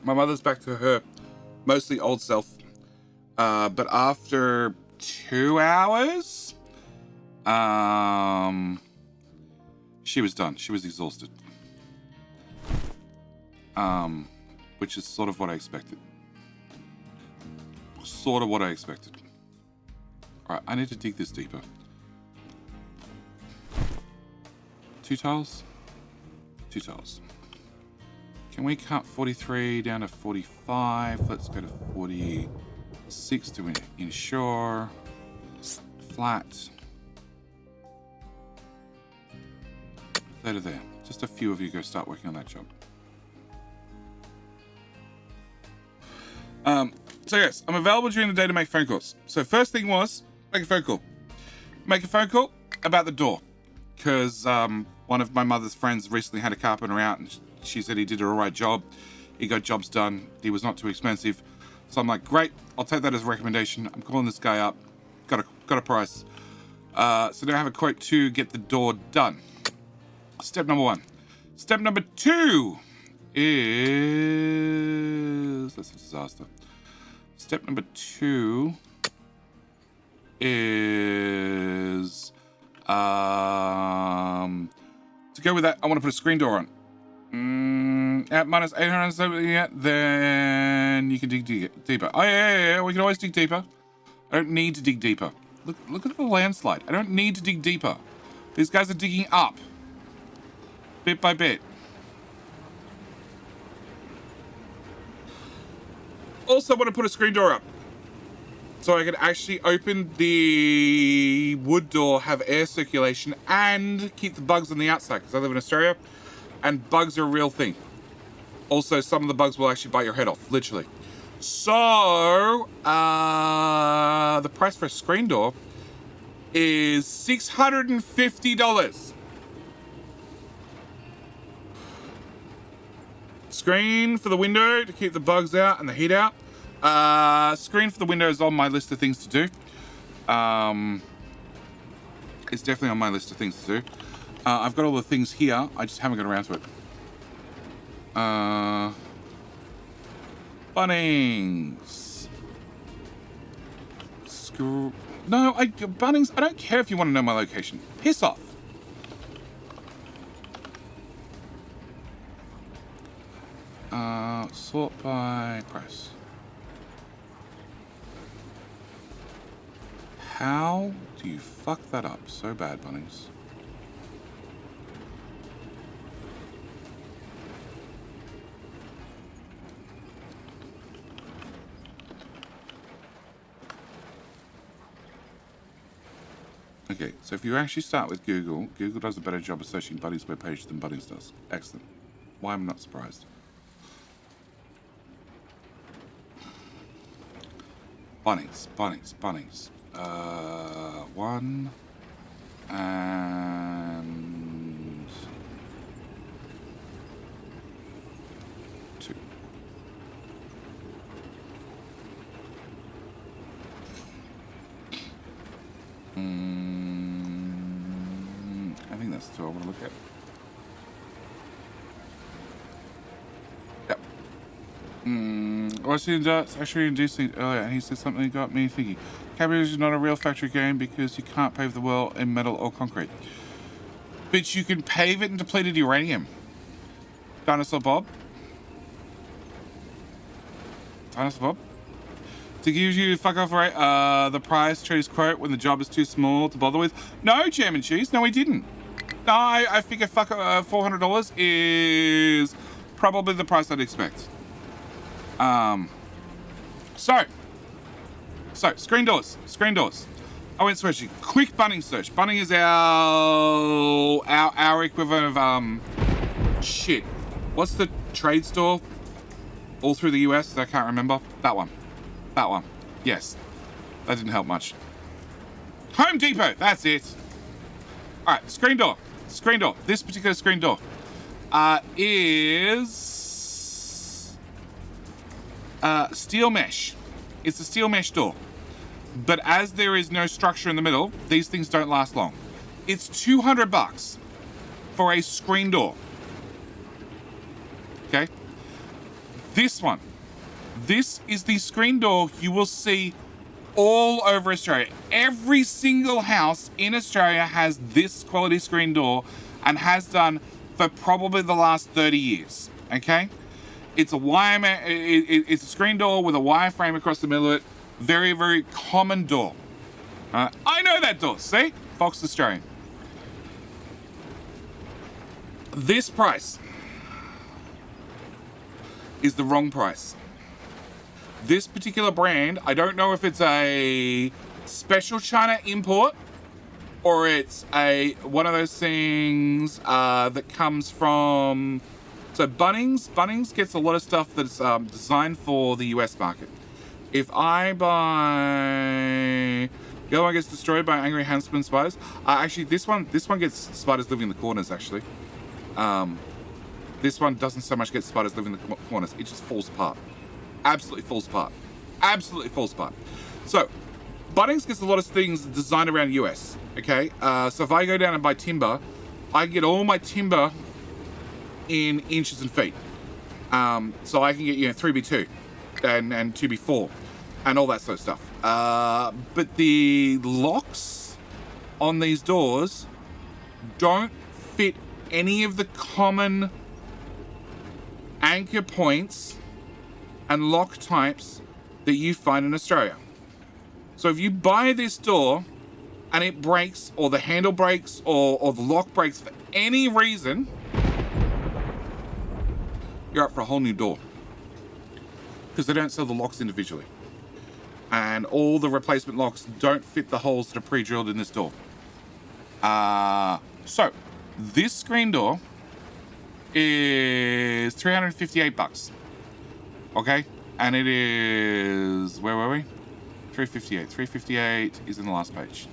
My mother's back to her mostly old self. But after 2 hours, she was done. She was exhausted. Which is sort of what I expected. Sort of what I expected. Alright, I need to dig this deeper. 2 tiles? 2 tiles. Can we cut 43 down to 45? Let's go to 46 to ensure. Flat. There to there. Just a few of you go start working on that job. So yes, I'm available during the day to make phone calls. So first thing was, make a phone call. Make a phone call about the door. Because one of my mother's friends recently had a carpenter out and she said he did an alright job. He got jobs done. He was not too expensive. So I'm like, great, I'll take that as a recommendation. I'm calling this guy up. Got a price. So now I have a quote to get the door done. Step number 1. Step number 2 is... That's a disaster. Step number 2 is... to go with that, I want to put a screen door on. At minus 870, yeah, then you can dig deeper. Oh, yeah, we can always dig deeper. I don't need to dig deeper. Look at the landslide. I don't need to dig deeper. These guys are digging up. Bit by bit. Also, I want to put a screen door up. So I can actually open the wood door, have air circulation, and keep the bugs on the outside. Because I live in Australia, and bugs are a real thing. Also, some of the bugs will actually bite your head off, literally. So, the price for a screen door is $650. Screen for the window to keep the bugs out and the heat out. Screen for the window is on my list of things to do. It's definitely on my list of things to do. I've got all the things here. I just haven't got around to it. Bunnings. No, Bunnings, I don't care if you want to know my location. Piss off. Sort by price. How do you fuck that up so bad, Bunnings? Okay, so if you actually start with Google, Google does a better job of searching Bunnings webpage than Bunnings does. Excellent. Why am I not surprised? Bunnings. 1 and 2. I think that's 2 I want to look at. Yep. I was actually inducing earlier, and he said something that got me thinking. Cabbages is not a real factory game because you can't pave the world in metal or concrete. But you can pave it in depleted uranium. Dinosaur Bob? To give you fuck off rate, the price chose quote when the job is too small to bother with. No, Jam and Cheese. No, we didn't. No, I figure $400 is probably the price I'd expect. So, screen doors. I went searching. Quick Bunnings search. Bunnings is our equivalent of, shit. What's the trade store all through the US that I can't remember? That one. Yes. That didn't help much. Home Depot. That's it. All right, screen door. This particular screen door is steel mesh. It's a steel mesh door. But as there is no structure in the middle, these things don't last long. It's $200 for a screen door. Okay? This one. This is the screen door you will see all over Australia. Every single house in Australia has this quality screen door and has done for probably the last 30 years, okay? It's a wire, it's a screen door with a wire frame across the middle of it. Very, very common door. I know that door, see? Fox Australian. This price is the wrong price. This particular brand, I don't know if it's a special China import or it's one of those things that comes from, so Bunnings gets a lot of stuff that's designed for the US market. If I buy, the other one gets destroyed by angry huntsman spiders. Actually, this one gets spiders living in the corners. Actually, this one doesn't so much get spiders living in the corners. It just falls apart. Absolutely falls apart. Absolutely falls apart. So, Bunnings gets a lot of things designed around US. Okay, so if I go down and buy timber, I get all my timber in inches and feet. So I can get 3x2 and 2x4 and all that sort of stuff. But the locks on these doors don't fit any of the common anchor points and lock types that you find in Australia. So if you buy this door and it breaks, or the handle breaks, or the lock breaks for any reason, you're up for a whole new door. Because they don't sell the locks individually. And all the replacement locks don't fit the holes that are pre-drilled in this door. So this screen door is $358. Okay? And it is, where were we? 358. 358 is in the last page.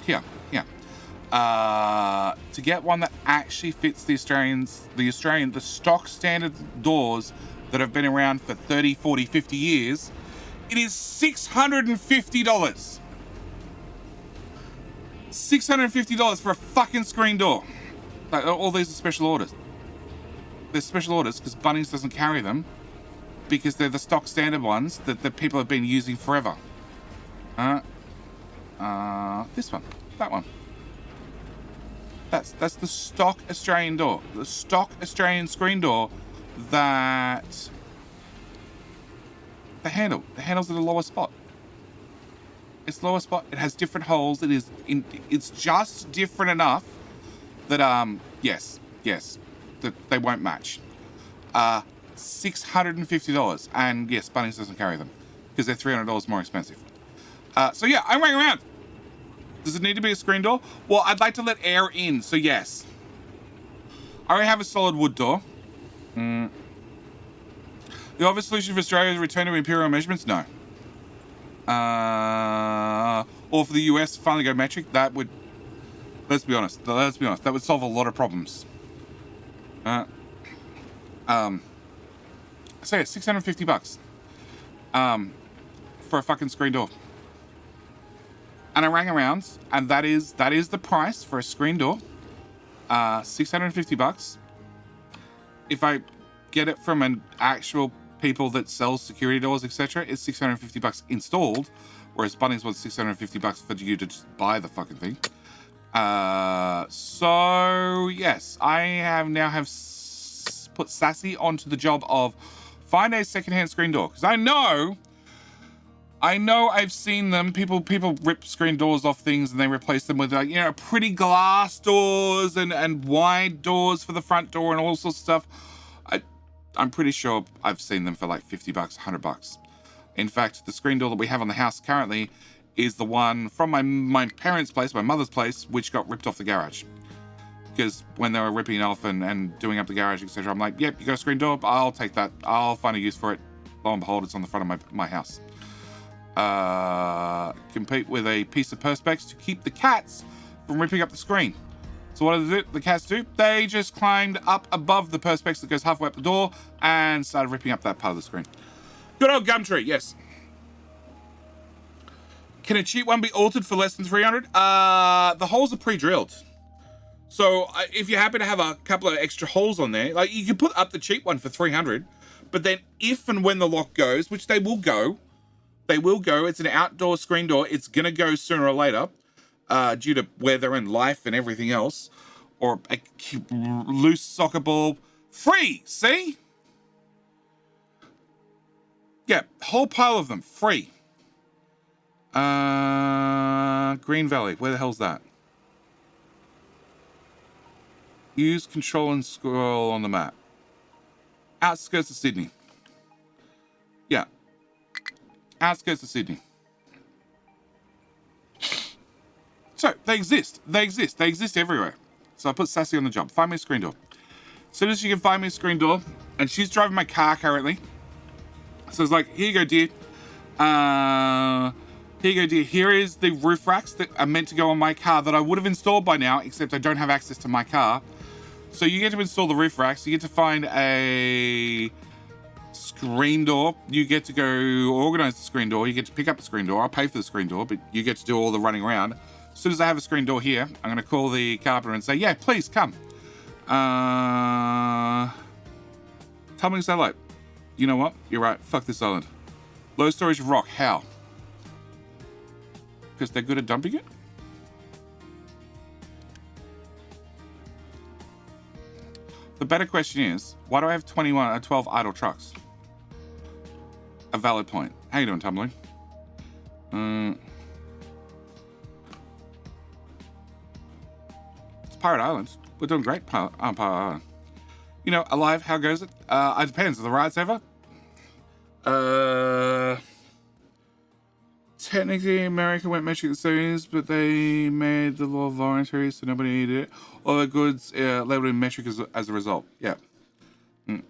Here. To get one that actually fits the stock standard doors that have been around for 30, 40, 50 years, it is $650. $650 for a fucking screen door. Like, all these are special orders. They're special orders because Bunnings doesn't carry them because they're the stock standard ones that the people have been using forever. This one, that one. That's the stock Australian door. The stock Australian screen door that the handle's at a lower spot. It's lower spot. It has different holes. It's just different enough that yes, that they won't match. $650, and yes, Bunnings doesn't carry them because they're $300 more expensive. So yeah, I'm running around. Does it need to be a screen door? Well, I'd like to let air in, so yes. I already have a solid wood door. The obvious solution for Australia is return to imperial measurements? No. Or for the US to finally go metric? That would, let's be honest, that would solve a lot of problems. So yeah, $650 for a fucking screen door. And I rang around, and that is the price for a screen door. $650. If I get it from an actual people that sells security doors, etc., it's $650 installed, whereas Bunnings was $650 for you to just buy the fucking thing. So yes, I now have put Sassy onto the job of find a secondhand screen door, because I know I've seen them. People rip screen doors off things and they replace them with pretty glass doors and wide doors for the front door and all sorts of stuff. I'm pretty sure I've seen them for like $50, $100. In fact, the screen door that we have on the house currently is the one from my parents' place, my mother's place, which got ripped off the garage. Because when they were ripping it off and doing up the garage, etc., I'm like, yep, you got a screen door? I'll take that. I'll find a use for it. Lo and behold, it's on the front of my house. Compete with a piece of perspex to keep the cats from ripping up the screen. So what did the cats do? They just climbed up above the perspex that goes halfway up the door and started ripping up that part of the screen. Good old Gumtree, yes. Can a cheap one be altered for less than $300? The holes are pre-drilled. So if you happen to have a couple of extra holes on there, like you can put up the cheap one for $300, But then if and when the lock goes, which they will go, it's an outdoor screen door. It's going to go sooner or later due to weather and life and everything else. Or a loose soccer ball. Free, see? Yeah, whole pile of them, free. Green Valley, where the hell's that? Use control and scroll on the map. Outskirts of Sydney. Yeah. Outskirts of Sydney. So, they exist. They exist everywhere. So I put Sassy on the job. Find me a screen door. As soon as she can find me a screen door, and she's driving my car currently. So it's like, here you go, dear. Here you go, dear. Here is the roof racks that are meant to go on my car that I would have installed by now, except I don't have access to my car. So you get to install the roof racks. You get to find a screen door. You get to go organize the screen door. You get to pick up the screen door. I'll pay for the screen door, but you get to do all the running around. As soon as I have a screen door here, I'm going to call the carpenter and say, yeah, please come. Tumbling satellite. You know what? You're right. Fuck this island. Low storage of rock. How? Because they're good at dumping it? The better question is, why do I have 12 idle trucks? A valid point. How you doing, Tumbling? It's Pirate Island. We're doing great, Pirate Island. You know, alive, how goes it? It depends. Are the riots over? Technically, America went metric the 70s, but they made the law voluntary, so nobody needed it. All the goods labeled in metric as a result. Yeah. It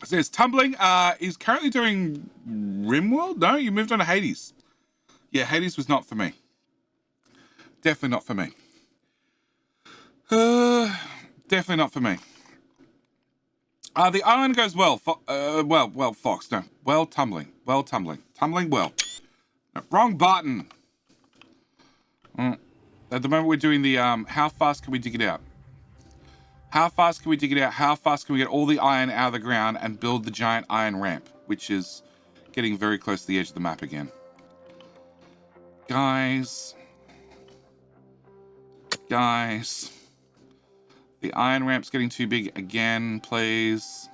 says Tumbling is currently doing Rimworld? No, you moved on to Hades. Yeah, Hades was not for me. Definitely not for me. Definitely not for me. The island goes well. Fox, no. Well, tumbling. Tumbling well. No, wrong button. At the moment, we're doing the, how fast can we dig it out? How fast can we dig it out? How fast can we get all the iron out of the ground and build the giant iron ramp, which is getting very close to the edge of the map again. Guys. The iron ramp's getting too big again, please.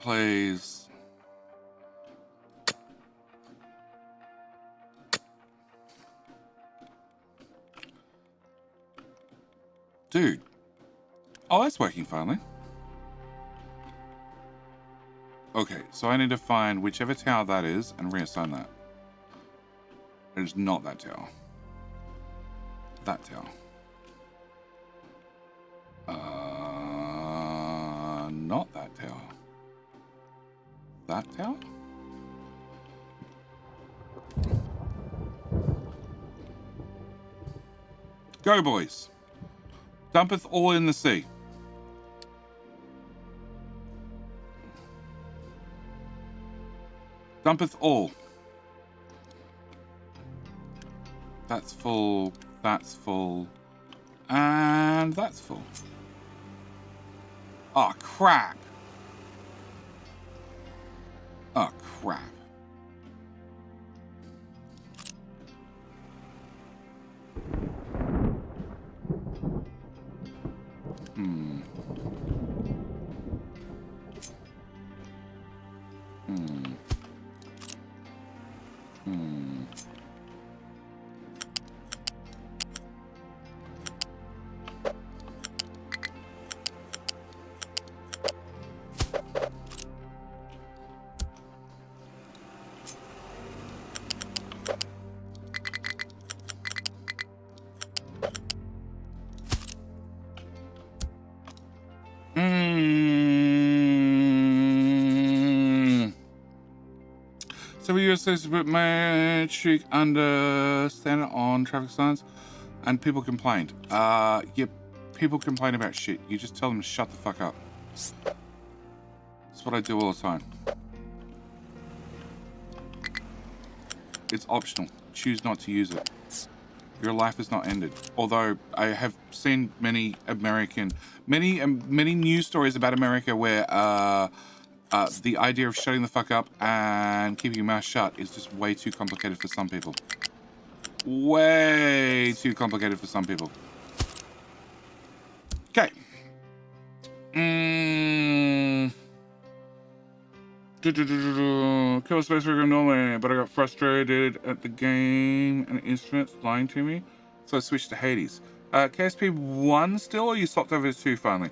Please. Dude. Oh, that's working finally. Okay, so I need to find whichever tower that is and reassign that. It is not that tower. That tower. Not that tower. That tower? Go, boys. Dumpeth all in the sea. Dumpeth all. That's full. That's full. And that's full. Oh, crap. Oh, crap. So we use this with metric under standard on traffic signs, and people complained. Yeah, people complain about shit. You just tell them to shut the fuck up. That's what I do all the time. It's optional. Choose not to use it. Your life is not ended. Although I have seen many news stories about America where the idea of shutting the fuck up and keeping your mouth shut is just way too complicated for some people. Way too complicated for some people. Okay. Kill space program normally, but I got frustrated at the game and instruments lying to me, so I switched to Hades. KSP 1 still, or you swapped over to 2 finally?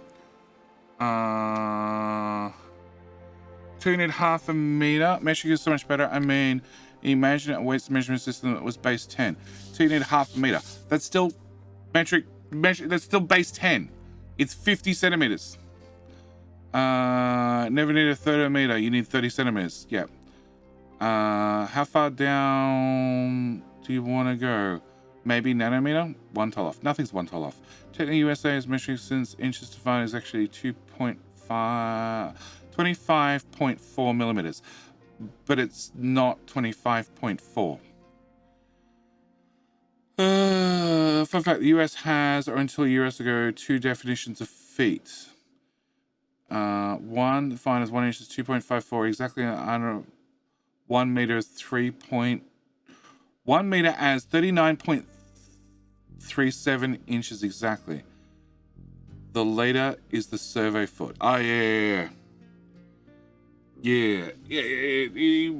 2 need half a meter. Metric is so much better. I mean, imagine a weights measurement system that was base 10. 2 need half a meter. That's still metric. That's still base 10. It's 50 centimeters. Never need a third of a meter. You need 30 centimeters. Yeah. How far down do you want to go? Maybe nanometer? 1 tile off. Nothing's 1 tile off. Technically, USA is measuring since inches to fine is actually 25.4 millimeters, but it's not 25.4. Fun fact: the US has, or until years ago, 2 definitions of feet. One defined as 1 inch is 2.54, exactly under 1 meter is 1 meter as 39.37 inches exactly. The later is the survey foot. Oh yeah.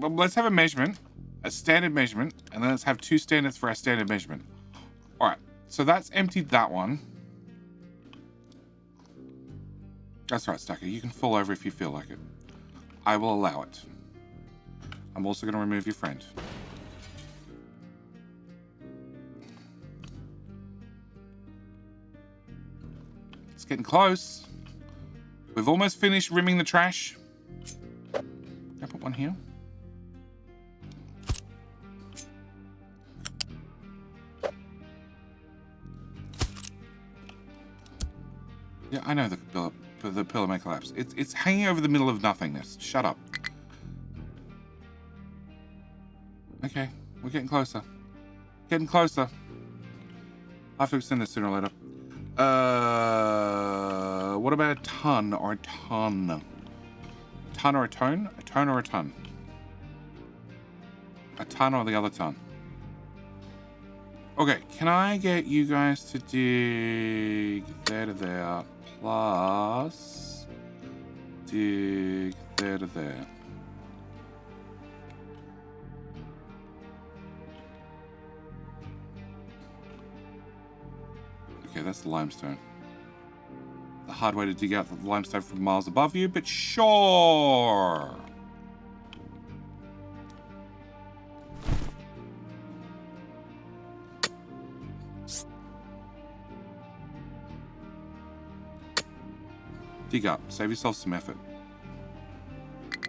Let's have a measurement, a standard measurement, and then let's have 2 standards for our standard measurement. All right, so that's emptied that one. That's right, Stacker. You can fall over if you feel like it. I will allow it. I'm also going to remove your friend. It's getting close. We've almost finished rimming the trash. Can I put one here? Yeah, I know the pillar may collapse. It's hanging over the middle of nothingness. Shut up. Okay, we're getting closer. Getting closer. I'll have to extend this sooner or later. What about a ton or a ton? Ton or a tone? A tone or a ton? A ton or the other ton? Okay, can I get you guys to dig there to there, plus dig there to there? Okay, that's the limestone. The hard way to dig out the limestone from miles above you, but sure. Dig up. Save yourself some effort.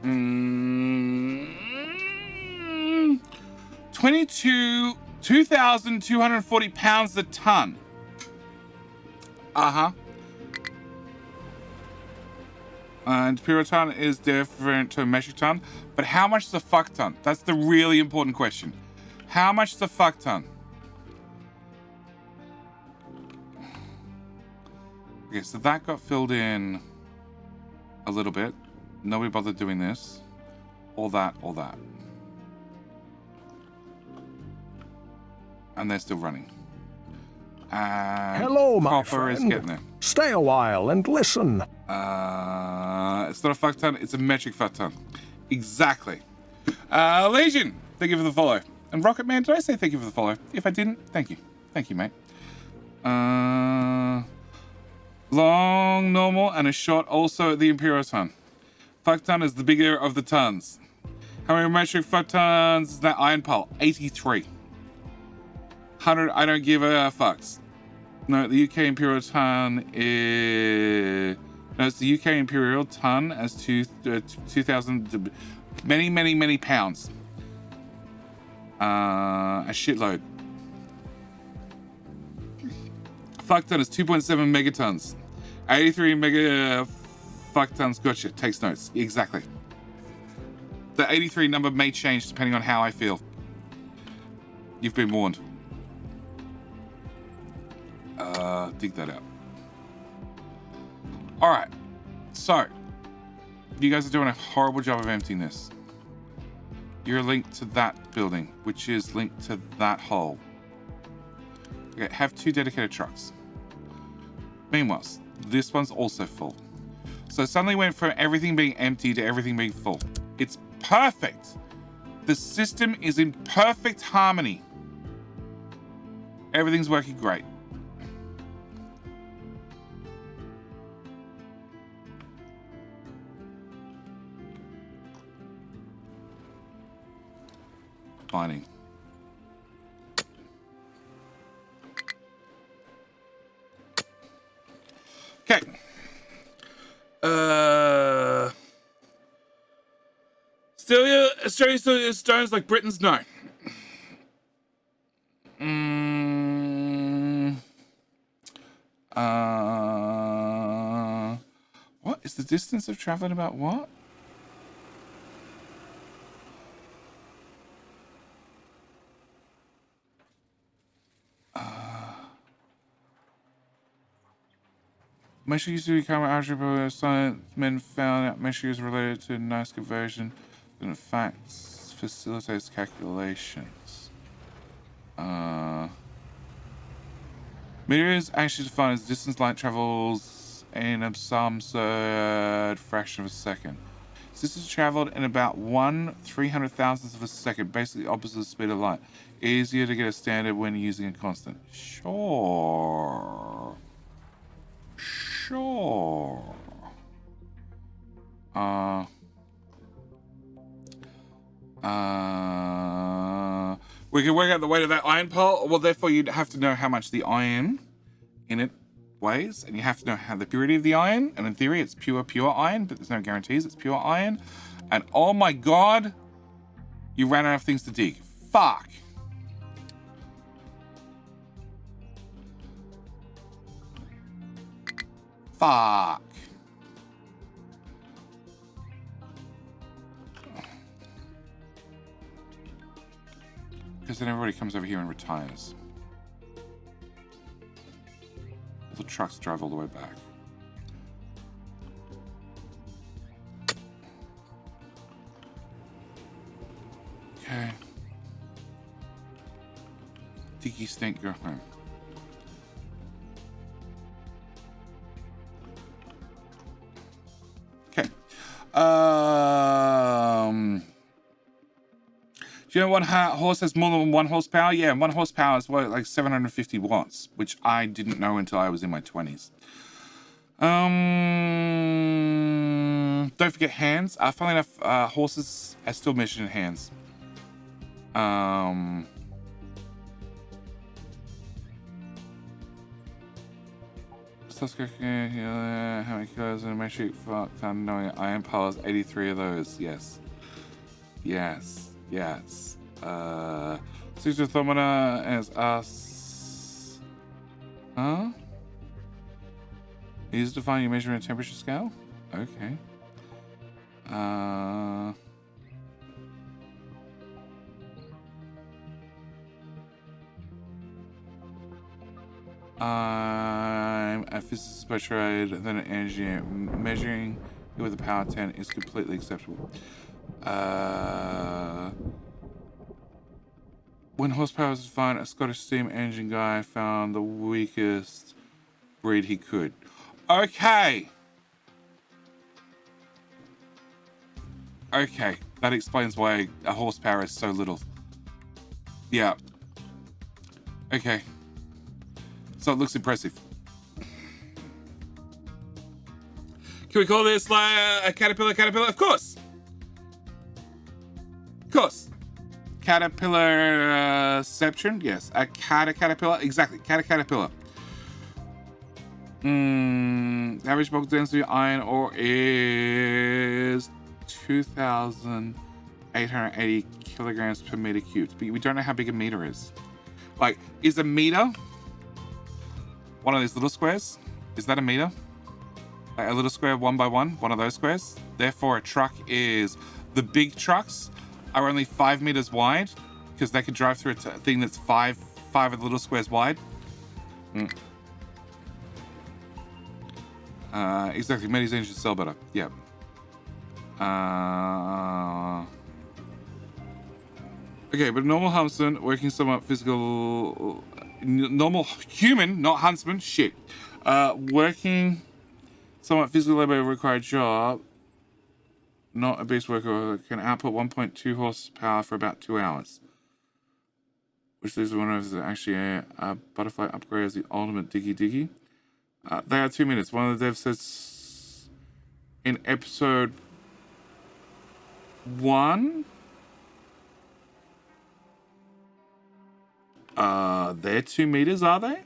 2,240 pounds a ton. Uh-huh. And imperial ton is different to a metric ton. But how much is a fuck ton? That's the really important question. How much is a fuck ton? Okay, so that got filled in a little bit. Nobody bothered doing this. All that, all that. And they're still running. And hello, my copper is friend. getting there. Stay a while and listen. It's not a fuck ton, it's a metric fuck ton. Exactly. Legion, thank you for the follow. And Rocket Man, did I say thank you for the follow? If I didn't, thank you. Thank you, mate. Long, normal, and a short also at the Imperial ton. Fuck ton is the bigger of the tons. How many metric fuck tons is that iron pole? 83. 100, I don't give a fucks. No, the UK Imperial ton is... No, it's the UK Imperial ton as 2,000... Many pounds. A shitload. Fuck ton is 2.7 megatons. 83 mega fuck tons. Gotcha. Takes notes. Exactly. The 83 number may change depending on how I feel. You've been warned. dig that out. All right. So, you guys are doing a horrible job of emptying this. You're linked to that building, which is linked to that hole. Okay, have 2 dedicated trucks. Meanwhile, this one's also full. So suddenly went from everything being empty to everything being full. It's perfect. The system is in perfect harmony. Everything's working great. Mining. Okay. Australia still uses stones like Britain's? No. What is the distance of traveling about what? Measure used to become algebra, science men found out measure is related to nice conversion, and in fact facilitates calculations. Meter is actually defined as distance light travels in some absurd fraction of a second. Distance traveled in about 1/300,000th of a second, basically opposite the speed of light. Easier to get a standard when using a constant. Sure. We can work out the weight of that iron pile. Well, therefore, you'd have to know how much the iron in it weighs, and you have to know how the purity of the iron. And in theory, it's pure iron, but there's no guarantees it's pure iron. And oh my god, you ran out of things to dig. Fuck. Fuck. Because then everybody comes over here and retires. All the trucks drive all the way back. Okay. Tiki Stink, go home. Okay. Do you know one horse has more than 1 horsepower? Yeah, 1 horsepower is what, like 750 watts, which I didn't know until I was in my 20s. Don't forget hands. Funnily enough, horses are still measured in hands. How many kilos in a metric ton knowing iron piles? 83 of those. Yes. Six thermometer as us. Huh? Use to define your measurement temperature scale? Okay. I'm a physicist by trade, then an engineer. Measuring it with a power 10 is completely acceptable. 1 horsepower was defined, a Scottish steam engine guy found the weakest breed he could. Okay, that explains why a horsepower is so little. Yeah. Okay. So it looks impressive. Can we call this like a caterpillar? Of course. Caterpillarception? Yes. A caterpillar? Exactly. Caterpillar. Average bulk density iron ore is 2,880 kilograms per meter cubed. But we don't know how big a meter is. Like, is a meter one of these little squares? Is that a meter? Like a little square 1 by 1? One of those squares? Therefore, a truck is... The big trucks are only 5 meters wide because they can drive through a thing that's five of the little squares wide. Exactly, made his engine sell better. Yeah. Okay, but normal huntsman working somewhat physical, normal human, not huntsman. Shit. Working somewhat physical labor required job. Not a beast worker can output 1.2 horsepower for about 2 hours. Which is one of the actually a butterfly upgrade as the ultimate diggy diggy. They are 2 minutes. One of the devs says in episode 1. They're 2 meters, are they?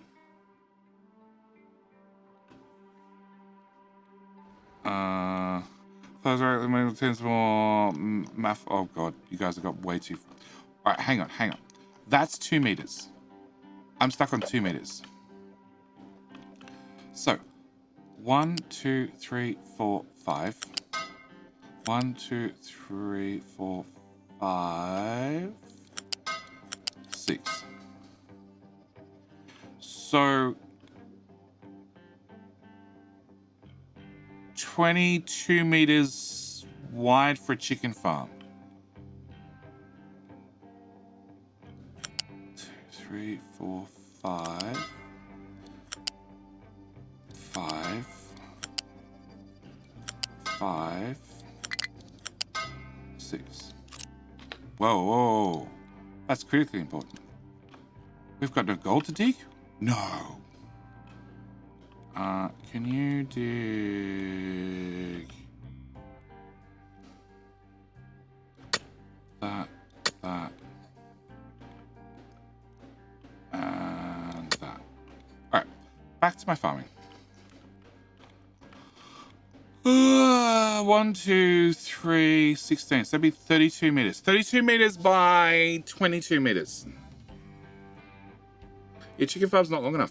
Tens more math. Oh god, you guys have got way too. All right, hang on. That's 2 meters. I'm stuck on 2 meters. So, 1, 2, 3, 4, 5. 1, 2, 3, 4, 5, 6. So 22 meters wide for a chicken farm. 2, 3, 4, 5, 5, 5, 6. Whoa. That's critically important. We've got no gold to dig? No. Can you dig that, and that? Alright, back to my farming. 1, 2, 3, 16. So that'd be 32 meters. 32 meters by 22 meters. Your chicken farm's not long enough.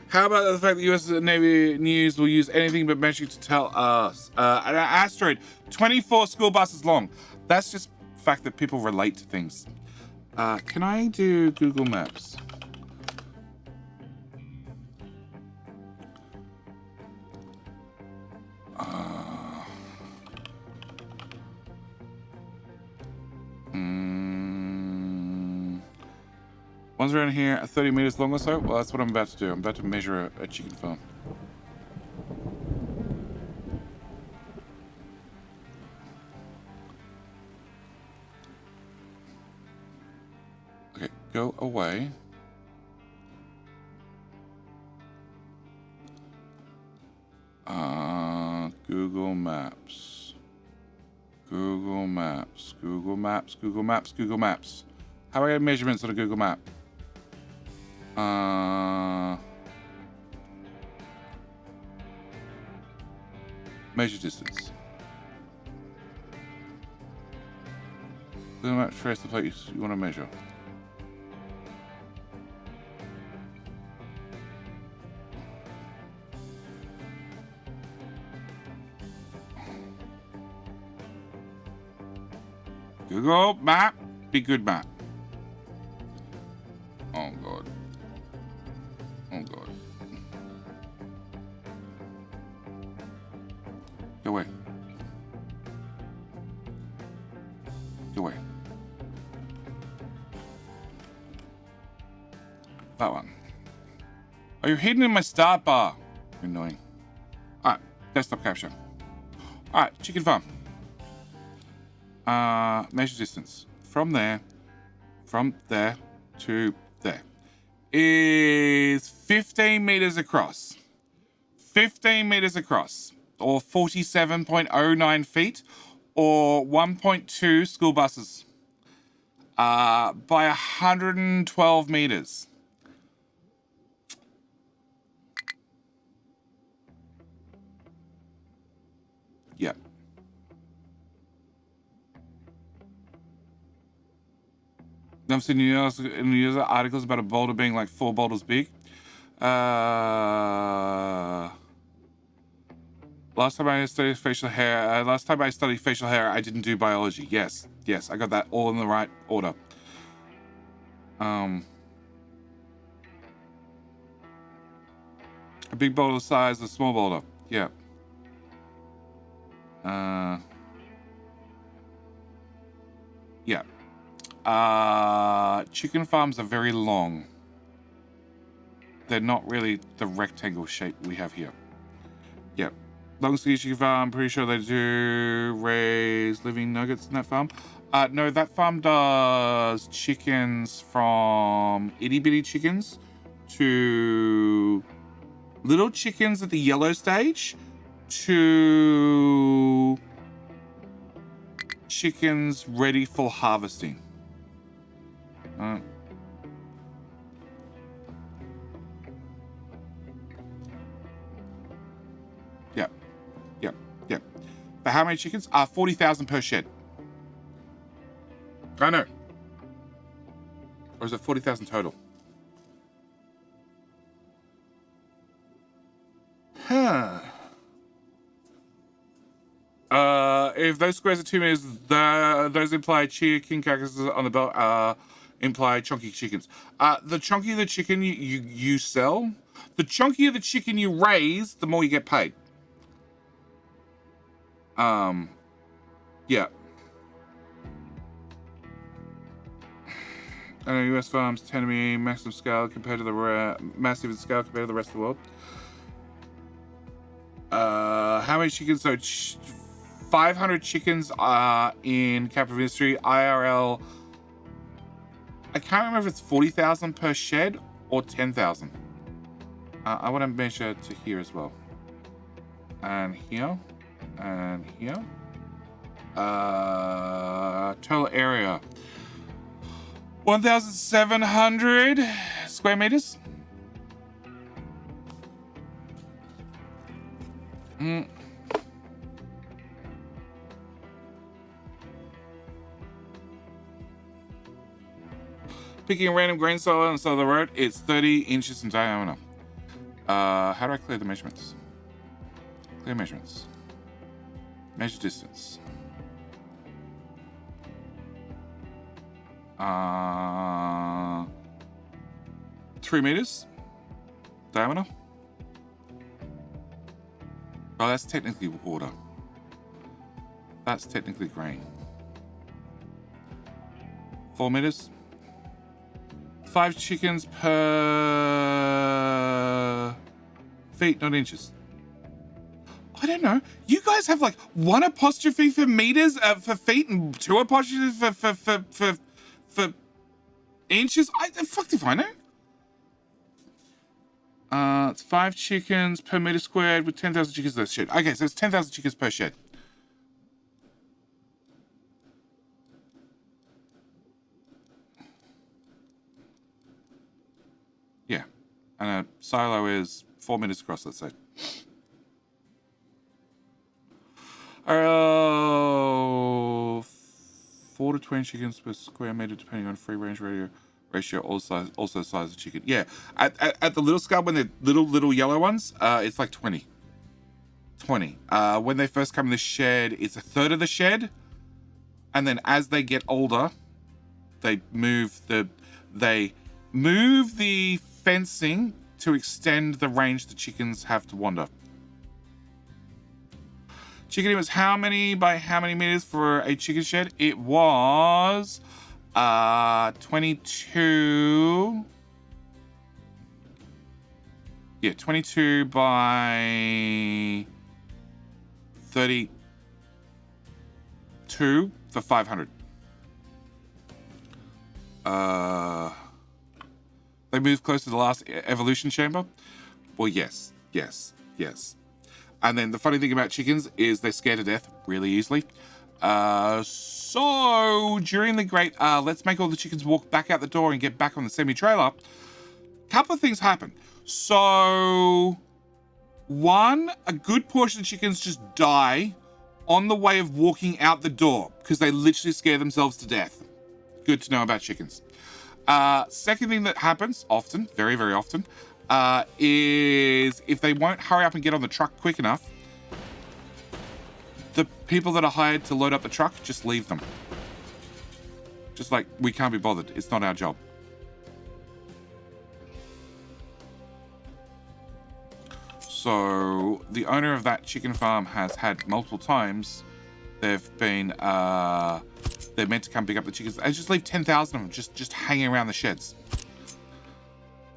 How about the fact that US Navy News will use anything but metric to tell us? An asteroid, 24 school buses long. That's just the fact that people relate to things. Can I do Google Maps? One's around here, 30 meters long or so. Well, that's what I'm about to do. I'm about to measure a chicken farm. Okay, go away. Google Maps. Google Maps. Google Maps. Google Maps. Google Maps. How do I get measurements on a Google Map? Measure distance. Google Maps trace the place you want to measure. Google Map. Be good map. Oh god. Oh god. Go away. Go away. That one. Oh, you're hidden in my start bar. Annoying. Alright, desktop capture. Alright, chicken farm. Measure distance. From there to there is 15 meters across. 15 meters across, or 47.09 feet, or 1.2 school buses. By 112 meters. Yep. I've seen news articles about a boulder being like 4 boulders big. Last time I studied facial hair, I didn't do biology. Yes, I got that all in the right order. A big boulder size, a small boulder. Yeah. Yeah. Chicken farms are very long. They're not really the rectangle shape we have here. Yep. Long Ski Chicken Farm, I'm pretty sure they do raise living nuggets in that farm. No, that farm does chickens from itty bitty chickens to little chickens at the yellow stage to chickens ready for harvesting. Yep. For how many chickens? 40,000 per shed. I know. Or is it 40,000 total? Huh. If those squares are 2 meters, those imply chicken carcasses on the belt imply chunky chickens. The chunkier the chicken you sell, the chunkier the chicken you raise, the more you get paid. Yeah. I know US farms tend to be massive scale compared to the massive in scale compared to the rest of the world. How many chickens? So 500 chickens in capital industry. IRL. I can't remember if it's 40,000 per shed or 10,000. I want to measure to here as well. And here. And here. Total area. 1,700 square meters. Picking a random grain silo on the side of the road, it's 30 inches in diameter. How do I clear the measurements? Clear measurements. Measure distance. 3 meters diameter. Oh, that's technically water. That's technically grain. 4 meters. 5 chickens per feet, not inches. I don't know. You guys have like 1 apostrophe for meters, for feet, and 2 apostrophes for inches. The fuck if I know. It's 5 chickens per meter squared with 10,000 chickens per shed. Okay, so it's 10,000 chickens per shed. Yeah, and a silo is 4 meters across, let's say. Oh, 4 to 20 chickens per square meter, depending on free range ratio, also size of chicken. Yeah, at the little scale, when they're little yellow ones, it's like 20. 20. When they first come in the shed, it's a third of the shed, and then as they get older, they move the fencing to extend the range the chickens have to wander. Chicken was how many by how many meters for a chicken shed? It was 22. Yeah, 22 by 32 for 500. They moved close to the last evolution chamber? Well, yes. And then the funny thing about chickens is they're scared to death really easily. So during the great let's make all the chickens walk back out the door and get back on the semi-trailer, a couple of things happen. So one, a good portion of chickens just die on the way of walking out the door because they literally scare themselves to death. Good to know about chickens. Second thing that happens often, very, very often, is if they won't hurry up and get on the truck quick enough, The people that are hired to load up the truck, just leave them. Just like, we can't be bothered. It's not our job. So the owner of that chicken farm has had multiple times. They've been, they're meant to come pick up the chickens. I just leave 10,000 of them just hanging around the sheds.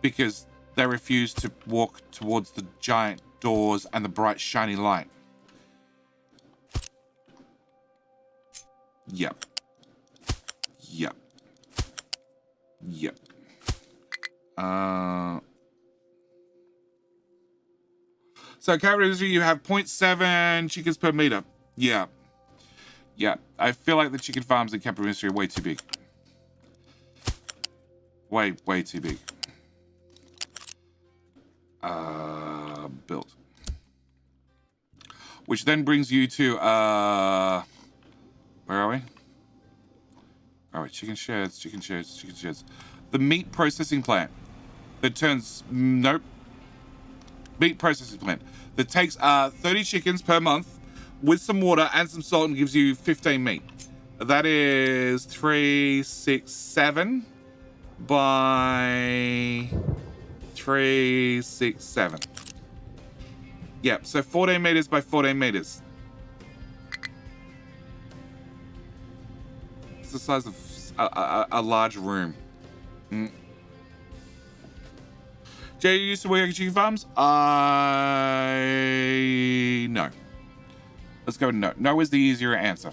Because they refuse to walk towards the giant doors and the bright shiny light. Yep. Yep. Yep. So characteristic, you have 0.7 chickens per meter. Yeah. Yeah. I feel like the chicken farms in Camper Ministry are way too big. Way too big. Built. Which then brings you to, where are we? All right, chicken sheds. The meat processing plant that turns, nope. Meat processing plant that takes 30 chickens per month with some water and some salt and gives you 15 meat. That is 367 by 367. Yep, so 14 meters by 14 meters. It's the size of a large room. Jay, you used to work at chicken farms? No. Let's go with no. No is the easier answer.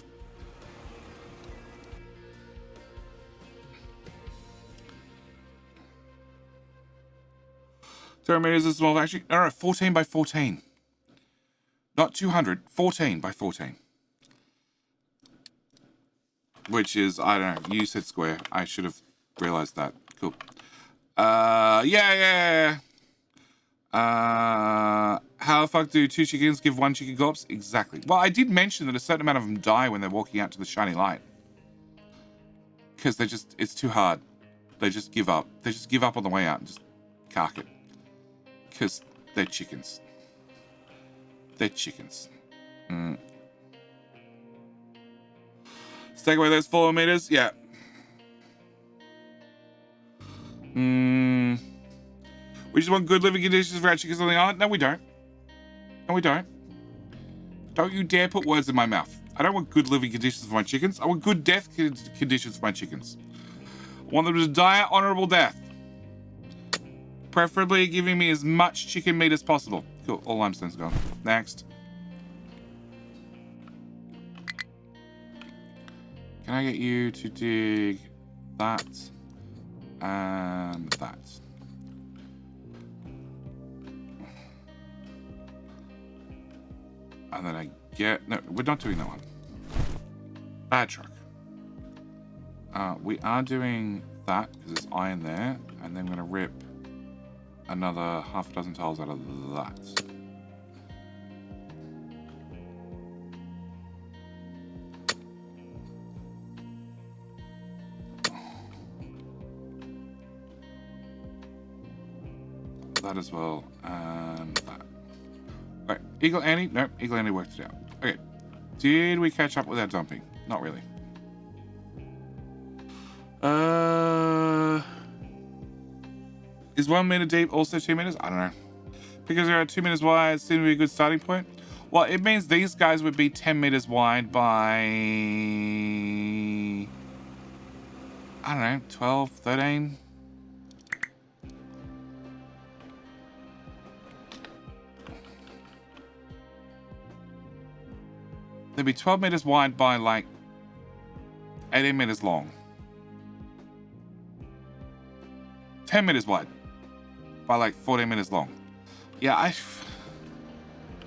Meters is small, actually. No, 14 by 14. Not 200, 14 by 14. Which is, I don't know, you said square. I should have realized that. Cool. Yeah. How the fuck do 2 chickens give 1 chicken corpse? Exactly. Well, I did mention that a certain amount of them die when they're walking out to the shiny light. Because it's too hard. They just give up. They just give up on the way out and just cark it. Because they're chickens. They're chickens. Take away those 4 meters? Yeah. We just want good living conditions for our chickens on the island? No, we don't. No, we don't. Don't you dare put words in my mouth. I don't want good living conditions for my chickens. I want good death conditions for my chickens. I want them to die an honorable death. Preferably giving me as much chicken meat as possible. Cool, all limestone's gone. Next. Can I get you to dig that and that? And then I get... No, we're not doing that one. Bad truck. We are doing that because there's iron there. And then I'm going to rip another half a dozen tiles out of that. That as well, and that. Right, Eagle Annie? Nope, Eagle Annie worked it out. Okay, did we catch up with our dumping? Not really. Is 1 meter deep also 2 meters? I don't know. Because there are 2 meters wide, seems to be a good starting point. Well, it means these guys would be 10 meters wide by... I don't know, 12, 13... They'd be 12 meters wide by like 18 meters long. 10 meters wide by like 14 meters long. Yeah, I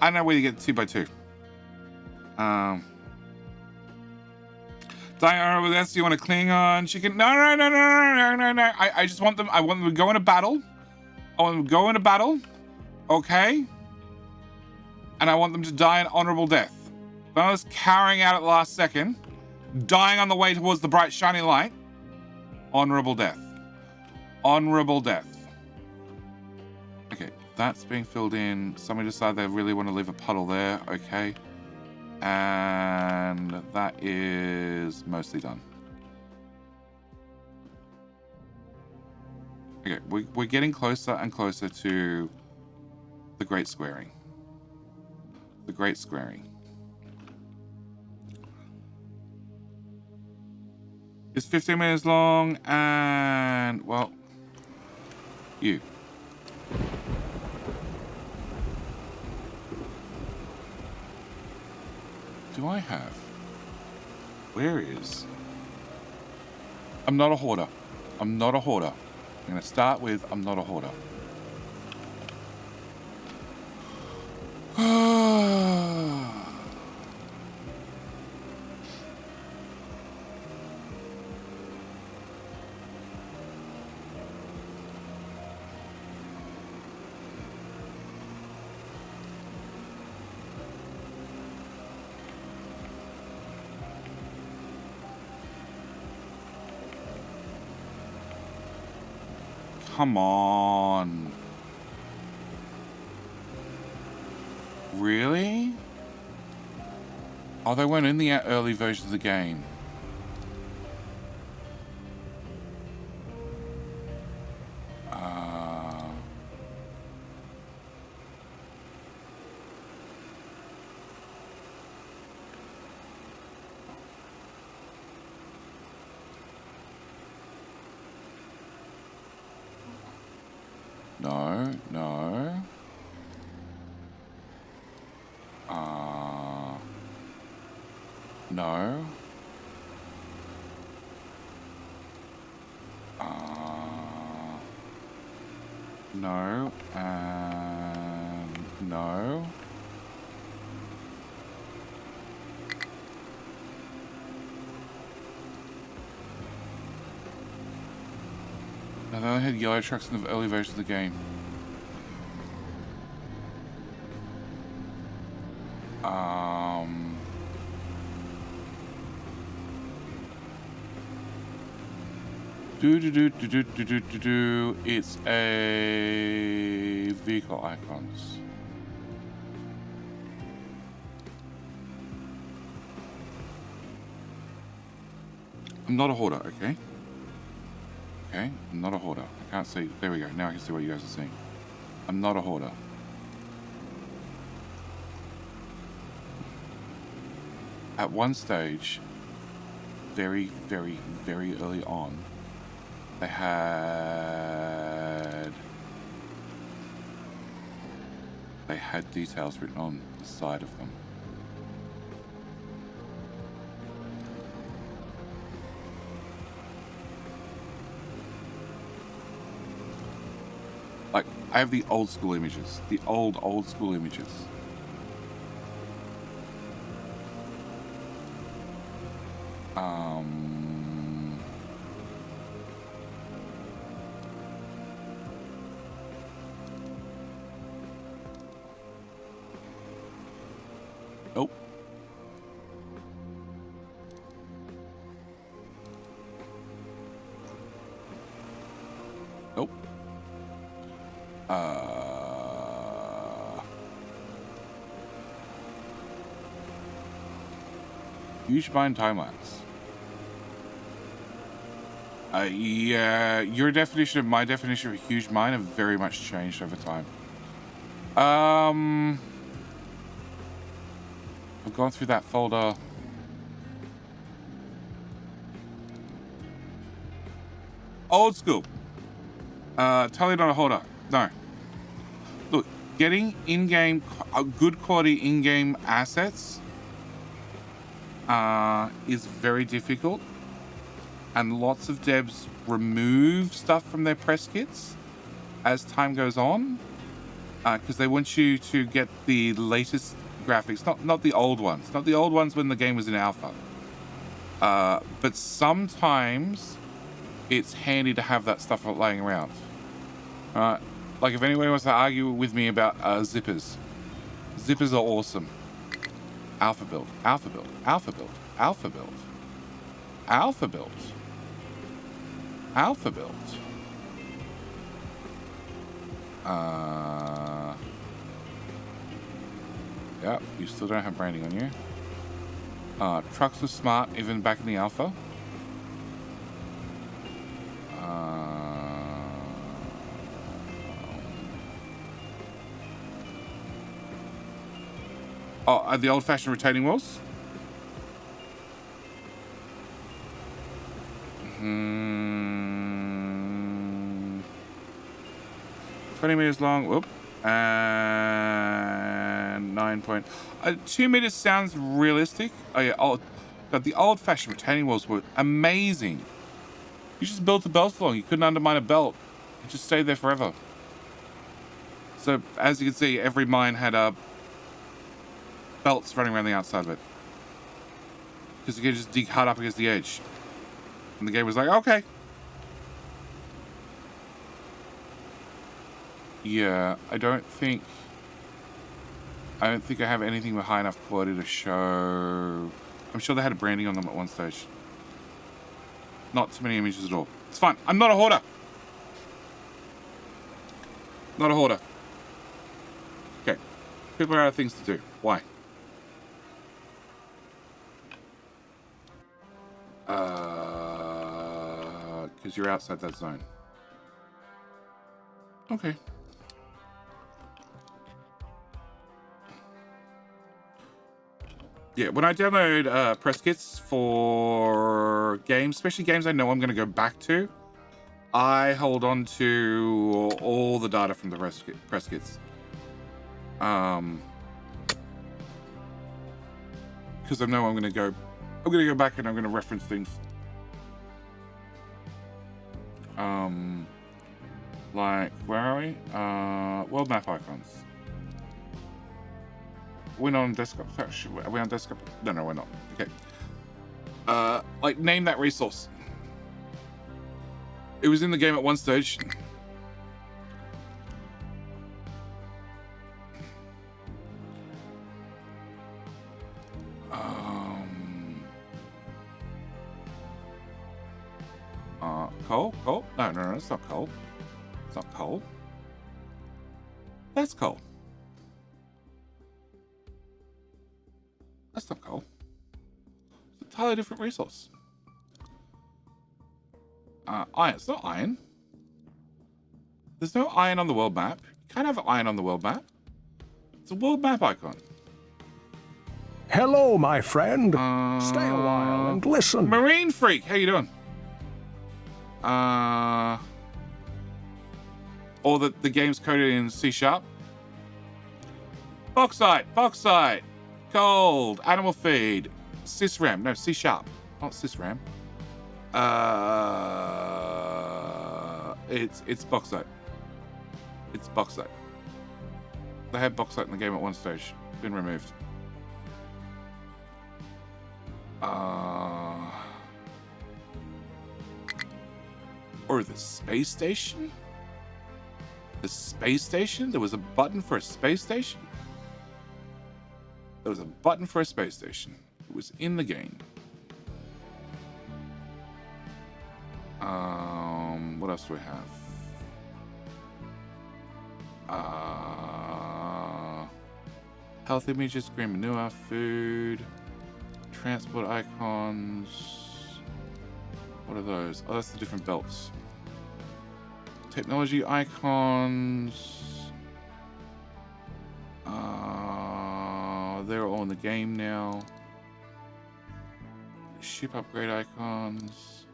don't know where you get the 2x2. Dying over this, you want to cling on chicken? No. I just want them, I want them to go in a battle. I want them to go in a battle. Okay? And I want them to die an honorable death. Not just carrying out at the last second, dying on the way towards the bright, shiny light. Honorable death. Honorable death. Okay, that's being filled in. Somebody decided they really want to leave a puddle there. Okay. And that is mostly done. Okay, we're getting closer and closer to the Great Squaring. The Great Squaring. It's 15 minutes long, and, well, you. Do I have? Where is? I'm not a hoarder. I'm not a hoarder. I'm going to start with I'm not a hoarder. Come on. Really? Oh, they weren't in the early version of the game. No, no. No. No, and no. No, they only had yellow trucks in the early version of the game. It's a vehicle icons. I'm not a hoarder, okay? Okay, I'm not a hoarder. I can't see. There we go. Now I can see what you guys are seeing. I'm not a hoarder. At one stage, very, very, very early on, they had details written on the side of them. Like, I have the old school images, the old school images. Nope. Nope. Huge mind time-lapse. Yeah, your definition of my definition of a huge mind have very much changed over time. I've gone through that folder. Old school. Totally not a holder. No. Look, getting in-game, good quality in-game assets is very difficult. And lots of devs remove stuff from their press kits as time goes on. Because they want you to get the latest graphics, not the old ones. Not the old ones when the game was in alpha. But sometimes it's handy to have that stuff laying around. Like if anyone wants to argue with me about zippers. Zippers are awesome. Alpha build, alpha build, alpha build, alpha build. Alpha build. Alpha build. Yep, you still don't have branding on you. Trucks were smart even back in the alpha. The old-fashioned retaining walls. 20 meters long. Whoop. And 9 point. 2 meters sounds realistic. Oh yeah. God, the old-fashioned retaining walls were amazing. You just built the belt along. You couldn't undermine a belt. It just stayed there forever. So as you can see, every mine had belts running around the outside of it, because you could just dig hard up against the edge, and the game was like, okay. Yeah, I don't think I have anything with high enough quality to show. I'm sure they had a branding on them at one stage. Not too many images at all. It's fine. I'm not a hoarder. Not a hoarder. Okay. People are out of things to do. Why? Because you're outside that zone. Okay. Yeah, when I download press kits for games, especially games I know I'm going to go back to, I hold on to all the data from the press kits. Because I know I'm going to go back and I'm going to reference things. Like, where are we? World map icons. We're not on desktop. Are we on desktop? No, we're not. Okay. Like, name that resource. It was in the game at one stage. Coal? Coal? No, it's not coal. It's not coal. That's coal. That's not coal. It's a entirely different resource. Iron. It's not iron. There's no iron on the world map. You can't have iron on the world map. It's a world map icon. Hello, my friend. Stay a while and listen. Marine Freak, how you doing? Or the game's coded in C#. Bauxite, cold, animal feed, sysram, no, C#, not sysram. It's bauxite. It's bauxite. They had bauxite in the game at one stage. Been removed. Or the space station? The space station? There was a button for a space station? There was a button for a space station. It was in the game. What else do we have? Health images, green manure, food, transport icons. What are those? Oh, that's the different belts. Technology icons. They're all in the game now. Ship upgrade icons.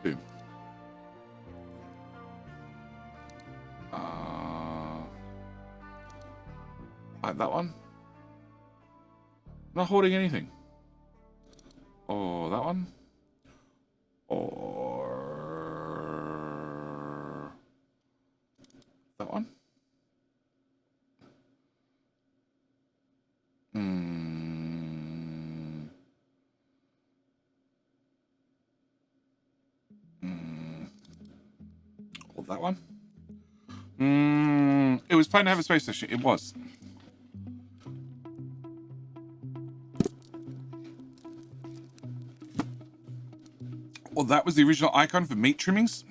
Boom. Like that one. Not holding anything. Or that one. Or that one. Or that one. It was planned to have a space station. It was. Well, that was the original icon for meat trimmings.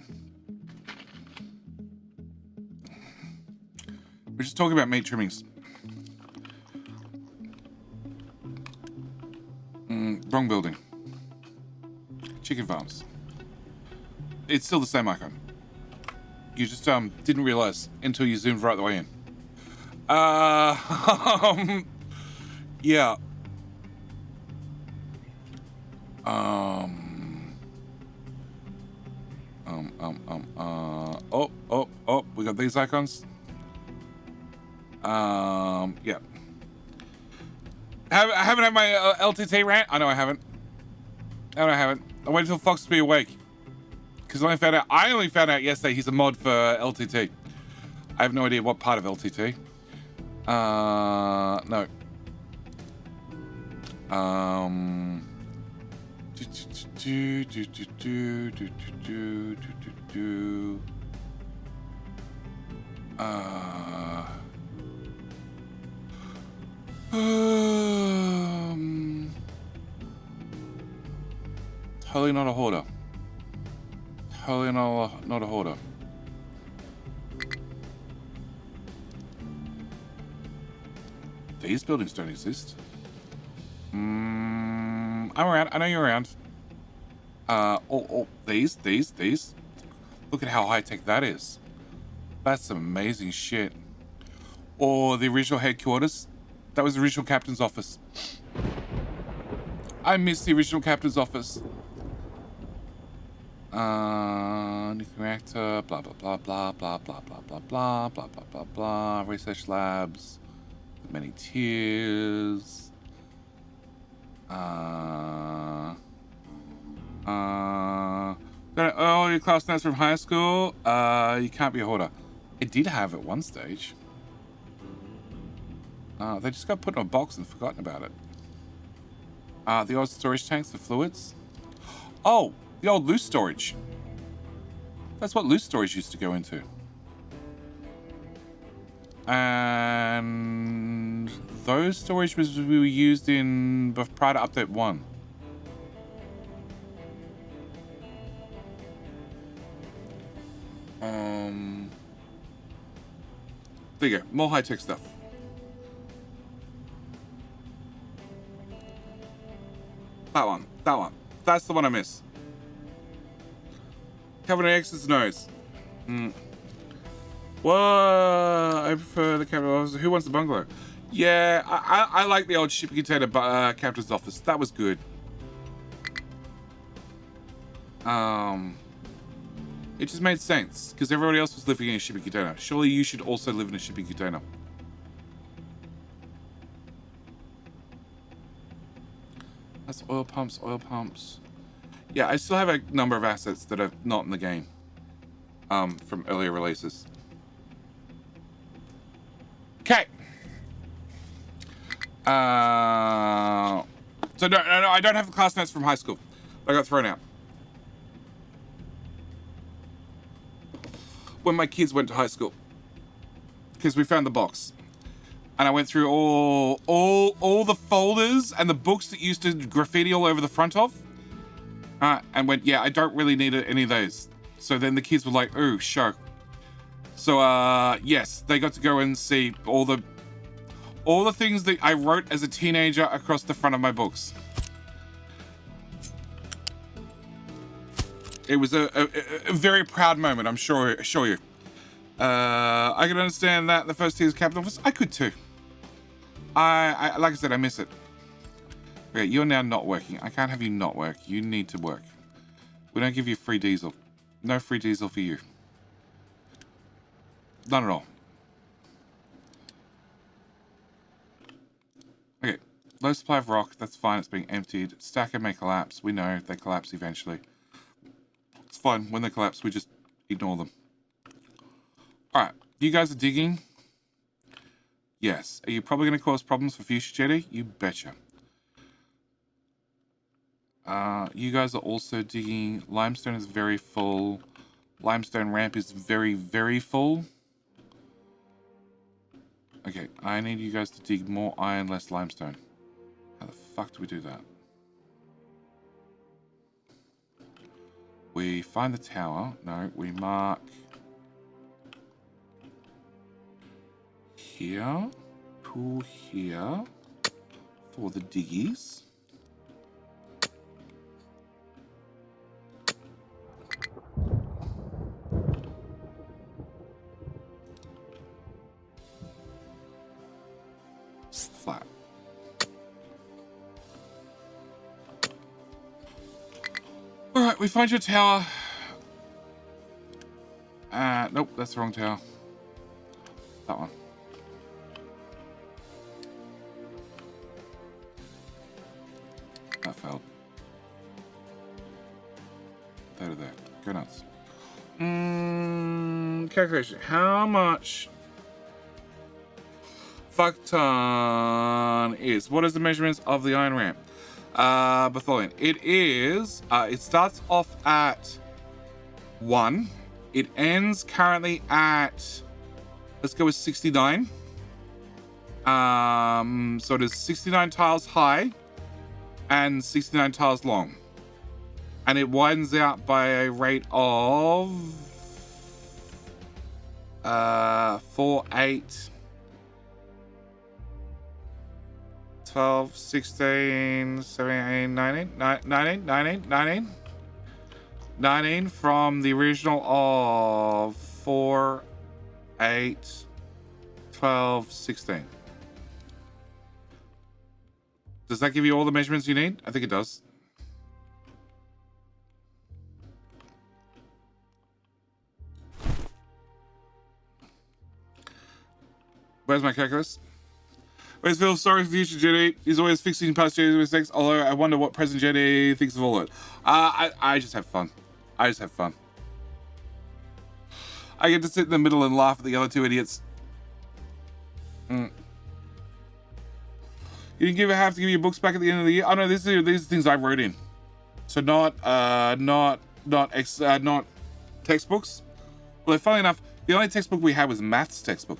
We're just talking about meat trimmings. Wrong building. Chicken farms. It's still the same icon. You just didn't realize until you zoomed right the way in. Yeah. Oh, we got these icons. Yeah. I haven't had my LTT rant. I know I haven't. I waited until Fox to be awake. Because I only found out yesterday he's a mod for LTT. I have no idea what part of LTT. No. Totally not a hoarder. Totally not a hoarder. These buildings don't exist. I'm around. I know you're around. These. Look at how high tech that is. That's some amazing shit. Or the original headquarters. That was the original captain's office. I miss the original captain's office. Nuclear reactor, blah blah blah blah blah blah blah blah blah blah blah blah blah. Research labs, many tiers. Oh, your classmates from high school. You can't be a hoarder. I did have at one stage. They just got put in a box and forgotten about it. The old storage tanks for fluids. Oh, the old loose storage. That's what loose storage used to go into. And those storage was we were used in prior to update 1. There you go. More high-tech stuff. That one. That's the one I miss. Cabinet X's nose. Well, I prefer the cabinet office. Who wants the bungalow? Yeah, I like the old shipping container captain's office. That was good. It just made sense because everybody else was living in a shipping container. Surely you should also live in a shipping container. That's oil pumps. Yeah, I still have a number of assets that are not in the game from earlier releases. Okay. So no, I don't have the class notes from high school. I got thrown out. When my kids went to high school. Because we found the box. And I went through all the folders and the books that used to graffiti all over the front of. And went, yeah, I don't really need any of those. So then the kids were like, ooh, show. So, yes, they got to go and see all the things that I wrote as a teenager across the front of my books. It was a very proud moment, I'm sure you. I can understand that the first tier's captain office. I could too. I like I said, I miss it. Okay, you're now not working. I can't have you not work. You need to work. We don't give you free diesel. No free diesel for you. None at all. Okay, low supply of rock. That's fine. It's being emptied. Stacker may collapse. We know they collapse eventually. It's fine. When they collapse, we just ignore them. Alright, you guys are digging? Yes. Are you probably going to cause problems for future jetty? You betcha. You guys are also digging. Limestone is very full. Limestone ramp is very, very full. Okay, I need you guys to dig more iron, less limestone. How the fuck do we do that? We find the tower. No, we mark here to here for the diggies. we find your tower. Nope, that's the wrong tower. That one. That failed. There to there. Go nuts. Calculation. How much fuck ton is? What is the measurements of the iron ramp? Bartholomew. It is, it starts off at 1. It ends currently at, let's go with 69. So it is 69 tiles high and 69 tiles long. And it widens out by a rate of 4, 8, 12, 16, 17, 19, 19 from the original of 4, 8, 12, 16. Does that give you all the measurements you need? I think it does. Where's my calculus? Where's Phil? Sorry for future Jenny. He's always fixing past Jenny's mistakes, although I wonder what present Jenny thinks of all of it. I just have fun. I just have fun. I get to sit in the middle and laugh at the other two idiots. You didn't have to give your books back at the end of the year. Oh no, these are things I wrote in. So not textbooks. Well, funnily enough, the only textbook we had was a maths textbook.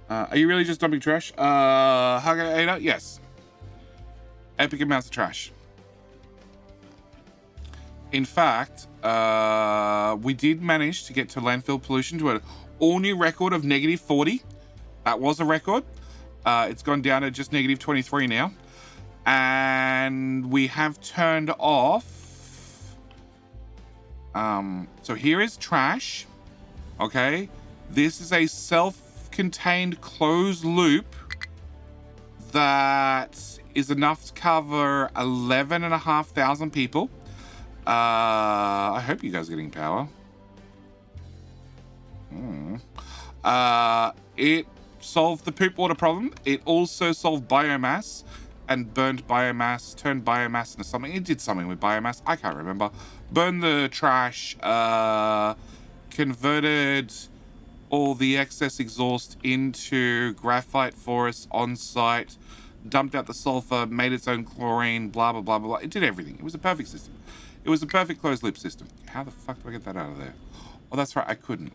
Are you really just dumping trash? Ada? Yes. Epic amounts of trash. In fact, we did manage to get to landfill pollution to an all-new record of -40. That was a record. It's gone down to just -23 now. And we have turned off... so here is trash. Okay. This is a self-contained closed loop that is enough to cover 11,500 people. I hope you guys are getting power. It solved the poop water problem. It also solved biomass and turned biomass into something. It did something with biomass. I can't remember. Burned the trash, converted all the excess exhaust into graphite for us on site, dumped out the sulfur, made its own chlorine, blah, blah, blah, blah. It did everything. It was a perfect system. It was a perfect closed loop system. How the fuck do I get that out of there? Oh, that's right. I couldn't.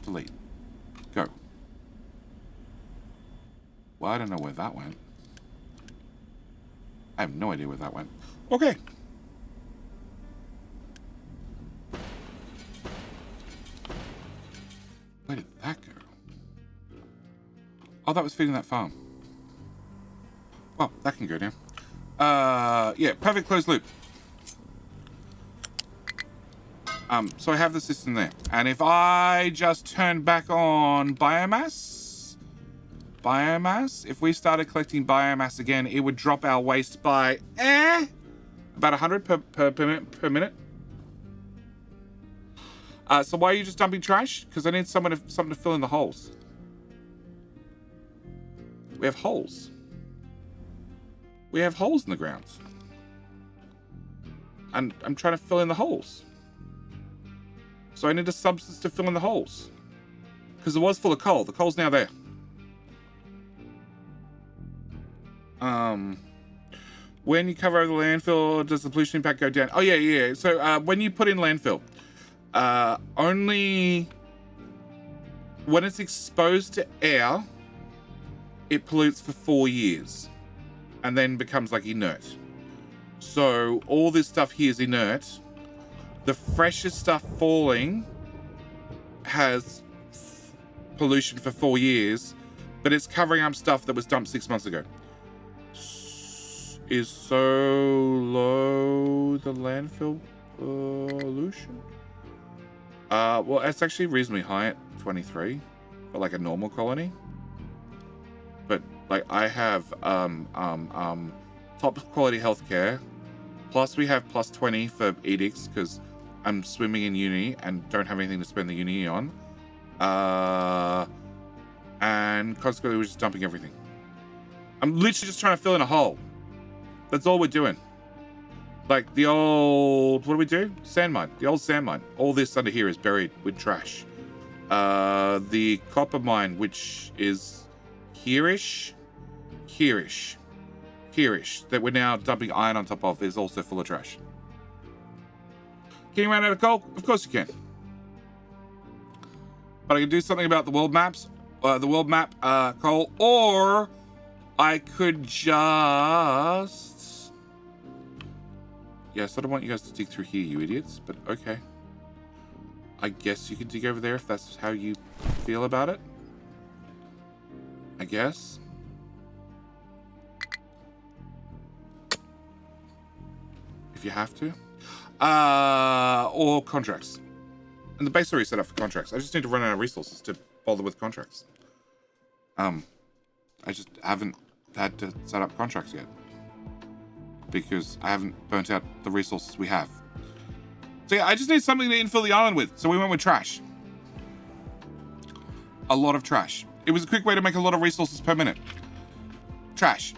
Delete. Go. Well, I don't know where that went. I have no idea where that went. Okay. Where did that go? Oh, that was feeding that farm. Well, that can go now. Yeah, perfect closed loop. So I have the system there. And if I just turn back on biomass, if we started collecting biomass again, it would drop our waste by about 100 per minute. So why are you just dumping trash? Because I need something to fill in the holes. We have holes. We have holes in the ground. And I'm trying to fill in the holes. So I need a substance to fill in the holes. Because it was full of coal. The coal's now there. When you cover over the landfill, does the pollution impact go down? Oh, yeah. So when you put in landfill, only when it's exposed to air, it pollutes for 4 years and then becomes like inert. So all this stuff here is inert. The freshest stuff falling has pollution for 4 years, but it's covering up stuff that was dumped 6 months ago. Is so low the landfill pollution? Well, it's actually reasonably high at 23 for like a normal colony. but like I have top quality healthcare. Plus we have plus 20 for edicts because I'm swimming in uni and don't have anything to spend the uni on. And consequently we're just dumping everything. I'm literally just trying to fill in a hole. That's all we're doing. Like the old, what do we do? Sand mine, the old sand mine. All this under here is buried with trash. The copper mine, which is here-ish, that we're now dumping iron on top of, is also full of trash. Can you run out of coal? Of course you can. But I can do something about the world maps, coal, or I could just... Yes, I don't want you guys to dig through here, you idiots, but okay. I guess you could dig over there if that's how you feel about it. I guess. If you have to. Or contracts. And the base already set up for contracts. I just need to run out of resources to bother with contracts. I just haven't had to set up contracts yet. Because I haven't burnt out the resources we have. So yeah, I just need something to infill the island with. So we went with trash. A lot of trash. It was a quick way to make a lot of resources per minute. Trash.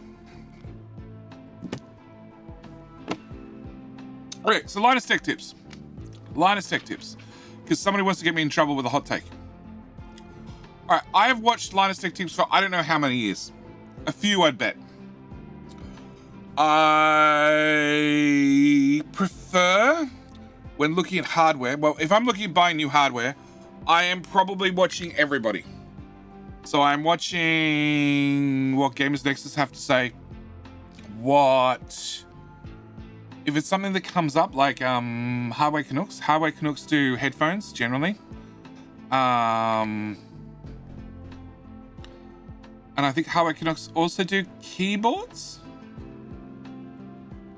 Okay, so Linus Tech Tips. Linus Tech Tips. Because somebody wants to get me in trouble with a hot take. Alright, I have watched Linus Tech Tips for I don't know how many years. A few, I'd bet. I prefer, when looking at hardware, well, if I'm looking at buying new hardware, I am probably watching everybody. So I'm watching what Gamers Nexus have to say. What... If it's something that comes up, like Hardware Canucks do headphones, generally. And I think Hardware Canucks also do keyboards.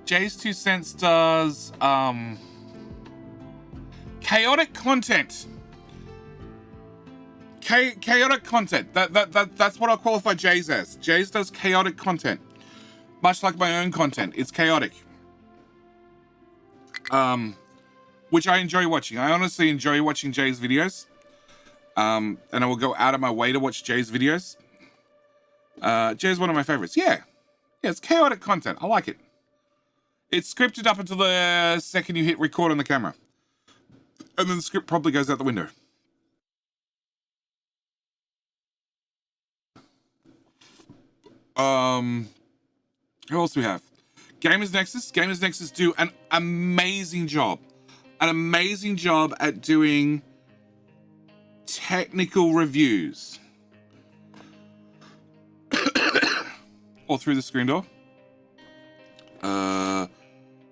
Jay's 2 cents does chaotic content. Chaotic content. That's what I'll qualify Jay's as. Jay's does chaotic content. Much like my own content, it's chaotic. Which I enjoy watching. I honestly enjoy watching Jay's videos. And I will go out of my way to watch Jay's videos. Jay's one of my favorites. Yeah, it's chaotic content. I like it. It's scripted up until the second you hit record on the camera. And then the script probably goes out the window. Who else do we have? Gamers Nexus. Gamers Nexus do an amazing job. An amazing job at doing technical reviews. Or through the screen door.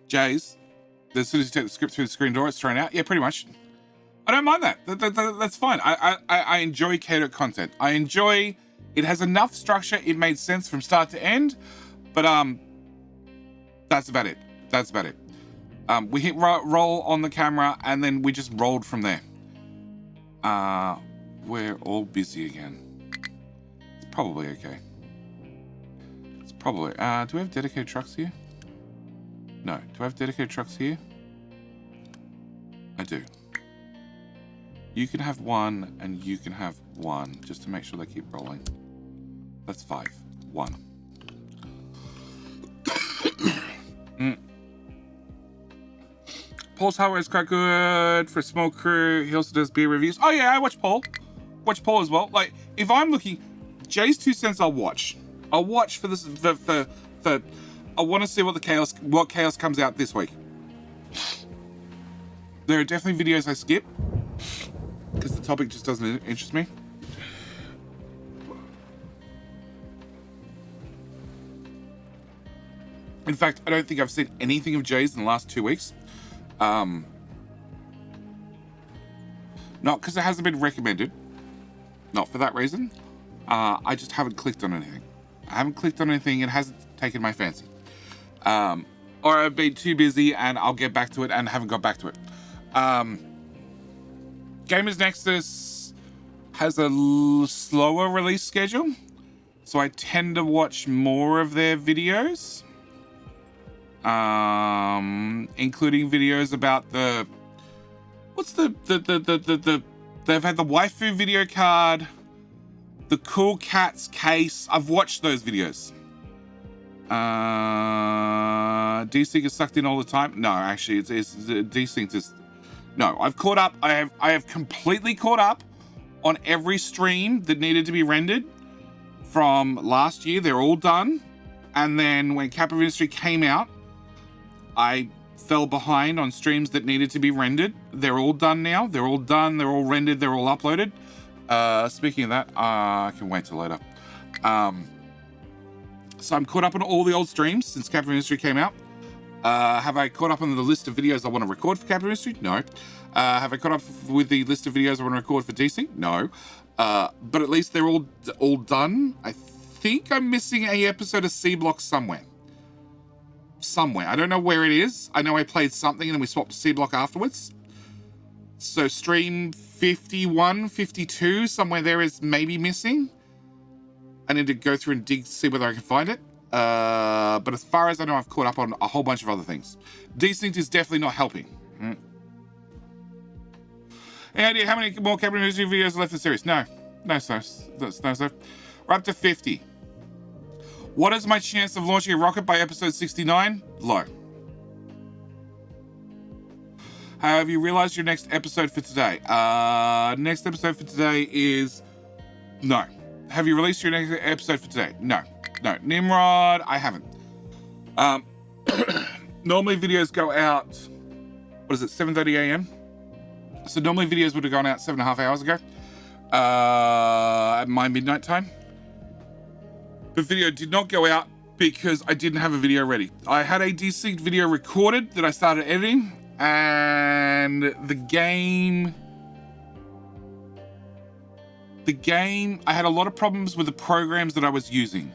Jay's. As soon as you take the script through the screen door, it's thrown out. Yeah, pretty much. I don't mind that. That's fine. I enjoy chaotic content. I enjoy... It has enough structure. It made sense from start to end. But, that's about it. That's about it. We hit roll on the camera, and then we just rolled from there. We're all busy again. It's probably okay. It's probably... do we have dedicated trucks here? No. Do I have dedicated trucks here? I do. You can have one, and you can have one, just to make sure they keep rolling. That's 5. 1. Paul's hardware is quite good for a small crew. He also does beer reviews. Oh yeah, I watch Paul. Watch Paul as well. Like, if I'm looking... Jay's 2 cents I'll watch. I'll watch for this... For I want to see what chaos comes out this week. There are definitely videos I skip because the topic just doesn't interest me. In fact, I don't think I've seen anything of Jay's in the last 2 weeks. Not because it hasn't been recommended. Not for that reason. I just haven't clicked on anything. I haven't clicked on anything. It hasn't taken my fancy. Or I've been too busy and I'll get back to it and haven't got back to it. Gamers Nexus has a slower release schedule. So I tend to watch more of their videos. Including videos about the... What's the they've had the waifu video card, the cool cats case. I've watched those videos. Desync is sucked in all the time. No, actually, it's Desync is... No, I've caught up. I have completely caught up on every stream that needed to be rendered from last year. They're all done. And then when Cap of Industry came out, I fell behind on streams that needed to be rendered. They're all done now. They're all done. They're all rendered. They're all uploaded. Speaking of that, I can wait till later. So I'm caught up on all the old streams since Cap of Industry came out. Have I caught up on the list of videos I want to record for Cap of Industry? No. Have I caught up with the list of videos I want to record for Desync? No. But at least they're all done. I think I'm missing a episode of C Block somewhere. I don't know where it is. I know I played something and then we swapped to C Block afterwards. So stream 51, 52, somewhere there is maybe missing. I need to go through and dig to see whether I can find it. But as far as I know, I've caught up on a whole bunch of other things. Desync is definitely not helping. Any idea how many more Cap of Industry videos are left in the series? No. No, sir. We're up to 50. What is my chance of launching a rocket by episode 69? Low. Have you realized your next episode for today? Next episode for today is... No. Have you released your next episode for today? No. No. Nimrod, I haven't. Normally videos go out... What is it? 7:30 a.m.? So normally videos would have gone out 7.5 hours ago. At my midnight time. The video did not go out because I didn't have a video ready. I had a desynced video recorded that I started editing, and the game, I had a lot of problems with the programs that I was using.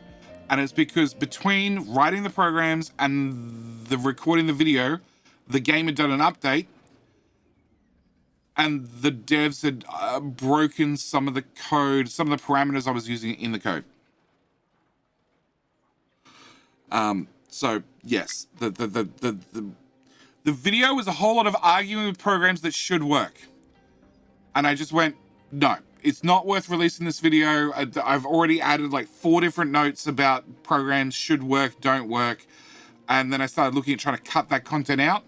And it's because between writing the programs and the recording the video, the game had done an update, and the devs had broken some of the code, some of the parameters I was using in the code. So yes, the video was a whole lot of arguing with programs that should work. And I just went, no, it's not worth releasing this video. I've already added like 4 different notes about programs should work, don't work. And then I started looking at trying to cut that content out.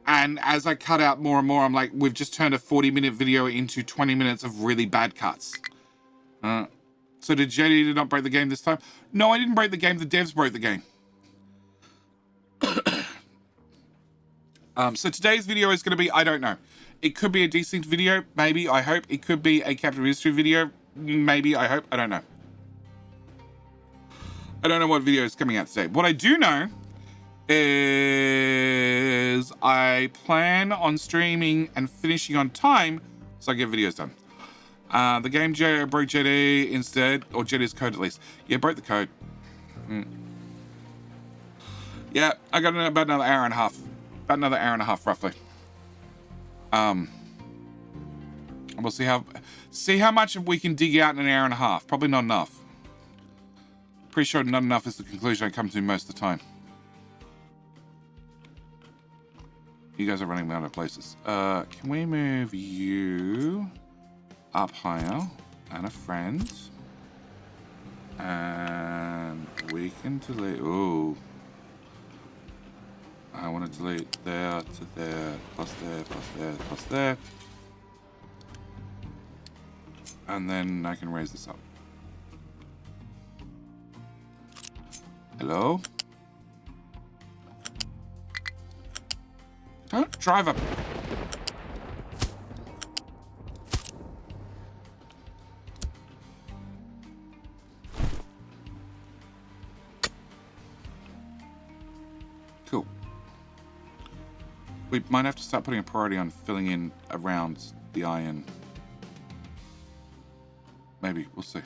And as I cut out more and more, I'm like, we've just turned a 40-minute video into 20 minutes of really bad cuts. So did JD not break the game this time? No, I didn't break the game. The devs broke the game. So today's video is going to be, I don't know. It could be a desynced video, maybe, I hope. It could be a Captain History video, maybe, I hope. I don't know. I don't know what video is coming out today. What I do know is I plan on streaming and finishing on time so I get videos done. The game broke JD instead, or JD's code at least. Yeah, broke the code. Yeah, I got about another hour and a half. About another hour and a half, roughly. We'll see how much we can dig out in an hour and a half. Probably not enough. Pretty sure not enough is the conclusion I come to most of the time. You guys are running me out of places. Can we move you up higher and a friend? And we can delete. Ooh. I want to delete there to there, plus there, plus there, plus there. And then I can raise this up. Hello? Don't drive up. Cool. We might have to start putting a priority on filling in around the iron. Maybe, we'll see.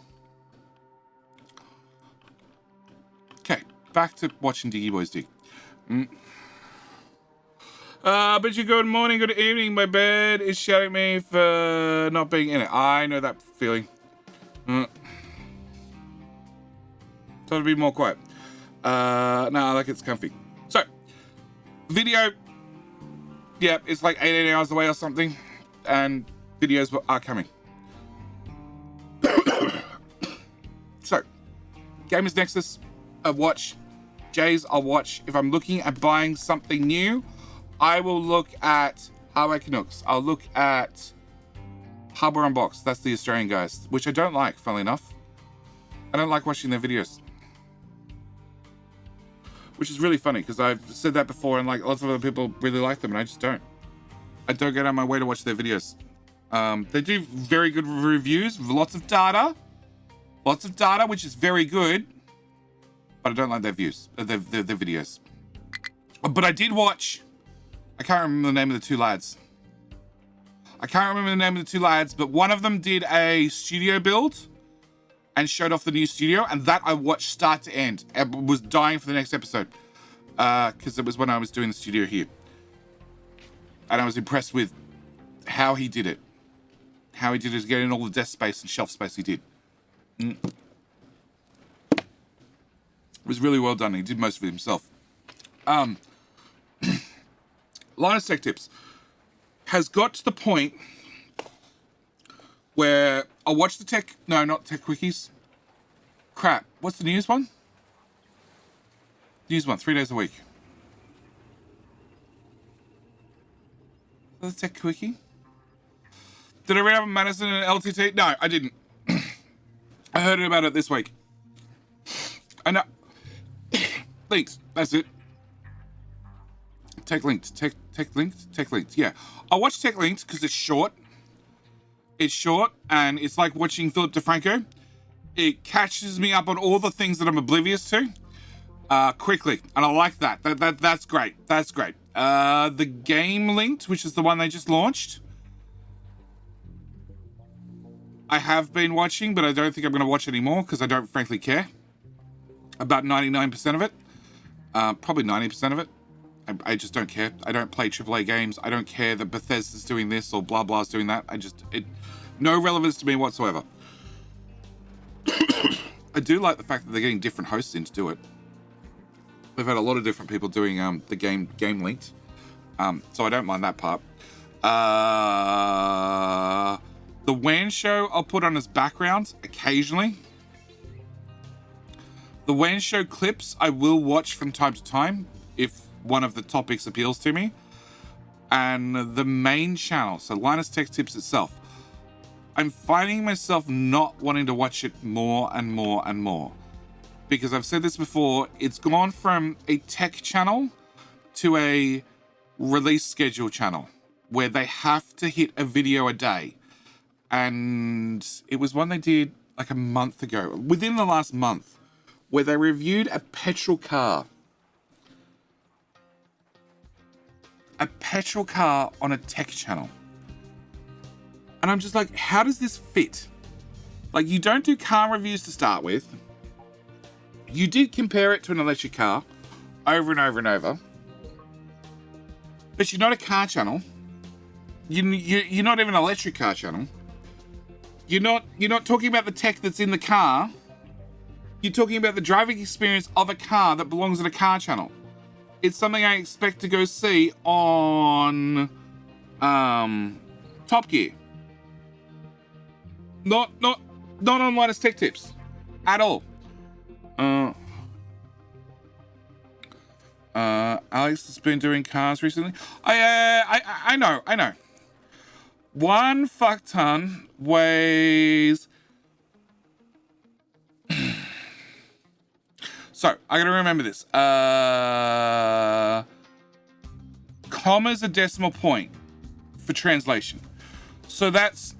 Okay, back to watching Diggy Boys dig. But you good morning, good evening. My bed is shouting at me for not being in it. I know that feeling. Told to be more quiet. No, like it's comfy. So, video, yeah, it's like 18 hours away or something, and videos are coming. So, Gamers Nexus, I watch. Jay's, I'll watch. If I'm looking at buying something new, I will look at Highway Canucks. I'll look at Harbor Unbox. That's the Australian guys, which I don't like, funnily enough. I don't like watching their videos. Which is really funny, because I've said that before, and like lots of other people really like them, and I just don't. I don't get out of my way to watch their videos. They do very good reviews, lots of data, which is very good, but I don't like their views, their videos. But I did watch, I can't remember the name of the two lads. But one of them did a studio build and showed off the new studio, and that I watched start to end. I was dying for the next episode, because it was when I was doing the studio here. And I was impressed with how he did it. How he did it, getting all the desk space and shelf space he did. It was really well done. He did most of it himself. Linus Tech Tips has got to the point where I watch the not Tech Quickies. Crap, what's the news one? News one, 3 days a week. Is that a Tech Quickie? Did I read up Madison and LTT? No, I didn't. I heard about it this week. I know. Links, that's it. Tech Linked. Yeah. I watch Tech Linked because it's short. It's short, and it's like watching Philip DeFranco. It catches me up on all the things that I'm oblivious to quickly, and I like that. That's great. That's great. The Game Linked, which is the one they just launched, I have been watching, but I don't think I'm going to watch anymore because I don't frankly care. About 99% of it. Probably 90% of it. I just don't care. I don't play AAA games. I don't care that Bethesda's doing this or blah blah's doing that. No relevance to me whatsoever. I do like the fact that they're getting different hosts in to do it. They've had a lot of different people doing the game linked. So I don't mind that part. The WAN show I'll put on as background occasionally. The WAN show clips I will watch from time to time if one of the topics appeals to me. And the main channel, so Linus Tech Tips itself, I'm finding myself not wanting to watch it more and more and more. Because I've said this before, it's gone from a tech channel to a release schedule channel where they have to hit a video a day. And it was one they did like a month ago, within the last month, where they reviewed a petrol car. A petrol car on a tech channel. And I'm just like, how does this fit? Like, you don't do car reviews to start with. You did compare it to an electric car over and over and over. But you're not a car channel. You're not even an electric car channel. You're not talking about the tech that's in the car. You're talking about the driving experience of a car that belongs in a car channel. It's something I expect to go see on Top Gear. Not on Linus Tech Tips at all. Alex has been doing cars recently. I know. One fuck ton weighs. So I gotta remember this. Comma's a decimal point for translation. So that's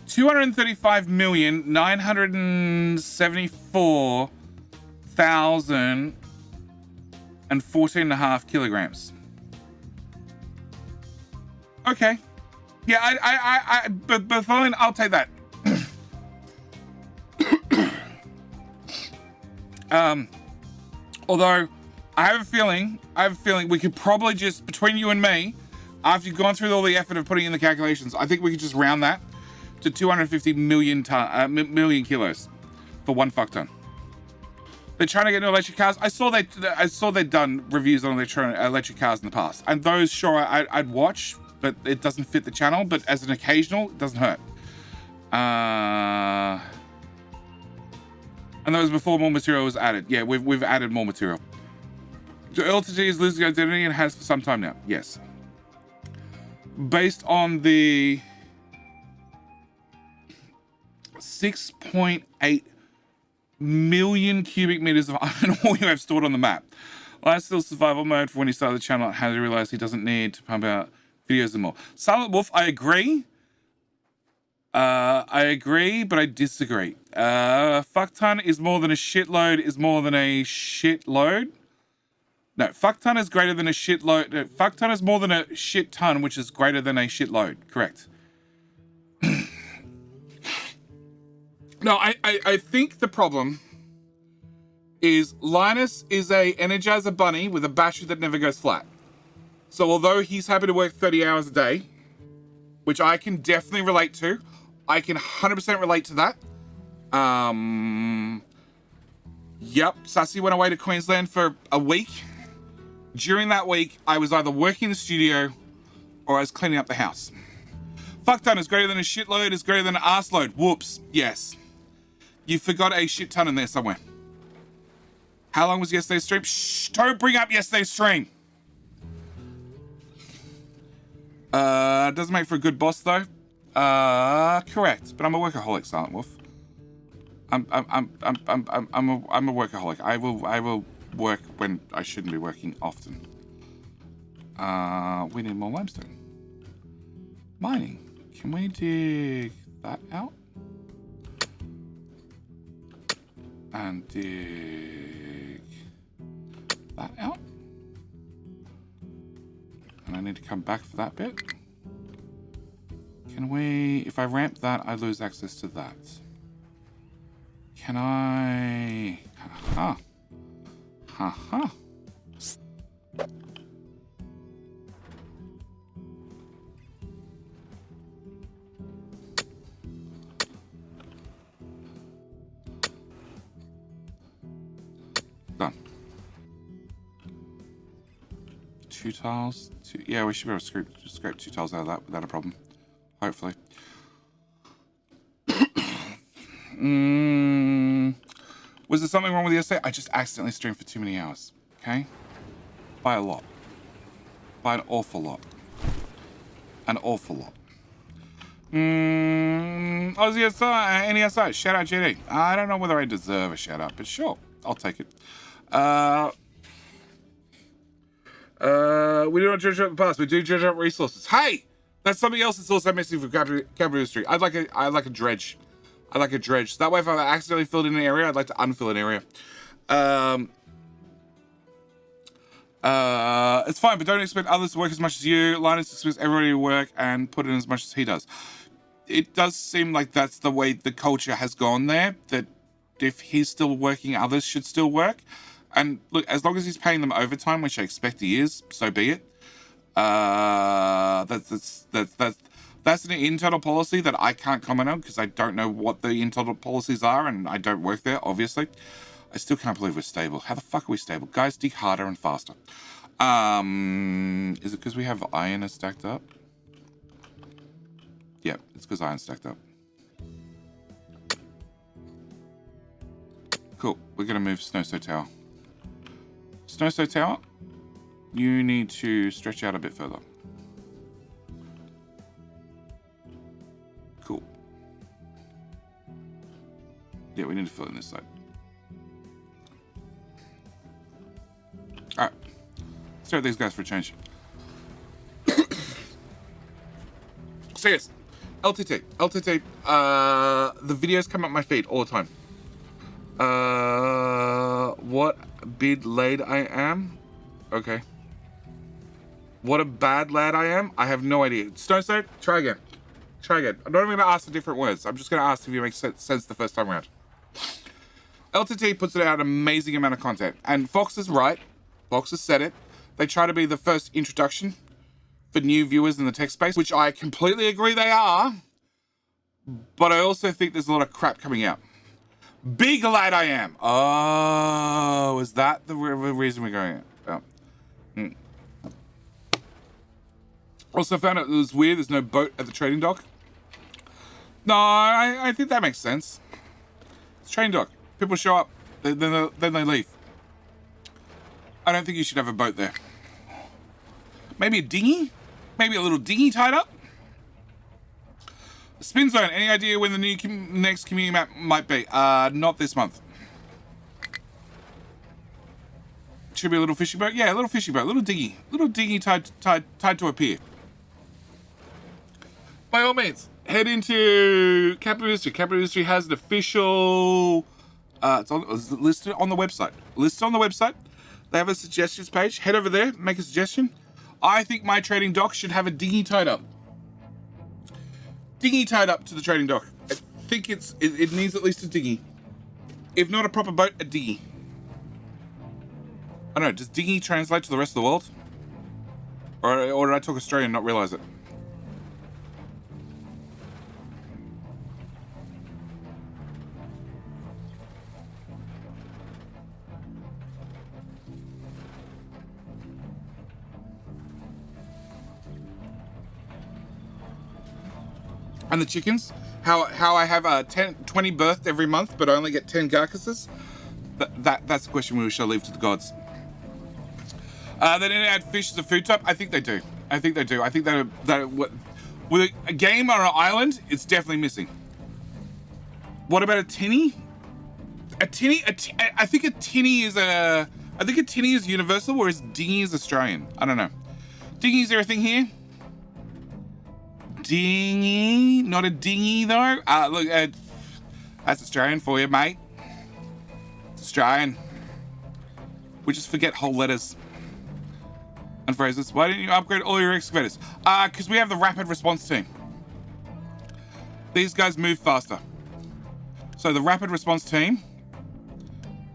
235,974,014.5 kilograms. Okay. Yeah, but fine, I'll take that. Although I have a feeling we could probably just, between you and me, after you've gone through all the effort of putting in the calculations, I think we could just round that to 250 million kilos. for 1 fuck ton. They're trying to get new electric cars. I saw they'd done reviews on electric cars in the past, and those, sure, I'd watch, but it doesn't fit the channel. But as an occasional, it doesn't hurt. And that was before more material was added. Yeah, we've added more material. The LTT is losing identity and has for some time now. Yes. Based on the 6.8 million cubic meters of iron ore you have stored on the map. Last still survival mode for when he started the channel, how he realized he doesn't need to pump out videos anymore. Silent Wolf, I agree. But I disagree. Fuckton is more than a shitload is more than a shitload. No, fuckton is greater than a shitload. No, fuckton is more than a shit ton, which is greater than a shitload. Correct. No, I think the problem is Linus is a Energizer bunny with a battery that never goes flat. So although he's happy to work 30 hours a day, which I can definitely relate to, I can 100% relate to that. Yep, Sassy went away to Queensland for a week. During that week, I was either working in the studio or I was cleaning up the house. Fuckton is greater than a shitload is greater than an arse load. Whoops, yes. You forgot a shit ton in there somewhere. How long was yesterday's stream? Shh, don't bring up yesterday's stream. Doesn't make for a good boss though. Correct, but I'm a workaholic, Silent Wolf. I'm a workaholic. I will work when I shouldn't be working often. We need more limestone. Mining. Can we dig that out? And dig that out. And I need to come back for that bit. Can we, if I ramp that, I lose access to that. Can I, haha. Haha. Done. 2 tiles. Yeah, we should be able to scrape 2 tiles out of that without a problem. Hopefully. Was there something wrong with yesterday? I just accidentally streamed for too many hours. Okay? By a lot. By an awful lot. An awful lot. Aussie NESI, shout out JD. I don't know whether I deserve a shout out, but sure, I'll take it. We do not judge up the past, we do judge up resources. Hey! That's something else that's also missing from capital industry. I'd like a dredge. I like a dredge. So that way if I accidentally filled in an area, I'd like to unfill an area. It's fine, but don't expect others to work as much as you. Linus expects everybody to work and put in as much as he does. It does seem like that's the way the culture has gone there, that if he's still working, others should still work. And look, as long as he's paying them overtime, which I expect he is, so be it. That's an internal policy that I can't comment on because I don't know what the internal policies are and I don't work there, obviously. I still can't believe we're stable. How the fuck are we stable? Guys, dig harder and faster. Is it because we have iron stacked up? Yeah, it's because iron stacked up. Cool. We're going to move Snowstow Tower. Snowstow Tower, you need to stretch out a bit further. Cool. Yeah, we need to fill in this side. Alright. Let's start these guys for a change. So yes, LTT. The videos come up my feed all the time. What bid lad I am? Okay. What a bad lad I am? I have no idea. Snowstow, try again. I'm not even going to ask for different words. I'm just going to ask if you make sense the first time around. LTT puts out an amazing amount of content. And Fox is right. Fox has said it. They try to be the first introduction for new viewers in the tech space, which I completely agree they are. But I also think there's a lot of crap coming out. Big lad I am. Oh, is that the reason we're going? Oh. Also found out it was weird. There's no boat at the trading dock. No, I think that makes sense. It's a trading dock. People show up, then they leave. I don't think you should have a boat there. Maybe a dinghy? Maybe a little dinghy tied up? Spin zone. Any idea when the next community map might be? Not this month. Should be a little fishing boat. Yeah, a little fishing boat, little dinghy tied to a pier. By all means, head into Capital Industry. Capital Industry has an official. It's listed on the website. They have a suggestions page. Head over there, make a suggestion. I think my trading dock should have a dinghy tied up. Dinghy tied up to the trading dock. I think it needs at least a dinghy. If not a proper boat, a dinghy. I don't know, does dinghy translate to the rest of the world? Or did I talk Australian and not realise it? And the chickens, how I have 20 birthed every month, but I only get 10 carcasses. That's a question we shall leave to the gods. They didn't add fish as a food type. I think they do. I think that with a game on an island, it's definitely missing. What about a tinny? I think a tinny is universal, whereas dinghy is Australian. I don't know. Dinghy, is there a thing here? Dinghy, not a dinghy though. Look, that's Australian for you, mate. It's Australian. We just forget whole letters and phrases. Why didn't you upgrade all your excavators? Because we have the rapid response team. These guys move faster. So the rapid response team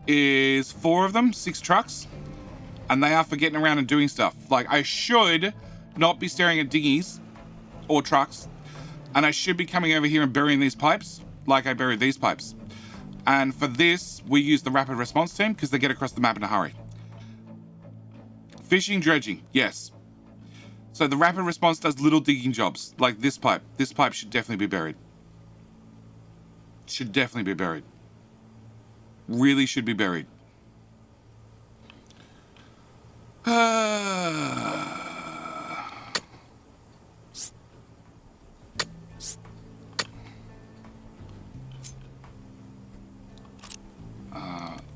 is 4 of them, 6 trucks, and they are for getting around and doing stuff. Like, I should not be staring at dinghies or trucks, and I should be coming over here and burying these pipes like I buried these pipes. And for this, we use the rapid response team because they get across the map in a hurry. Fishing, dredging, yes. So the rapid response does little digging jobs, like this pipe. This pipe should definitely be buried. Should definitely be buried. Really should be buried.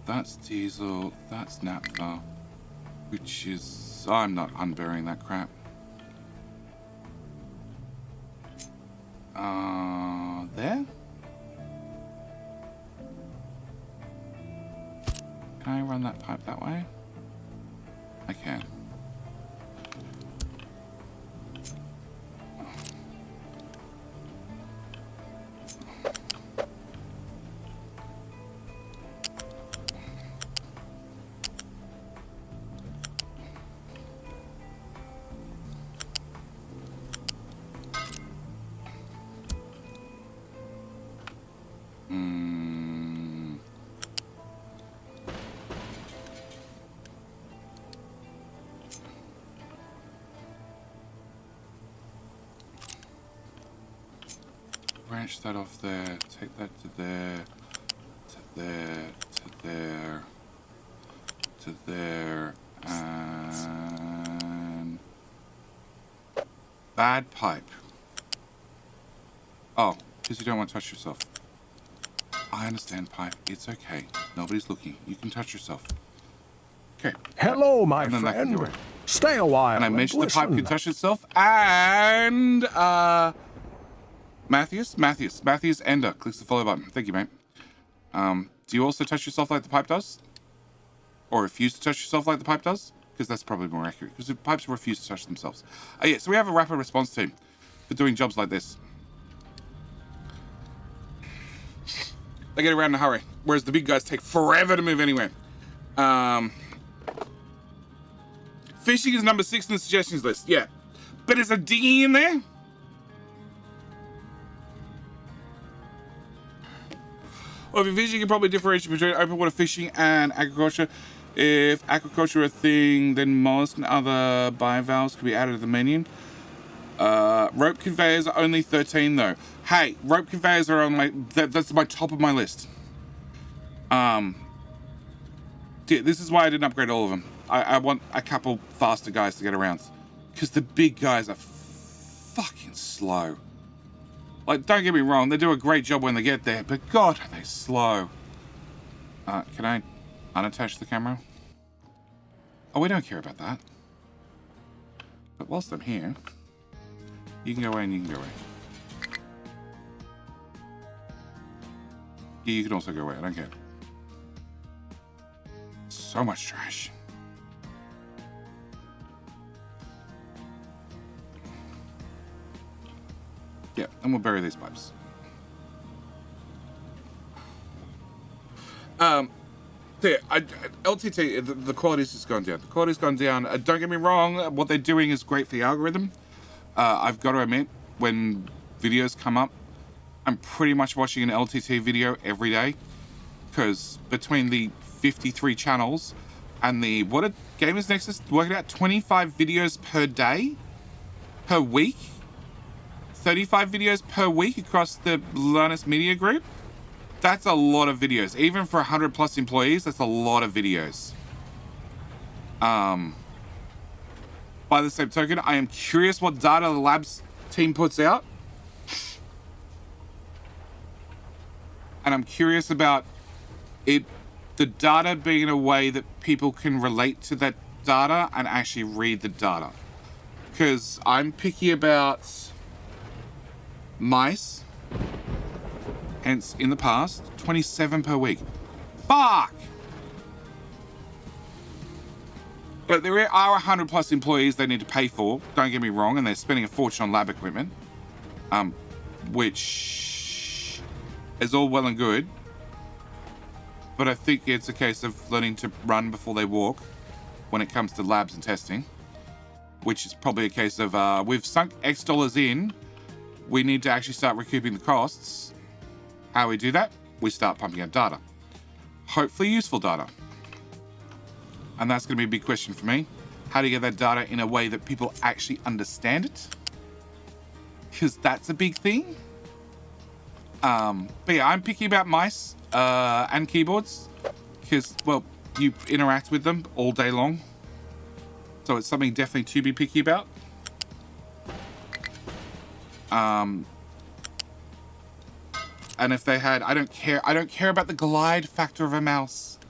That's diesel, that's naphtha, which is... I'm not unburying that crap. There? Can I run that pipe that way? I can. Branch that off there, take that to there, to there, to there, to there, and... Bad pipe. Oh, because you don't want to touch yourself. I understand, pipe. It's okay. Nobody's looking. You can touch yourself. Okay. Hello, my friend. Stay a while. And I mentioned the pipe can touch itself. And Matthews Ender clicks the follow button. Thank you, mate. Do you also touch yourself like the pipe does? Or refuse to touch yourself like the pipe does? Because that's probably more accurate. Because the pipes refuse to touch themselves. Yeah, so we have a rapid response team for doing jobs like this. They get around in a hurry, whereas the big guys take forever to move anywhere. Fishing is number 6 in the suggestions list. Yeah, but is a dinghy in there? Well, if you're fishing, you can probably differentiate between open water fishing and aquaculture. If aquaculture were a thing, then mollusk and other bivalves could be added to the menu. Rope conveyors are only 13 though. Hey, rope conveyors are on my, that's my top of my list. Yeah, this is why I didn't upgrade all of them. I want a couple faster guys to get around. Because the big guys are fucking slow. Like, don't get me wrong, they do a great job when they get there, but God, are they slow. Can I unattach the camera? Oh, we don't care about that. But whilst I'm here, you can go away and you can go away. Yeah, you can also go away, I don't care. So much trash. Yeah, and we'll bury these pipes. Yeah, LTT, the quality's just gone down. The quality's gone down. Don't get me wrong, what they're doing is great for the algorithm. I've got to admit, when videos come up, I'm pretty much watching an LTT video every day. Because between the 53 channels and the, what did Gamers Nexus work it out? 25 videos per day? Per week? 35 videos per week across the Linus Media Group? That's a lot of videos. Even for 100 plus employees, that's a lot of videos. By the same token, I am curious what data the labs team puts out. And I'm curious about it, the data being in a way that people can relate to that data and actually read the data. Because I'm picky about mice. Hence, in the past, 27 per week. Fuck! But there are 100 plus employees they need to pay for, don't get me wrong, and they're spending a fortune on lab equipment. Which is all well and good. But I think it's a case of learning to run before they walk when it comes to labs and testing. Which is probably a case of, we've sunk X dollars in, we need to actually start recouping the costs. How we do that? We start pumping out data. Hopefully useful data. And that's going to be a big question for me. How do you get that data in a way that people actually understand it? Because that's a big thing. But yeah, I'm picky about mice and keyboards. Because, well, you interact with them all day long. So it's something definitely to be picky about. And if they had, I don't care about the glide factor of a mouse.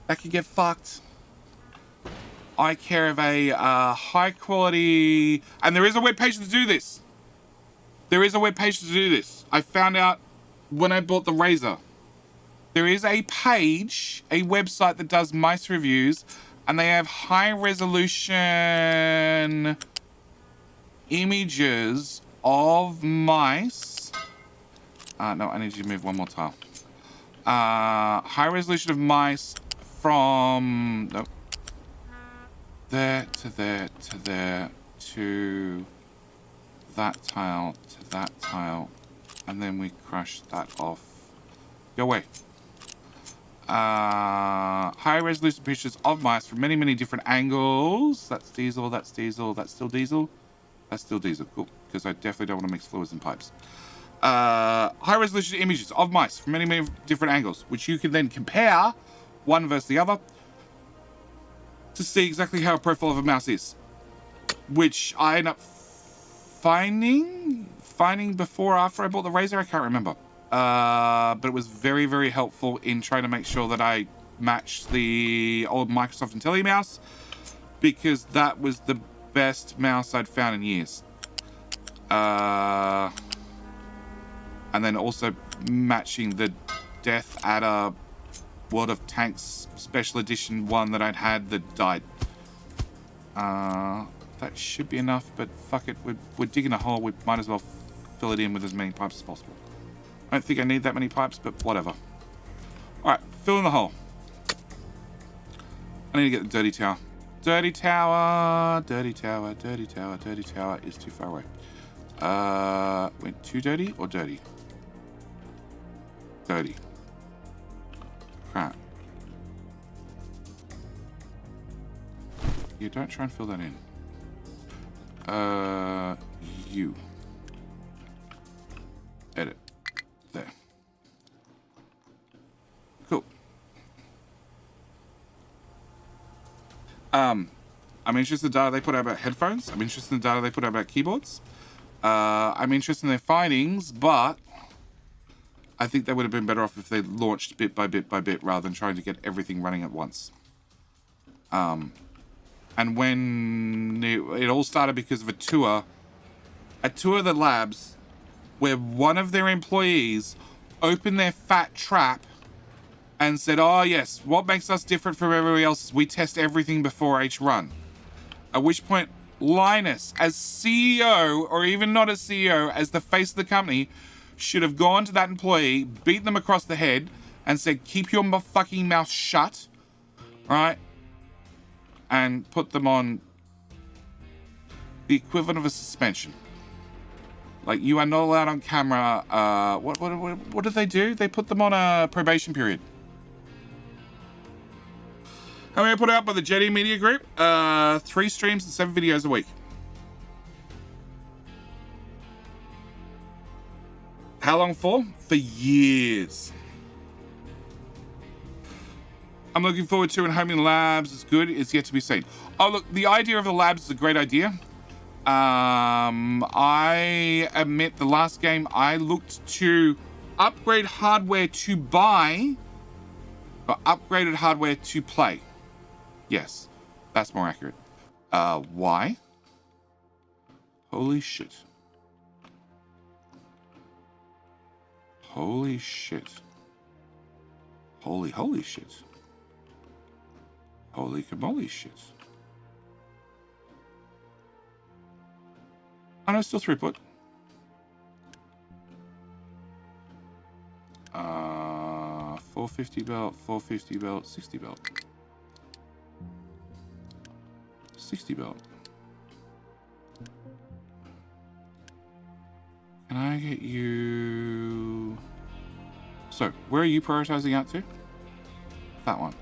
That could get fucked. I care of a high quality, and there is a web page to do this. There is a web page to do this. I found out when I bought the Razer. There is a page, a website that does mice reviews, and they have high resolution images of mice. No, I need you to move one more tile. High resolution of mice from nope, there to there to there to that tile to that tile, and then we crush that off. Go away. High resolution pictures of mice from many, many different angles. That's diesel, that's diesel, that's still diesel. That's still diesel, cool. Because I definitely don't want to mix fluids and pipes. High resolution images of mice from many, many different angles, which you can then compare one versus the other to see exactly how a profile of a mouse is. Which I end up finding before or after I bought the Razer, I can't remember. But it was very, very helpful in trying to make sure that I matched the old Microsoft IntelliMouse, because that was the best mouse I'd found in years. And then also matching the Death Adder World of Tanks Special Edition one that I'd had that died. That should be enough, but fuck it, we're digging a hole, we might as well fill it in with as many pipes as possible. I don't think I need that many pipes, but whatever. Alright, fill in the hole. I need to get the dirty tower. Dirty tower, dirty tower, dirty tower, dirty tower is too far away. Went too dirty or dirty? Dirty. Yeah, don't try and fill that in. You. Edit. There. Cool. I'm interested in the data they put out about headphones. I'm interested in the data they put out about keyboards. I'm interested in their findings, but I think they would have been better off if they launched bit by bit by bit rather than trying to get everything running at once. And when it all started because of a tour of the labs where one of their employees opened their fat trap and said, oh yes, what makes us different from everybody else is we test everything before each run. At which point, Linus, as CEO, or even not as CEO, as the face of the company, should have gone to that employee, beat them across the head, and said, keep your fucking mouth shut, right? And put them on the equivalent of a suspension. Like, you are not allowed on camera. What did they do? They put them on a probation period. How many I put out by the Jetty Media Group? 3 streams and 7 videos a week. How long for? For years. I'm looking forward to and hoping the labs is good. It's yet to be seen. Oh, look, the idea of the labs is a great idea. I admit the last game I looked to upgrade hardware to buy, but upgraded hardware to play. Yes, that's more accurate. Why? Holy shit. Holy shit. Holy shit. Holy camoly shit. Oh no, still throughput. 450 belt, 450 belt, 60 belt. 60 belt. Can I get you... So, where are you prioritizing out to? That one.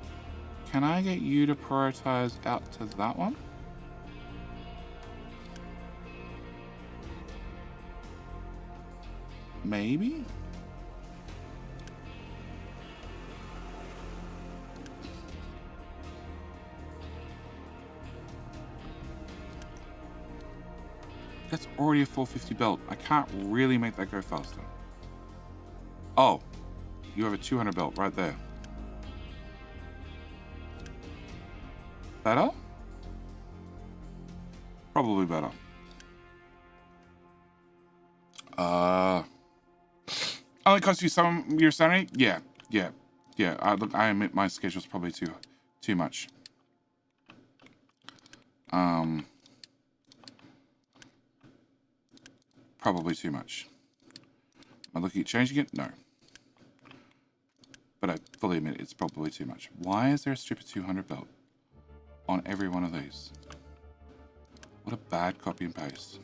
Can I get you to prioritize out to that one? Maybe? That's already a 450 belt. I can't really make that go faster. Oh, you have a 200 belt right there. Better? Probably better. Only cost you some of your sanity? Yeah. Look, I admit my schedule's probably too much. Probably too much. Am I looking at changing it? No. But I fully admit it's probably too much. Why is there a stupid 200 belt on every one of these? What a bad copy and paste.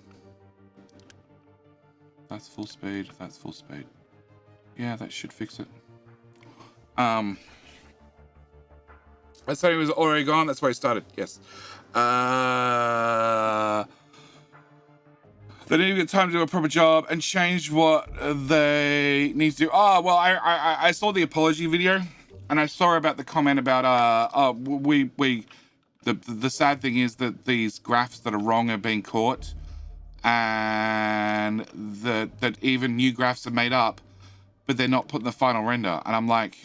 That's full speed. That's full speed. Yeah, that should fix it. I said he was already gone. That's where he started. Yes. They didn't even get time to do a proper job and change what they need to do. Oh, well, I saw the apology video, and I saw about the comment about the sad thing is that these graphs that are wrong are being caught, and that even new graphs are made up, but they're not put in the final render. And I'm like,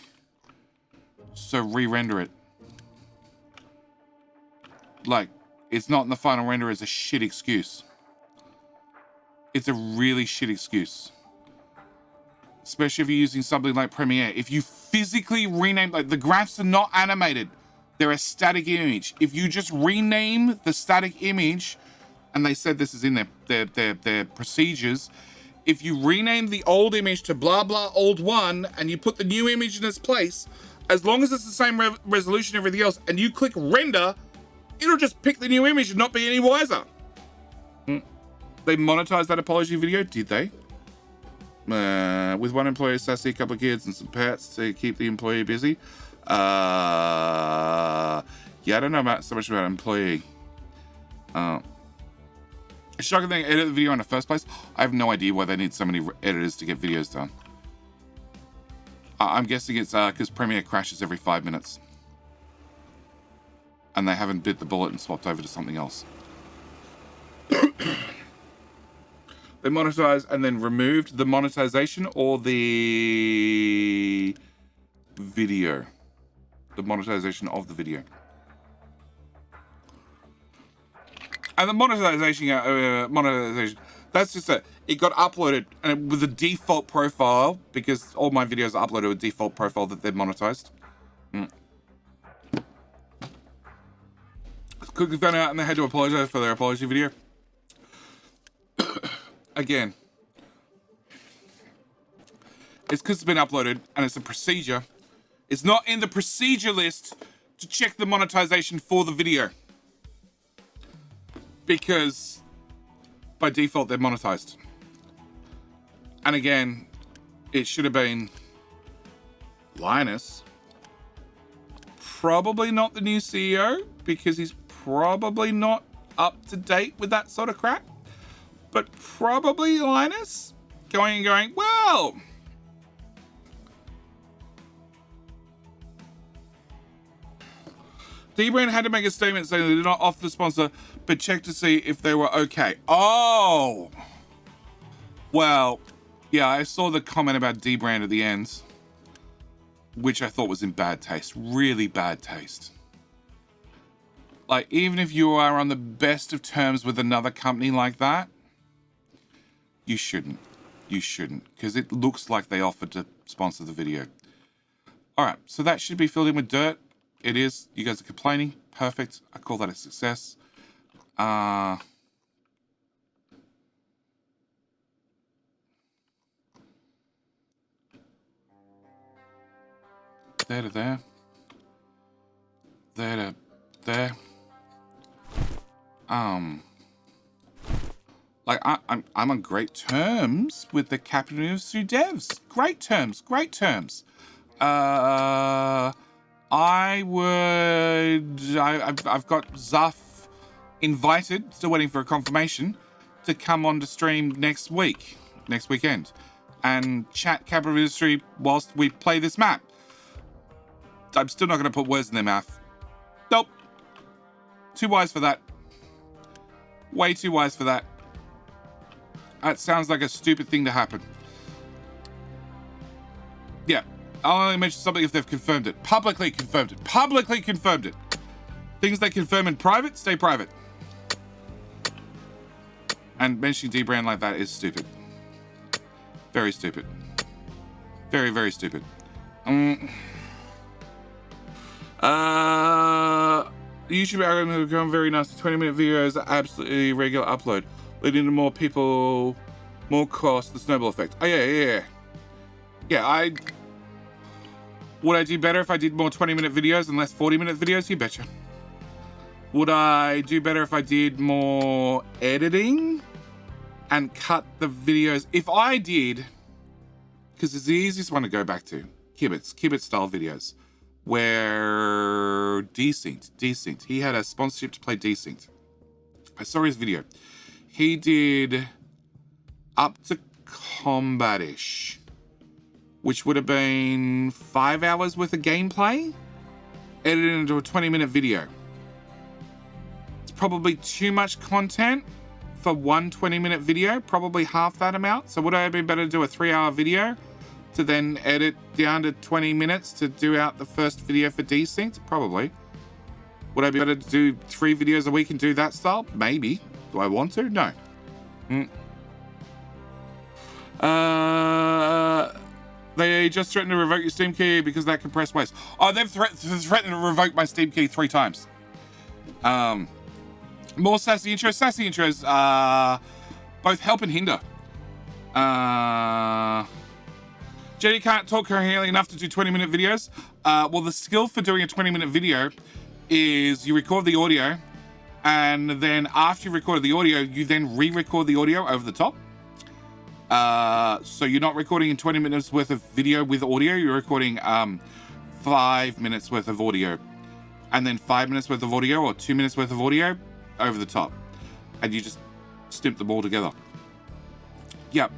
so re-render it. Like, it's not in the final render is a shit excuse. It's a really shit excuse. Especially if you're using something like Premiere. If you physically rename, like the graphs are not animated. They're a static image. If you just rename the static image, and they said this is in their procedures, if you rename the old image to blah blah old one, and you put the new image in its place, as long as it's the same resolution and everything else, and you click render, it'll just pick the new image and not be any wiser. They monetized that apology video, did they? With one employee, sassy, a couple of kids, and some pets to keep the employee busy. Yeah, I don't know so much about employee. Shocking thing, edit the video in the first place. I have no idea why they need so many editors to get videos done. I'm guessing it's because Premiere crashes every 5 minutes. And they haven't bit the bullet and swapped over to something else. They monetized and then removed the monetization or the video. The monetization of the video. And the monetization, that's just it. It got uploaded and with a default profile, because all my videos are uploaded with a default profile that they're monetized. Quickly found out and they had to apologize for their apology video. Again, it's because it's been uploaded and it's a procedure. It's not in the procedure list to check the monetization for the video. Because by default, they're monetized. And again, it should have been Linus. Probably not the new CEO, because he's probably not up to date with that sort of crap. But probably Linus going, well, Dbrand had to make a statement saying they did not offer the sponsor, but check to see if they were okay. Oh, well, yeah, I saw the comment about Dbrand at the end, which I thought was in bad taste, really bad taste. Like, even if you are on the best of terms with another company like that, you shouldn't. You shouldn't, because it looks like they offered to sponsor the video. All right, so that should be filled in with dirt. It is. You guys are complaining. Perfect. I call that a success. There to there. There to there. Like, I'm on great terms with the Capital Industry devs. Great terms. Great terms. I've got Zaf invited, still waiting for a confirmation, to come on to stream next weekend, and chat Capital Industry whilst we play this map. I'm still not going to put words in their mouth. Nope. Too wise for that. Way too wise for that. That sounds like a stupid thing to happen. Yeah. I'll only mention something if they've confirmed it. Publicly confirmed it. Publicly confirmed it. Things they confirm in private, stay private. And mentioning Dbrand like that is stupid. Very stupid. Very, very stupid. YouTube algorithm has become very nice. 20-minute videos are absolutely regular upload, leading to more people, more cost, the snowball effect. Oh, yeah. Yeah, would I do better if I did more 20-minute videos and less 40-minute videos? You betcha. Would I do better if I did more editing and cut the videos? If I did, because it's the easiest one to go back to, Kibbit style videos, where Desynced, he had a sponsorship to play Desynced. I saw his video. He did up to combat-ish, which would have been 5 hours worth of gameplay, edited into a 20-minute video. It's probably too much content for one 20-minute video, probably half that amount. So would I have been better to do a 3-hour video to then edit down to 20 minutes to do out the first video for Desynced? Probably. Would I be better to do 3 videos a week and do that style? Maybe. Do I want to? No. They just threatened to revoke your Steam key because of that compressed waste. Oh, they've threatened to revoke my Steam key 3 times. More sassy intros. Sassy intros both help and hinder. Jenny can't talk coherently enough to do 20-minute videos. Well, the skill for doing a 20-minute video is you record the audio, and then after you recorded the audio, you then re-record the audio over the top. So you're not recording in 20 minutes worth of video with audio, you're recording 5 minutes worth of audio, and then 5 minutes worth of audio or 2 minutes worth of audio over the top. and you just snip them all together. Yep.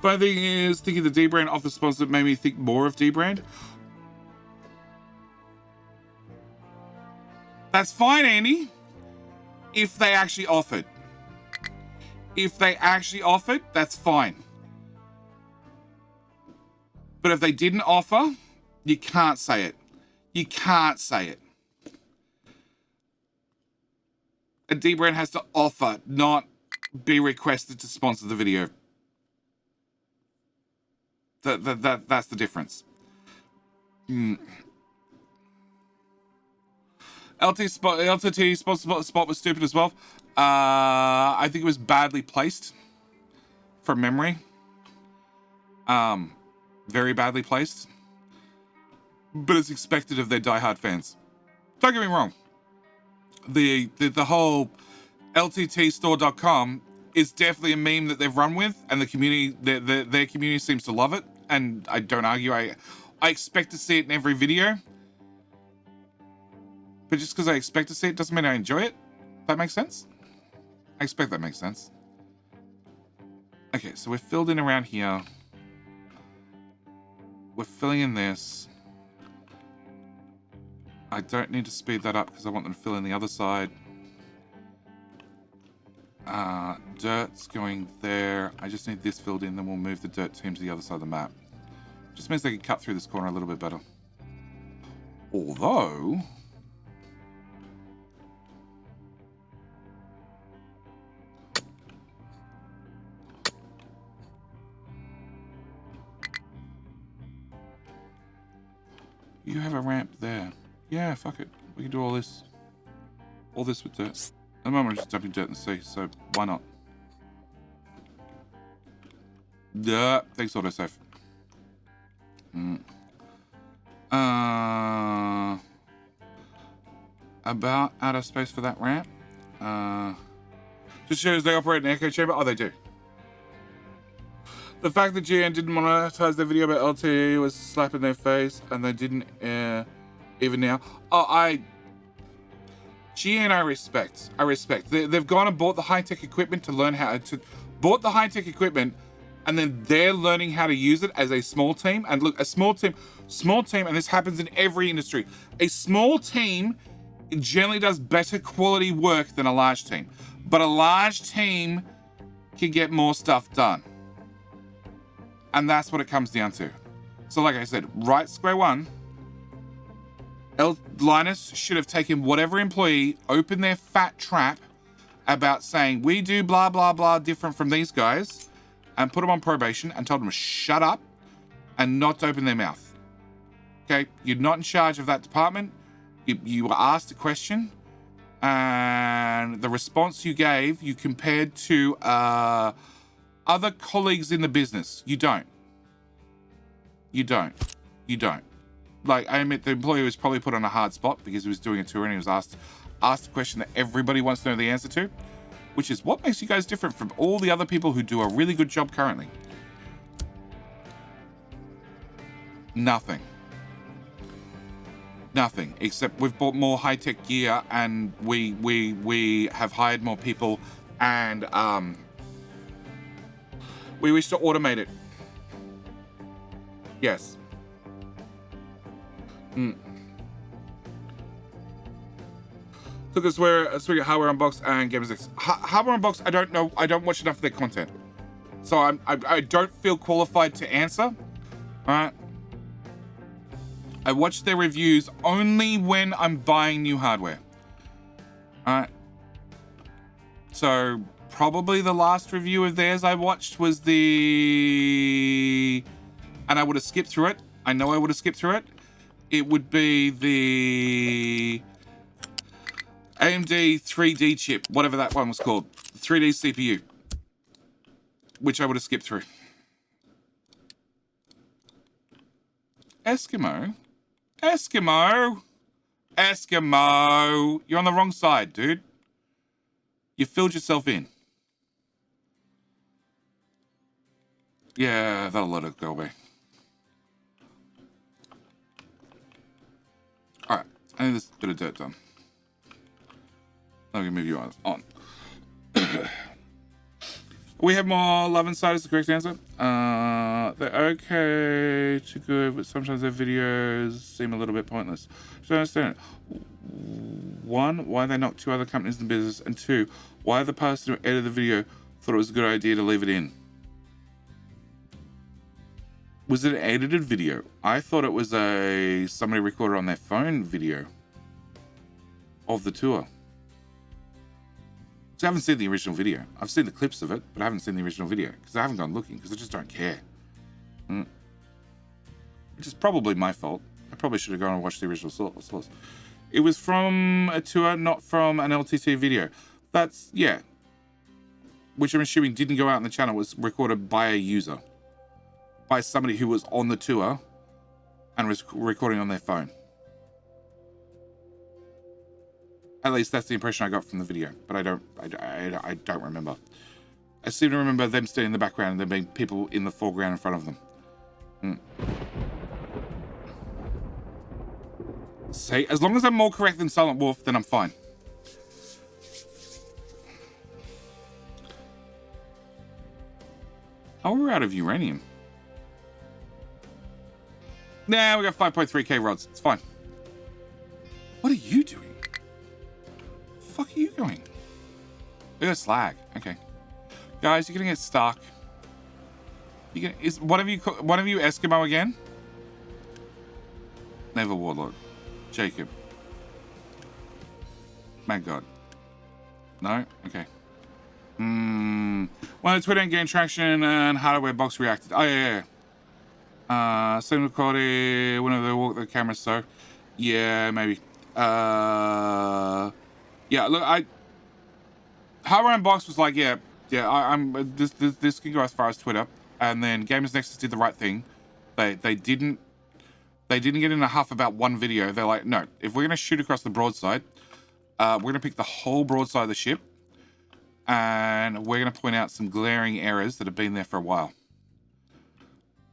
Funny thing is, thinking the D-brand off the sponsor made me think more of D-brand. That's fine, Andy. If they actually offered. If they actually offered, that's fine. But if they didn't offer, you can't say it. You can't say it. A D-brand has to offer, not be requested to sponsor the video. That's the difference. LTT spot was stupid as well. I think it was badly placed from memory. Very badly placed. But it's expected of their diehard fans. Don't get me wrong. The whole LTTstore.com is definitely a meme that they've run with, and the community, their community seems to love it. And I don't argue. I expect to see it in every video. But just because I expect to see it doesn't mean I enjoy it. That makes sense? I expect that makes sense. Okay, so we're filled in around here. We're filling in this. I don't need to speed that up because I want them to fill in the other side. Dirt's going there. I just need this filled in, then we'll move the dirt team to the other side of the map. Just means they can cut through this corner a little bit better. Although... you have a ramp there. Yeah, fuck it. We can do all this. All this with dirt. At the moment, I'm just dumping dirt in the sea, so why not? Yeah, thanks, autosave. About out of space for that ramp. Just shows they operate an echo chamber. Oh, they do. The fact that GN didn't monetize their video about LTE was a slap in their face, and they didn't even now. Oh, GN I respect. I respect. They've gone and bought the high-tech equipment to learn how to... Bought the high-tech equipment, and then they're learning how to use it as a small team. And look, a small team, and this happens in every industry. A small team generally does better quality work than a large team. But a large team can get more stuff done. And that's what it comes down to. So like I said, right square one, Linus should have taken whatever employee, opened their fat trap about saying, we do blah, blah, blah different from these guys, and put them on probation and told them to shut up and not to open their mouth. Okay, you're not in charge of that department. You were asked a question, and the response you gave, you compared to other colleagues in the business. You don't. Like, I admit the employee was probably put on a hard spot because he was doing a tour and he was asked a question that everybody wants to know the answer to, which is, what makes you guys different from all the other people who do a really good job currently? Nothing. Nothing, except we've bought more high-tech gear and we have hired more people, and we wish to automate it. Yes. Took us where Hardware Unboxed and Gamers X. Hardware Unboxed, I don't know. I don't watch enough of their content, so I don't feel qualified to answer. All right. I watch their reviews only when I'm buying new hardware. All right. So probably the last review of theirs I watched was and I would have skipped through it. I know I would have skipped through it. It would be the AMD 3D chip, whatever that one was called. 3D CPU, which I would have skipped through. Eskimo? You're on the wrong side, dude. You filled yourself in. Yeah, that'll let it go away. Alright, I need this bit of dirt done. Let me move you on. We have more love inside is the correct answer. They're okay to good, but sometimes their videos seem a little bit pointless. I don't understand. One, why they knocked two other companies in business, and two, why the person who edited the video thought it was a good idea to leave it in. Was it an edited video? I thought it was somebody recorded on their phone video of the tour. So I haven't seen the original video. I've seen the clips of it, but I haven't seen the original video because I haven't gone looking because I just don't care. Which is probably my fault. I probably should have gone and watched the original source. It was from a tour, not from an LTT video. That's, yeah. Which I'm assuming didn't go out on the channel, was recorded by a user. By somebody who was on the tour and was recording on their phone. At least that's the impression I got from the video, but I don't remember. I seem to remember them staying in the background and there being people in the foreground in front of them. See, as long as I'm more correct than Silent Wolf, then I'm fine. Oh, we're out of uranium. Nah, we got 5.3k rods. It's fine. What are you doing? The fuck are you going? We got slag. Okay, guys, you're gonna get stuck. Is one of you Eskimo again? Never Warlord. Jacob. My God. No? Okay. When the Twitter ain't getting traction and hardware box reacted. Oh yeah. Cinema quality, whenever they walk the camera, so yeah, maybe. Yeah, look, Hardware Unboxed was like, I'm this can go as far as Twitter, and then Gamers Nexus did the right thing. They didn't get in a huff about one video. They're like, no, if we're gonna shoot across the broadside, we're gonna pick the whole broadside of the ship, and we're gonna point out some glaring errors that have been there for a while,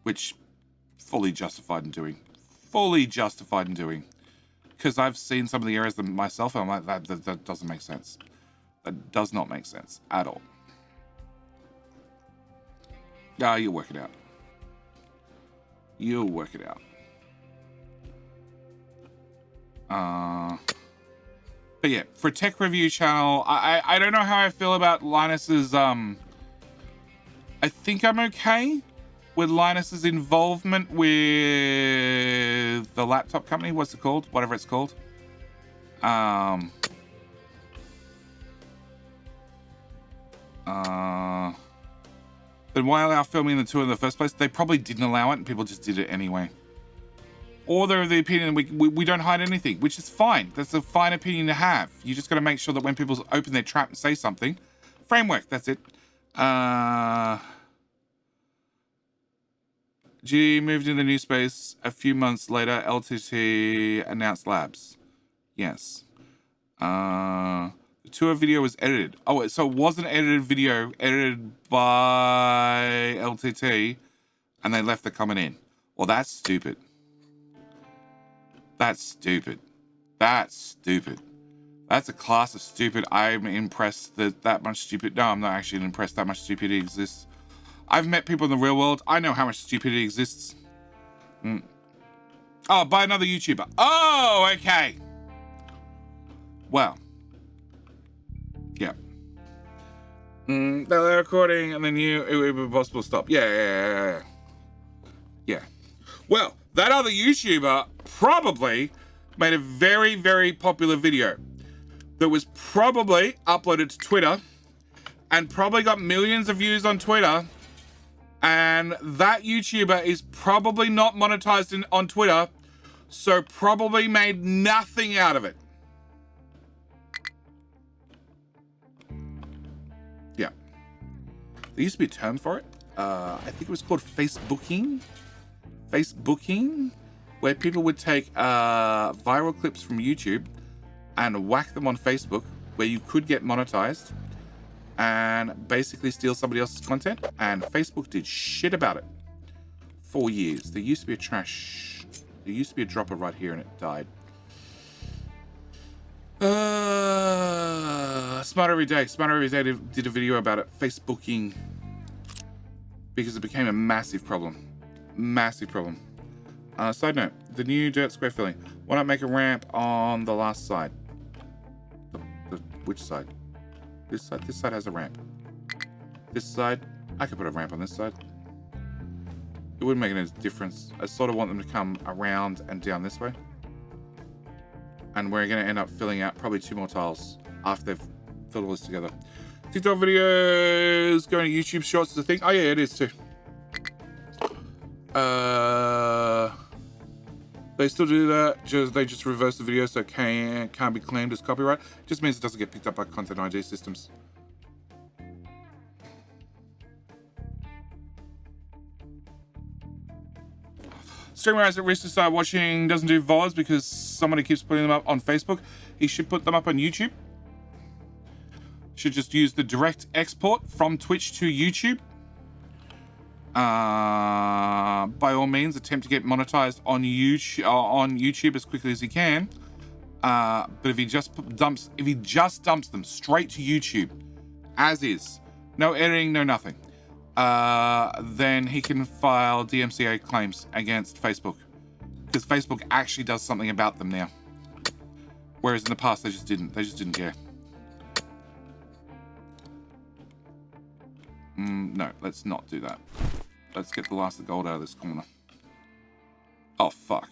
which fully justified in doing. Because I've seen some of the errors myself, and I'm like, that doesn't make sense. That does not make sense at all. You'll work it out. You'll work it out. But yeah, for a tech review channel, I don't know how I feel about Linus's, I think I'm okay with Linus's involvement with the laptop company. What's it called? Whatever it's called. Then why allow filming the tour in the first place? They probably didn't allow it and people just did it anyway. Or they're of the opinion we don't hide anything, which is fine. That's a fine opinion to have. You just got to make sure that when people open their trap and say something, framework, that's it. G moved into the new space a few months later. LTT announced labs. Yes. The tour video was edited. Oh, so it was an edited video, edited by LTT, and they left the comment in. Well, that's stupid. That's stupid. That's stupid. That's a class of stupid. I'm impressed that much stupid. No, I'm not actually impressed that much stupidity exists. I've met people in the real world. I know how much stupidity exists. Oh, by another YouTuber. Oh, okay. Well. Yeah. They're recording and then it would be possible to stop. Yeah. Well, that other YouTuber probably made a very, very popular video that was probably uploaded to Twitter and probably got millions of views on Twitter. And that YouTuber is probably not monetized on Twitter, so probably made nothing out of it. Yeah. There used to be a term for it. I think it was called Facebooking. Where people would take viral clips from YouTube and whack them on Facebook, where you could get monetized and basically steal somebody else's content, and Facebook did shit about it for years. There used to be a dropper right here and it died. Smarter Every Day. Smarter Every Day did a video about it. Facebooking. Because it became a massive problem. Massive problem. Side note, the new dirt square filling. Why not make a ramp on the last side? Which side? This side. This side has a ramp. This side, I could put a ramp on this side. It wouldn't make any difference. I sort of want them to come around and down this way. And we're going to end up filling out probably 2 more tiles after they've filled all this together. TikTok videos going to YouTube Shorts is a thing. Oh yeah, it is too. They still do that. They just reverse the video so it can't be claimed as copyright. Just means it doesn't get picked up by content ID systems. Streamer has at risk to start watching doesn't do VODs because somebody keeps putting them up on Facebook. He should put them up on YouTube. Should just use the direct export from Twitch to YouTube. By all means, attempt to get monetized on YouTube as quickly as he can. But if he just dumps them straight to YouTube, as is, no editing, no nothing, then he can file DMCA claims against Facebook, because Facebook actually does something about them now, whereas in the past they just didn't care. No, let's not do that. Let's get the last of the gold out of this corner. Oh fuck.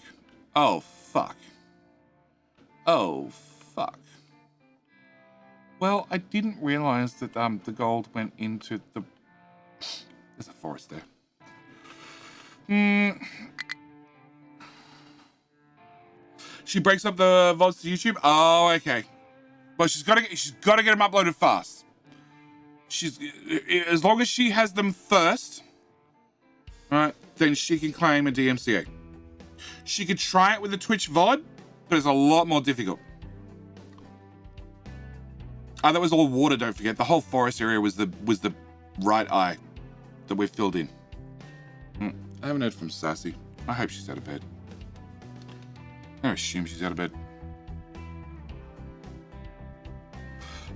Oh fuck. Oh fuck. Well, I didn't realize that the gold went into the... There's a forest there. She breaks up the VODs to YouTube. Oh, okay. Well, she's got to get them uploaded fast. As long as she has them first, right, then she can claim a DMCA. She could try it with the Twitch VOD, but it's a lot more difficult. That was all water, don't forget. The whole forest area was the right eye that we filled in. I haven't heard from Sassy. I hope she's out of bed. I assume she's out of bed.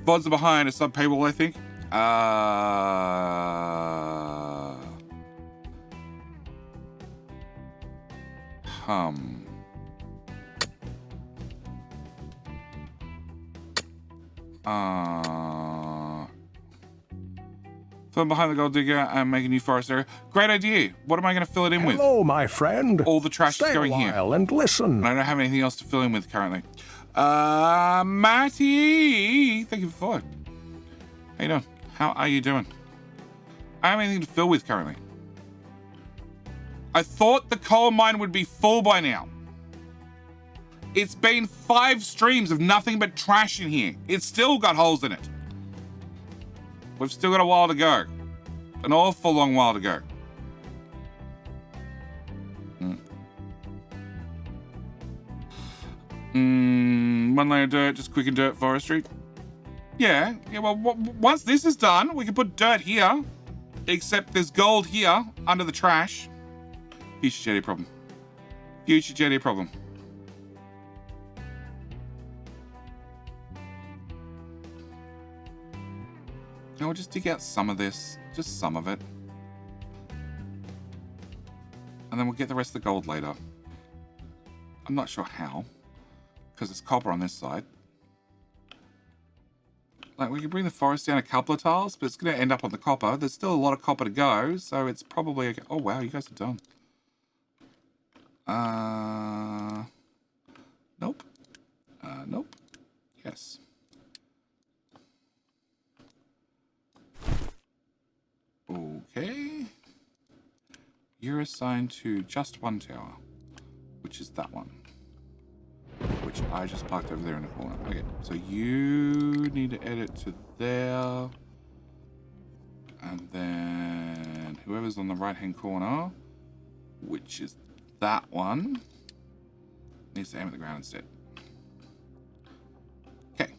VODs are behind a sub paywall, I think. Fill behind the gold digger and make a new forest area. Great idea. What am I going to fill it in with? Hello, my friend. All the trash is going here. Stay a while and listen. And I don't have anything else to fill in with currently. Matty, thank you for following. How you doing? How are you doing? I don't have anything to fill with currently. I thought the coal mine would be full by now. It's been 5 streams of nothing but trash in here. It's still got holes in it. We've still got a while to go. An awful long while to go. One layer of dirt, just quicken dirt forestry. Yeah, well, once this is done, we can put dirt here. Except there's gold here, under the trash. Future jetty problem. Future jetty problem. I'll just dig out some of this. Just some of it. And then we'll get the rest of the gold later. I'm not sure how. Because it's copper on this side. Like, we can bring the forest down a couple of tiles, but it's going to end up on the copper. There's still a lot of copper to go, so it's probably... Okay. Oh, wow, you guys are done. Nope. Nope. Yes. Okay. You're assigned to just one tower, which is that one. Which I just parked over there in the corner. Okay, so you need to edit to there. And then whoever's on the right-hand corner, which is that one, needs to aim at the ground instead. Okay.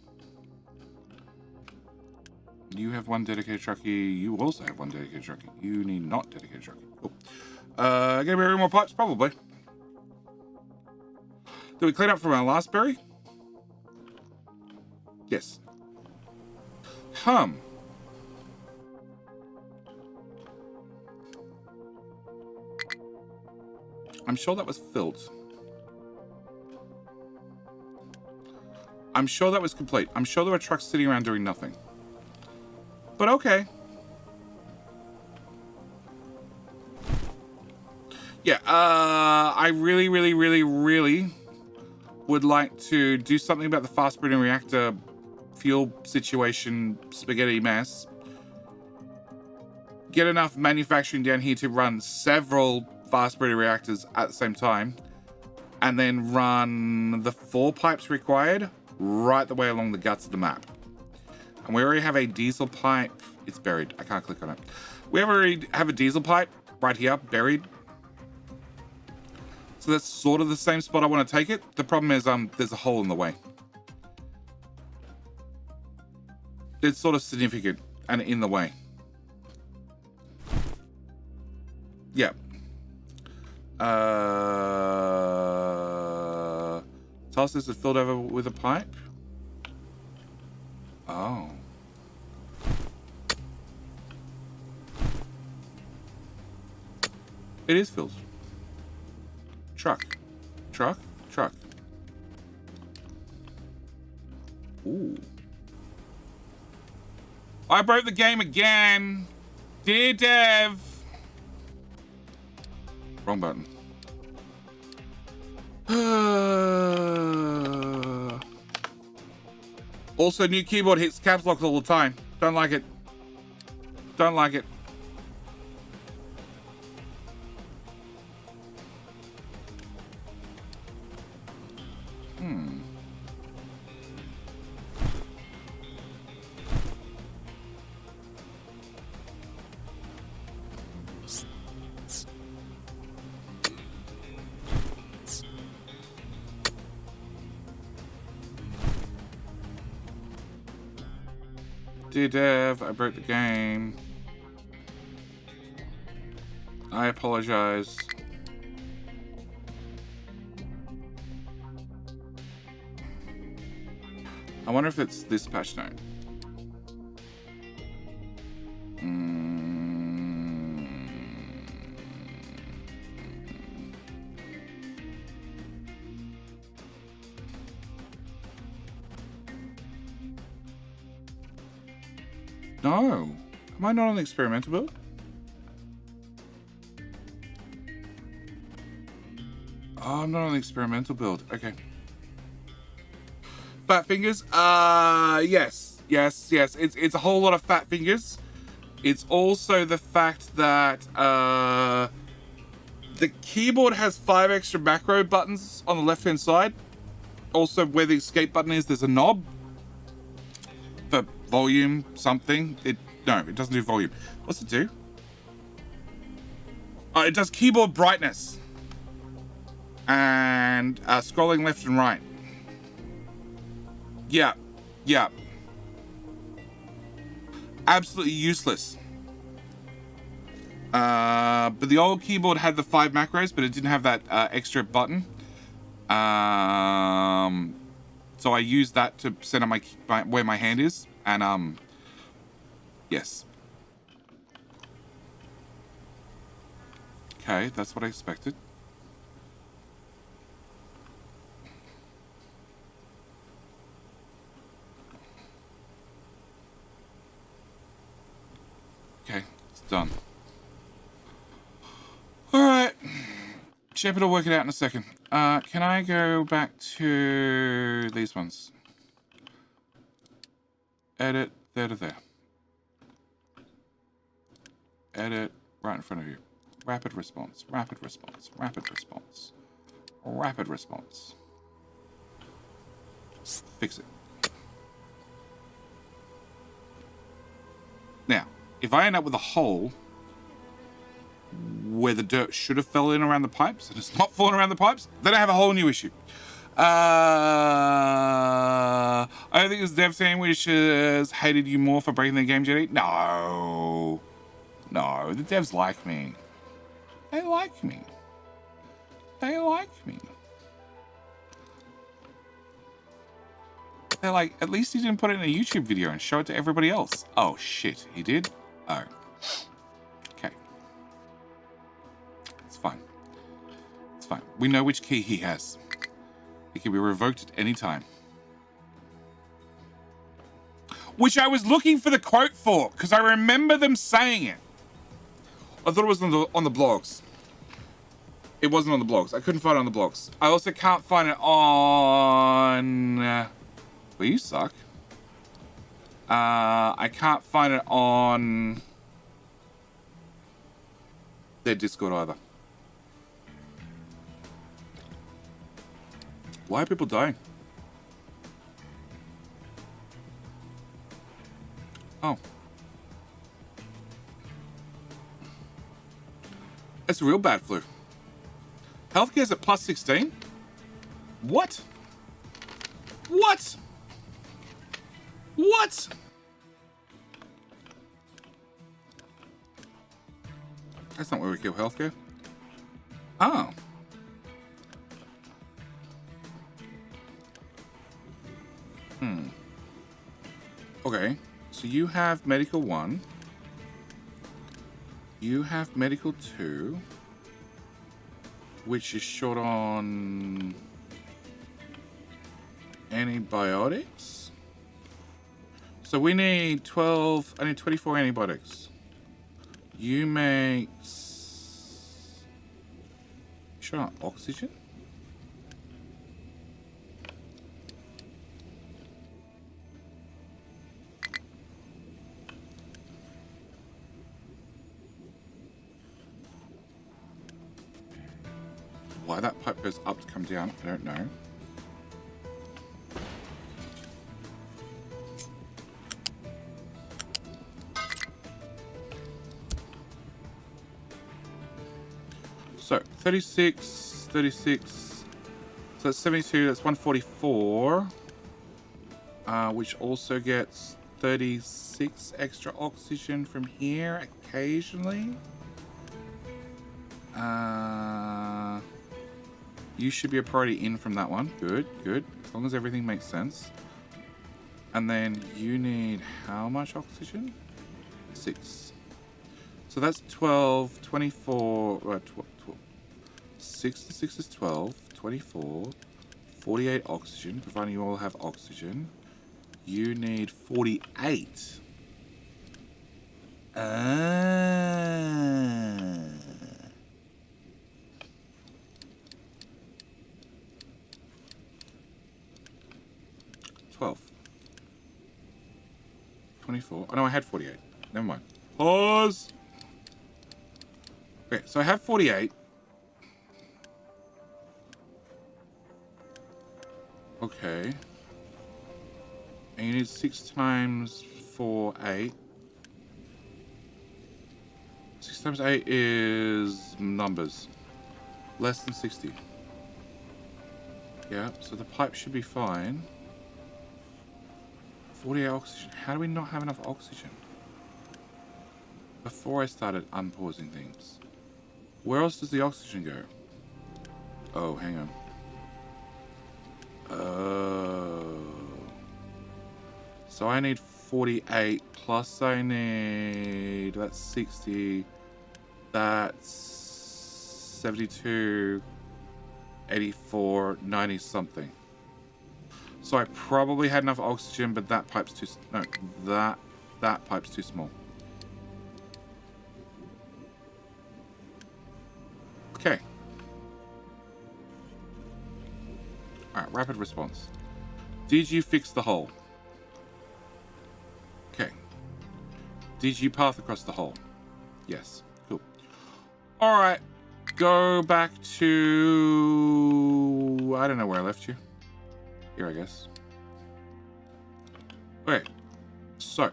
You have one dedicated truckie. You also have one dedicated truckie. You need not dedicated truckie. Cool. Gonna bury more pipes? Probably. Did we clean up from our last berry? Yes. I'm sure that was filled. I'm sure that was complete. I'm sure there were trucks sitting around doing nothing. But okay. Yeah, I really would like to do something about the fast breeding reactor fuel situation spaghetti mess. Get enough manufacturing down here to run several fast breeder reactors at the same time, and then run the 4 pipes required right the way along the guts of the map. And we already have a diesel pipe. It's buried. I can't click on it. We already have a diesel pipe right here, buried. So that's sort of the same spot I want to take it. The problem is there's a hole in the way. It's sort of significant and in the way. Yeah. Tell us this is filled over with a pipe. Oh. It is filled. Truck. Truck. Truck. Ooh. I broke the game again. Dear Dev. Wrong button. Also, new keyboard hits caps lock all the time. Don't like it. Don't like it. Dear Dev, I broke the game. I apologize. I wonder if it's this patch note. No. Am I not on the experimental build? Oh, I'm not on the experimental build. Okay. Fat fingers? Yes. It's a whole lot of fat fingers. It's also the fact that the keyboard has 5 extra macro buttons on the left-hand side. Also, where the escape button is, there's a knob for volume, something. No, it doesn't do volume. What's it do? Oh, it does keyboard brightness. And scrolling left and right. Yeah. Absolutely useless. But the old keyboard had the 5 macros, but it didn't have that extra button. So I used that to set up my where my hand is, and yes. Okay, that's what I expected. Okay, it's done. All right. Shepard will work it out in a second. Can I go back to these ones? Edit, there to there. Edit, right in front of you. Rapid response, rapid response, rapid response, rapid response. Fix it. Now, if I end up with a hole where the dirt should have fell in around the pipes and it's not falling around the pipes, then I have a whole new issue. I don't think this dev sandwiches hated you more for breaking the game, Jetty. No, the devs like me. They like me. They like me. They're like, at least he didn't put it in a YouTube video and show it to everybody else. Oh, shit. He did? Oh. Okay. It's fine. It's fine. We know which key he has. It can be revoked at any time. Which I was looking for the quote for, because I remember them saying it. I thought it was on the blogs. It wasn't on the blogs. I couldn't find it on the blogs. I also can't find it on... well, you suck. I can't find it on their Discord either. Why are people dying? Oh. It's a real bad flu. Healthcare's at plus 16? What? What? What? That's not where we kill healthcare. Oh. Okay. So you have medical 1. You have medical 2. Which is short on antibiotics. So we need 12, I need 24 antibiotics. You make short on oxygen? Why that pipe goes up to come down, I don't know. So, 36, 36, so that's 72, that's 144, which also gets 36 extra oxygen from here occasionally. You should be a priority in from that one. Good, good. As long as everything makes sense. And then you need how much oxygen? 6. So that's 12, 24, 6 to 6 is 12, 24, 48 oxygen, providing you all have oxygen. You need 48. 12. 24. Oh no, I had 48. Never mind. Pause. Okay, so I have 48. Okay. And you need 6 times 4, 8. 6 times 8 is numbers. Less than 60. Yeah, so the pipe should be fine. 48 oxygen. How do we not have enough oxygen? Before I started unpausing things. Where else does the oxygen go? Oh, hang on. So I need 48 plus I need, that's 60, that's 72, 84, 90 something. So I probably had enough oxygen, but that pipe's too, no, that pipe's too small. Okay. Alright, rapid response. Did you fix the hole? Okay. Did you path across the hole? Yes. Cool. Alright. Go back to... I don't know where I left you. Here, I guess. Okay. So,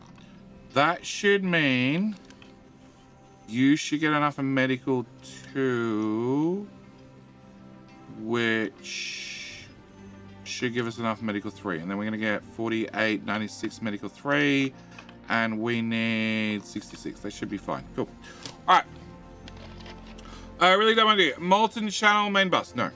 that should mean you should get enough of medical 2, which should give us enough medical 3. And then we're going to get 48, 96 medical 3, and we need 66. That should be fine. Cool. All right. Really dumb idea. Molten channel main bus. No.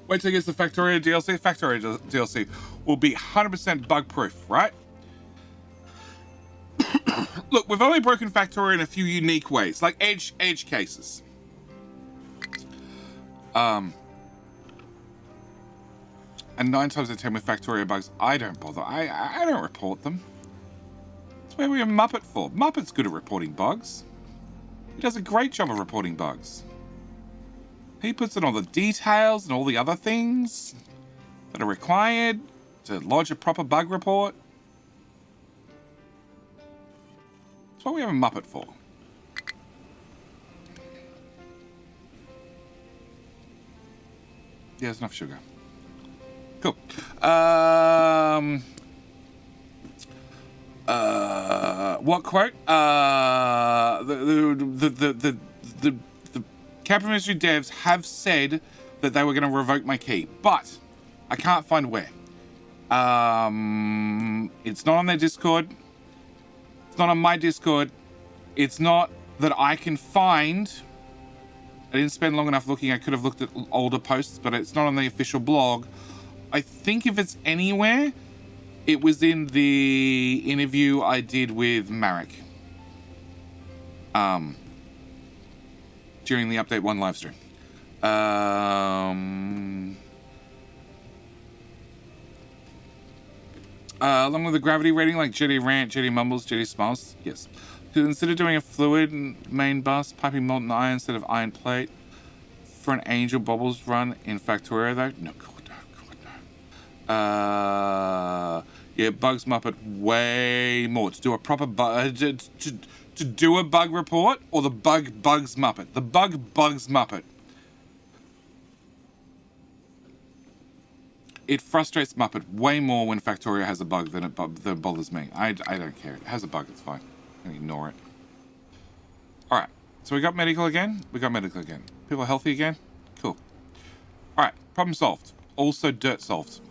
Wait till it gets the Factorio DLC. Factorio DLC will be 100% bug proof, right? Look, we've only broken Factorio in a few unique ways, like edge cases. And 9 times out of 10 with Factorio bugs, I don't bother. I don't report them. That's where we have Muppet for. Muppet's good at reporting bugs. He does a great job of reporting bugs. He puts in all the details and all the other things that are required to lodge a proper bug report. That's what we have a Muppet for. Yeah, there's enough sugar. Cool. What quote? The Captain Mystery devs have said that they were going to revoke my key, but I can't find where. It's not on their Discord. It's not on my Discord. It's not that I can find. I didn't spend long enough looking. I could have looked at older posts, but it's not on the official blog. I think if it's anywhere, it was in the interview I did with Marek. During the Update 1 live stream. Along with the gravity rating, like Jetty Rant, Jetty Mumbles, Jetty Smiles, yes. Consider doing a fluid main bus, piping molten iron instead of iron plate for an Angel Bobbles run in Factorio, though? No, God, no. Yeah, Bugs Muppet way more. To do a proper to do a bug report, or the Bugs Muppet? The Bugs Muppet. It frustrates Muppet way more when Factorio has a bug than it bothers me. I don't care. It has a bug, it's fine. I'm gonna ignore it. Alright, so we got medical again. We got medical again. People are healthy again. Cool. Alright, problem solved. Also dirt solved.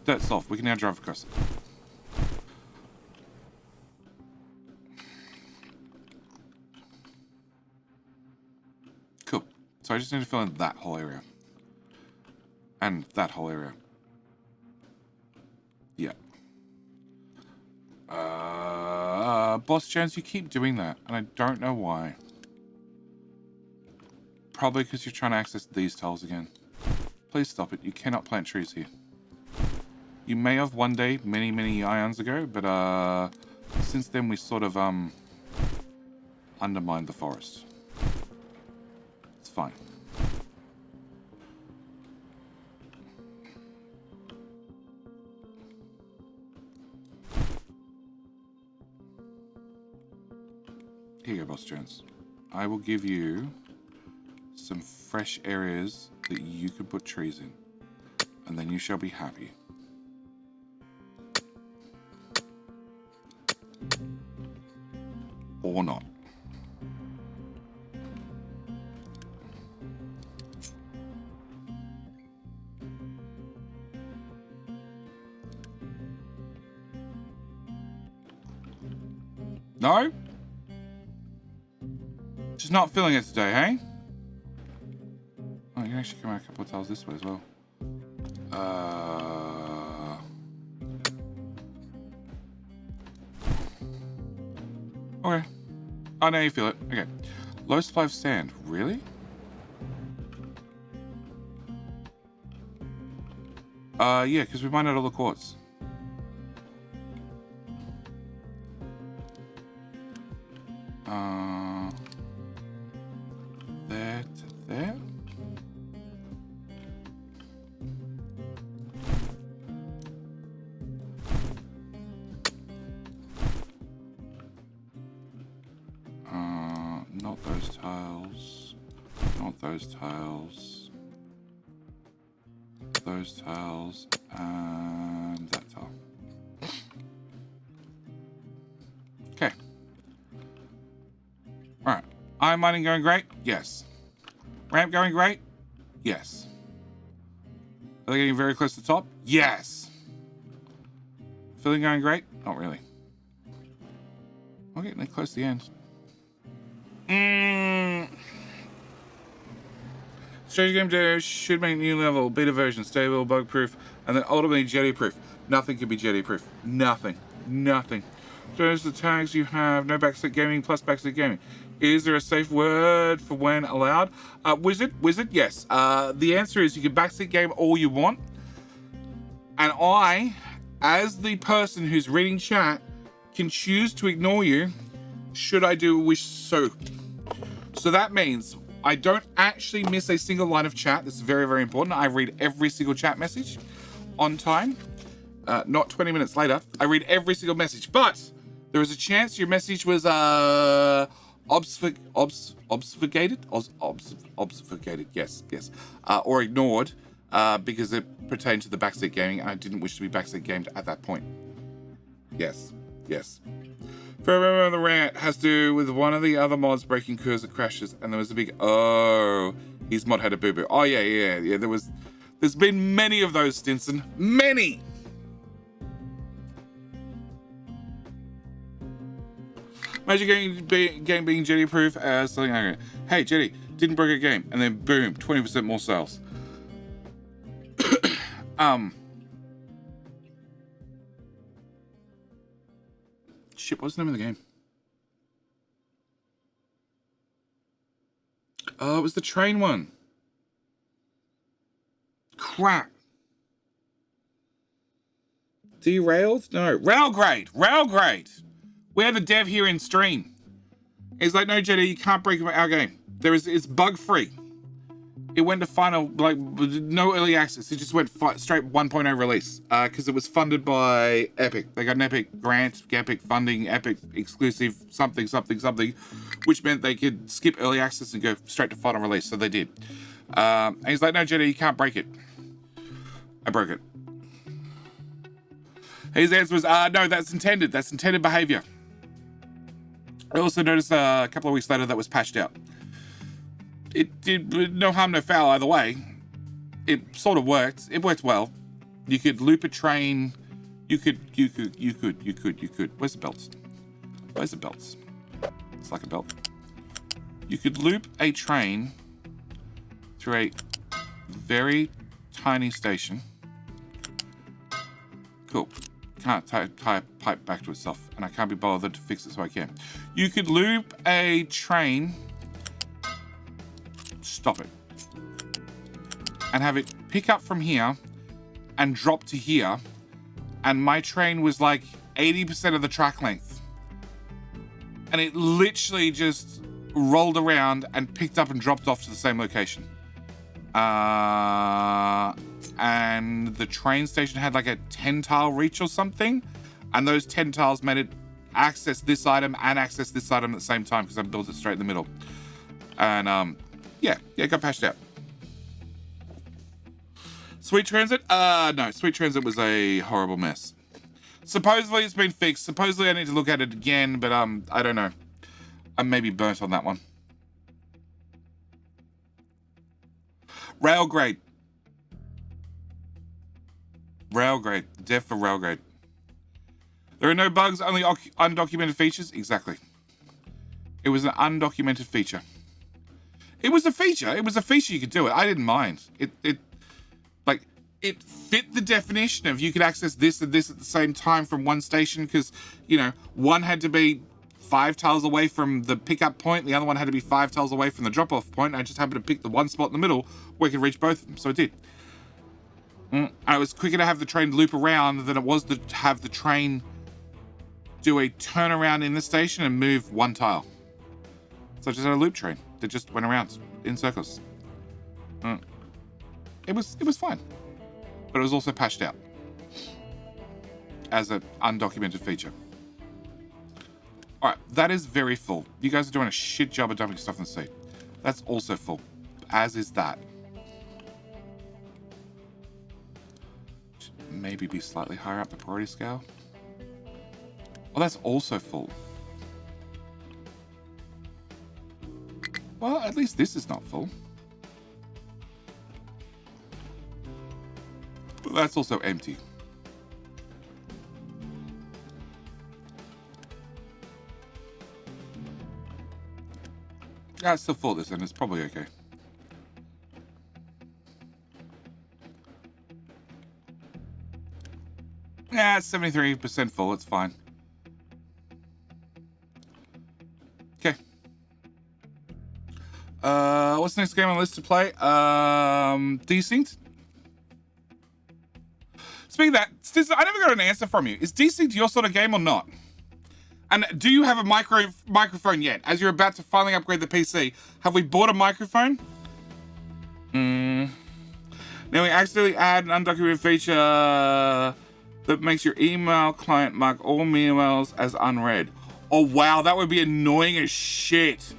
Dirt solved. We can now drive across it. Cool. So I just need to fill in that whole area. And that whole area. Yeah. Boss Jones, you keep doing that, and I don't know why. Probably because you're trying to access these tiles again. Please stop it. You cannot plant trees here. You may have one day, many, many ions ago, but since then we sort of undermined the forest. It's fine. Here you go, Boss Jones. I will give you some fresh areas that you can put trees in, and then you shall be happy. Or not. No? Just not feeling it today, hey? Oh, you can actually come out a couple of tiles this way as well. Okay. Oh, now you feel it. Okay. Low supply of sand. Really? Yeah, because we mined out all the quartz. There to there. Not those tiles. Not those tiles. Those tiles. And that tile. Okay. Alright. Iron mining going great? Yes. Ramp going great? Yes. Are they getting very close to the top? Yes. Filling going great? Not really. We're getting close to the end. Strategy game data should make new level, beta version, stable, bug proof, and then ultimately jetty proof. Nothing can be jetty proof. Nothing. Nothing. Shows the tags you have, no backseat gaming plus backseat gaming. Is there a safe word for when allowed? Wizard, yes. The answer is you can backseat game all you want. And I, as the person who's reading chat, can choose to ignore you should I do wish so. So that means I don't actually miss a single line of chat. This is very, very important. I read every single chat message on time, not 20 minutes later. I read every single message, but there is a chance your message was obfuscated, yes, or ignored because it pertained to the backseat gaming, and I didn't wish to be backseat gamed at that point. Yes. For the rant has to do with one of the other mods breaking cursor crashes, and there was a big his mod had a boo-boo. Oh yeah. There's been many of those, Stinson. Many. Major game being Jetty proof as something. Hey, Jetty didn't break a game, and then boom, 20% more sales. Shit, what's the name of the game? Oh, it was the train one. Crap. Derailed? No. Railgrade. We had a dev here in stream. He's like, no, Jetty, you can't break our game. It's bug free. It went to final, like, no early access. It just went straight 1.0 release because it was funded by Epic. They got an Epic grant, Epic funding, Epic exclusive something, which meant they could skip early access and go straight to final release. So they did. And he's like, no, Jetty, you can't break it. I broke it. His answer was, no, that's intended. That's intended behavior. I also noticed a couple of weeks later that was patched out. It did no harm, no foul either way. It sort of worked. It worked well. You could loop a train. You could. Where's the belts? It's like a belt. You could loop a train through a very tiny station. Cool. Can't tie a pipe back to itself, and I can't be bothered to fix it, so I can. You could loop a train. Stop it. And have it pick up from here and drop to here. And my train was like 80% of the track length. And it literally just rolled around and picked up and dropped off to the same location. And the train station had like a 10-tile reach or something. And those 10 tiles made it access this item and access this item at the same time because I built it straight in the middle. And yeah, it got patched out. Sweet Transit? No, Sweet Transit was a horrible mess. Supposedly it's been fixed. Supposedly I need to look at it again, but I don't know. I'm maybe burnt on that one. Railgrade. Dev for Railgrade. There are no bugs, only undocumented features? Exactly. It was an undocumented feature. It was a feature. You could do it. I didn't mind. It fit the definition of you could access this and this at the same time from one station because, one had to be 5 tiles away from the pickup point. The other one had to be 5 tiles away from the drop-off point. I just happened to pick the one spot in the middle where I could reach both of them. So I did. And it was quicker to have the train loop around than it was to have the train do a turnaround in the station and move 1 tile. So I just had a loop train that just went around in circles. It was fine. But it was also patched out as an undocumented feature. All right, that is very full. You guys are doing a shit job of dumping stuff in the sea. That's also full, as is that. Should maybe be slightly higher up the priority scale. Well, that's also full. Well, at least this is not full. But that's also empty. Yeah, it's still full this end. It's probably okay. Yeah, it's 73% full. It's fine. Okay. What's the next game on the list to play? Desynced. Speaking of that, Stiz, I never got an answer from you. Is Desynced your sort of game or not? And do you have a microphone yet? As you're about to finally upgrade the PC, have we bought a microphone? Now we accidentally add an undocumented feature that makes your email client mark all emails as unread. Oh wow, that would be annoying as shit.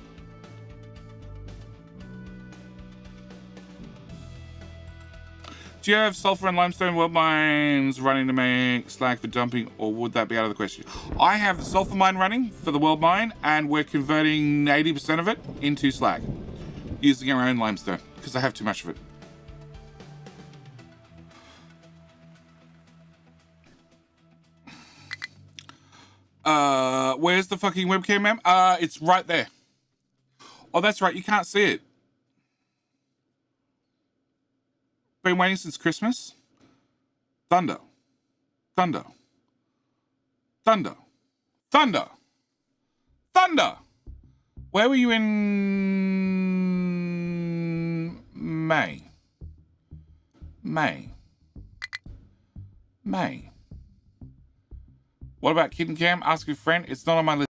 Do you have sulfur and limestone world mines running to make slag for dumping, or would that be out of the question? I have the sulfur mine running for the world mine, and we're converting 80% of it into slag using our own limestone because I have too much of it. Where's the fucking webcam, ma'am? It's right there. Oh, that's right. You can't see it. Been waiting since Christmas. Thunder. Thunder. Thunder. Thunder. Thunder. Where were you in May? May. What about Kid and Cam? Ask your friend. It's not on my list.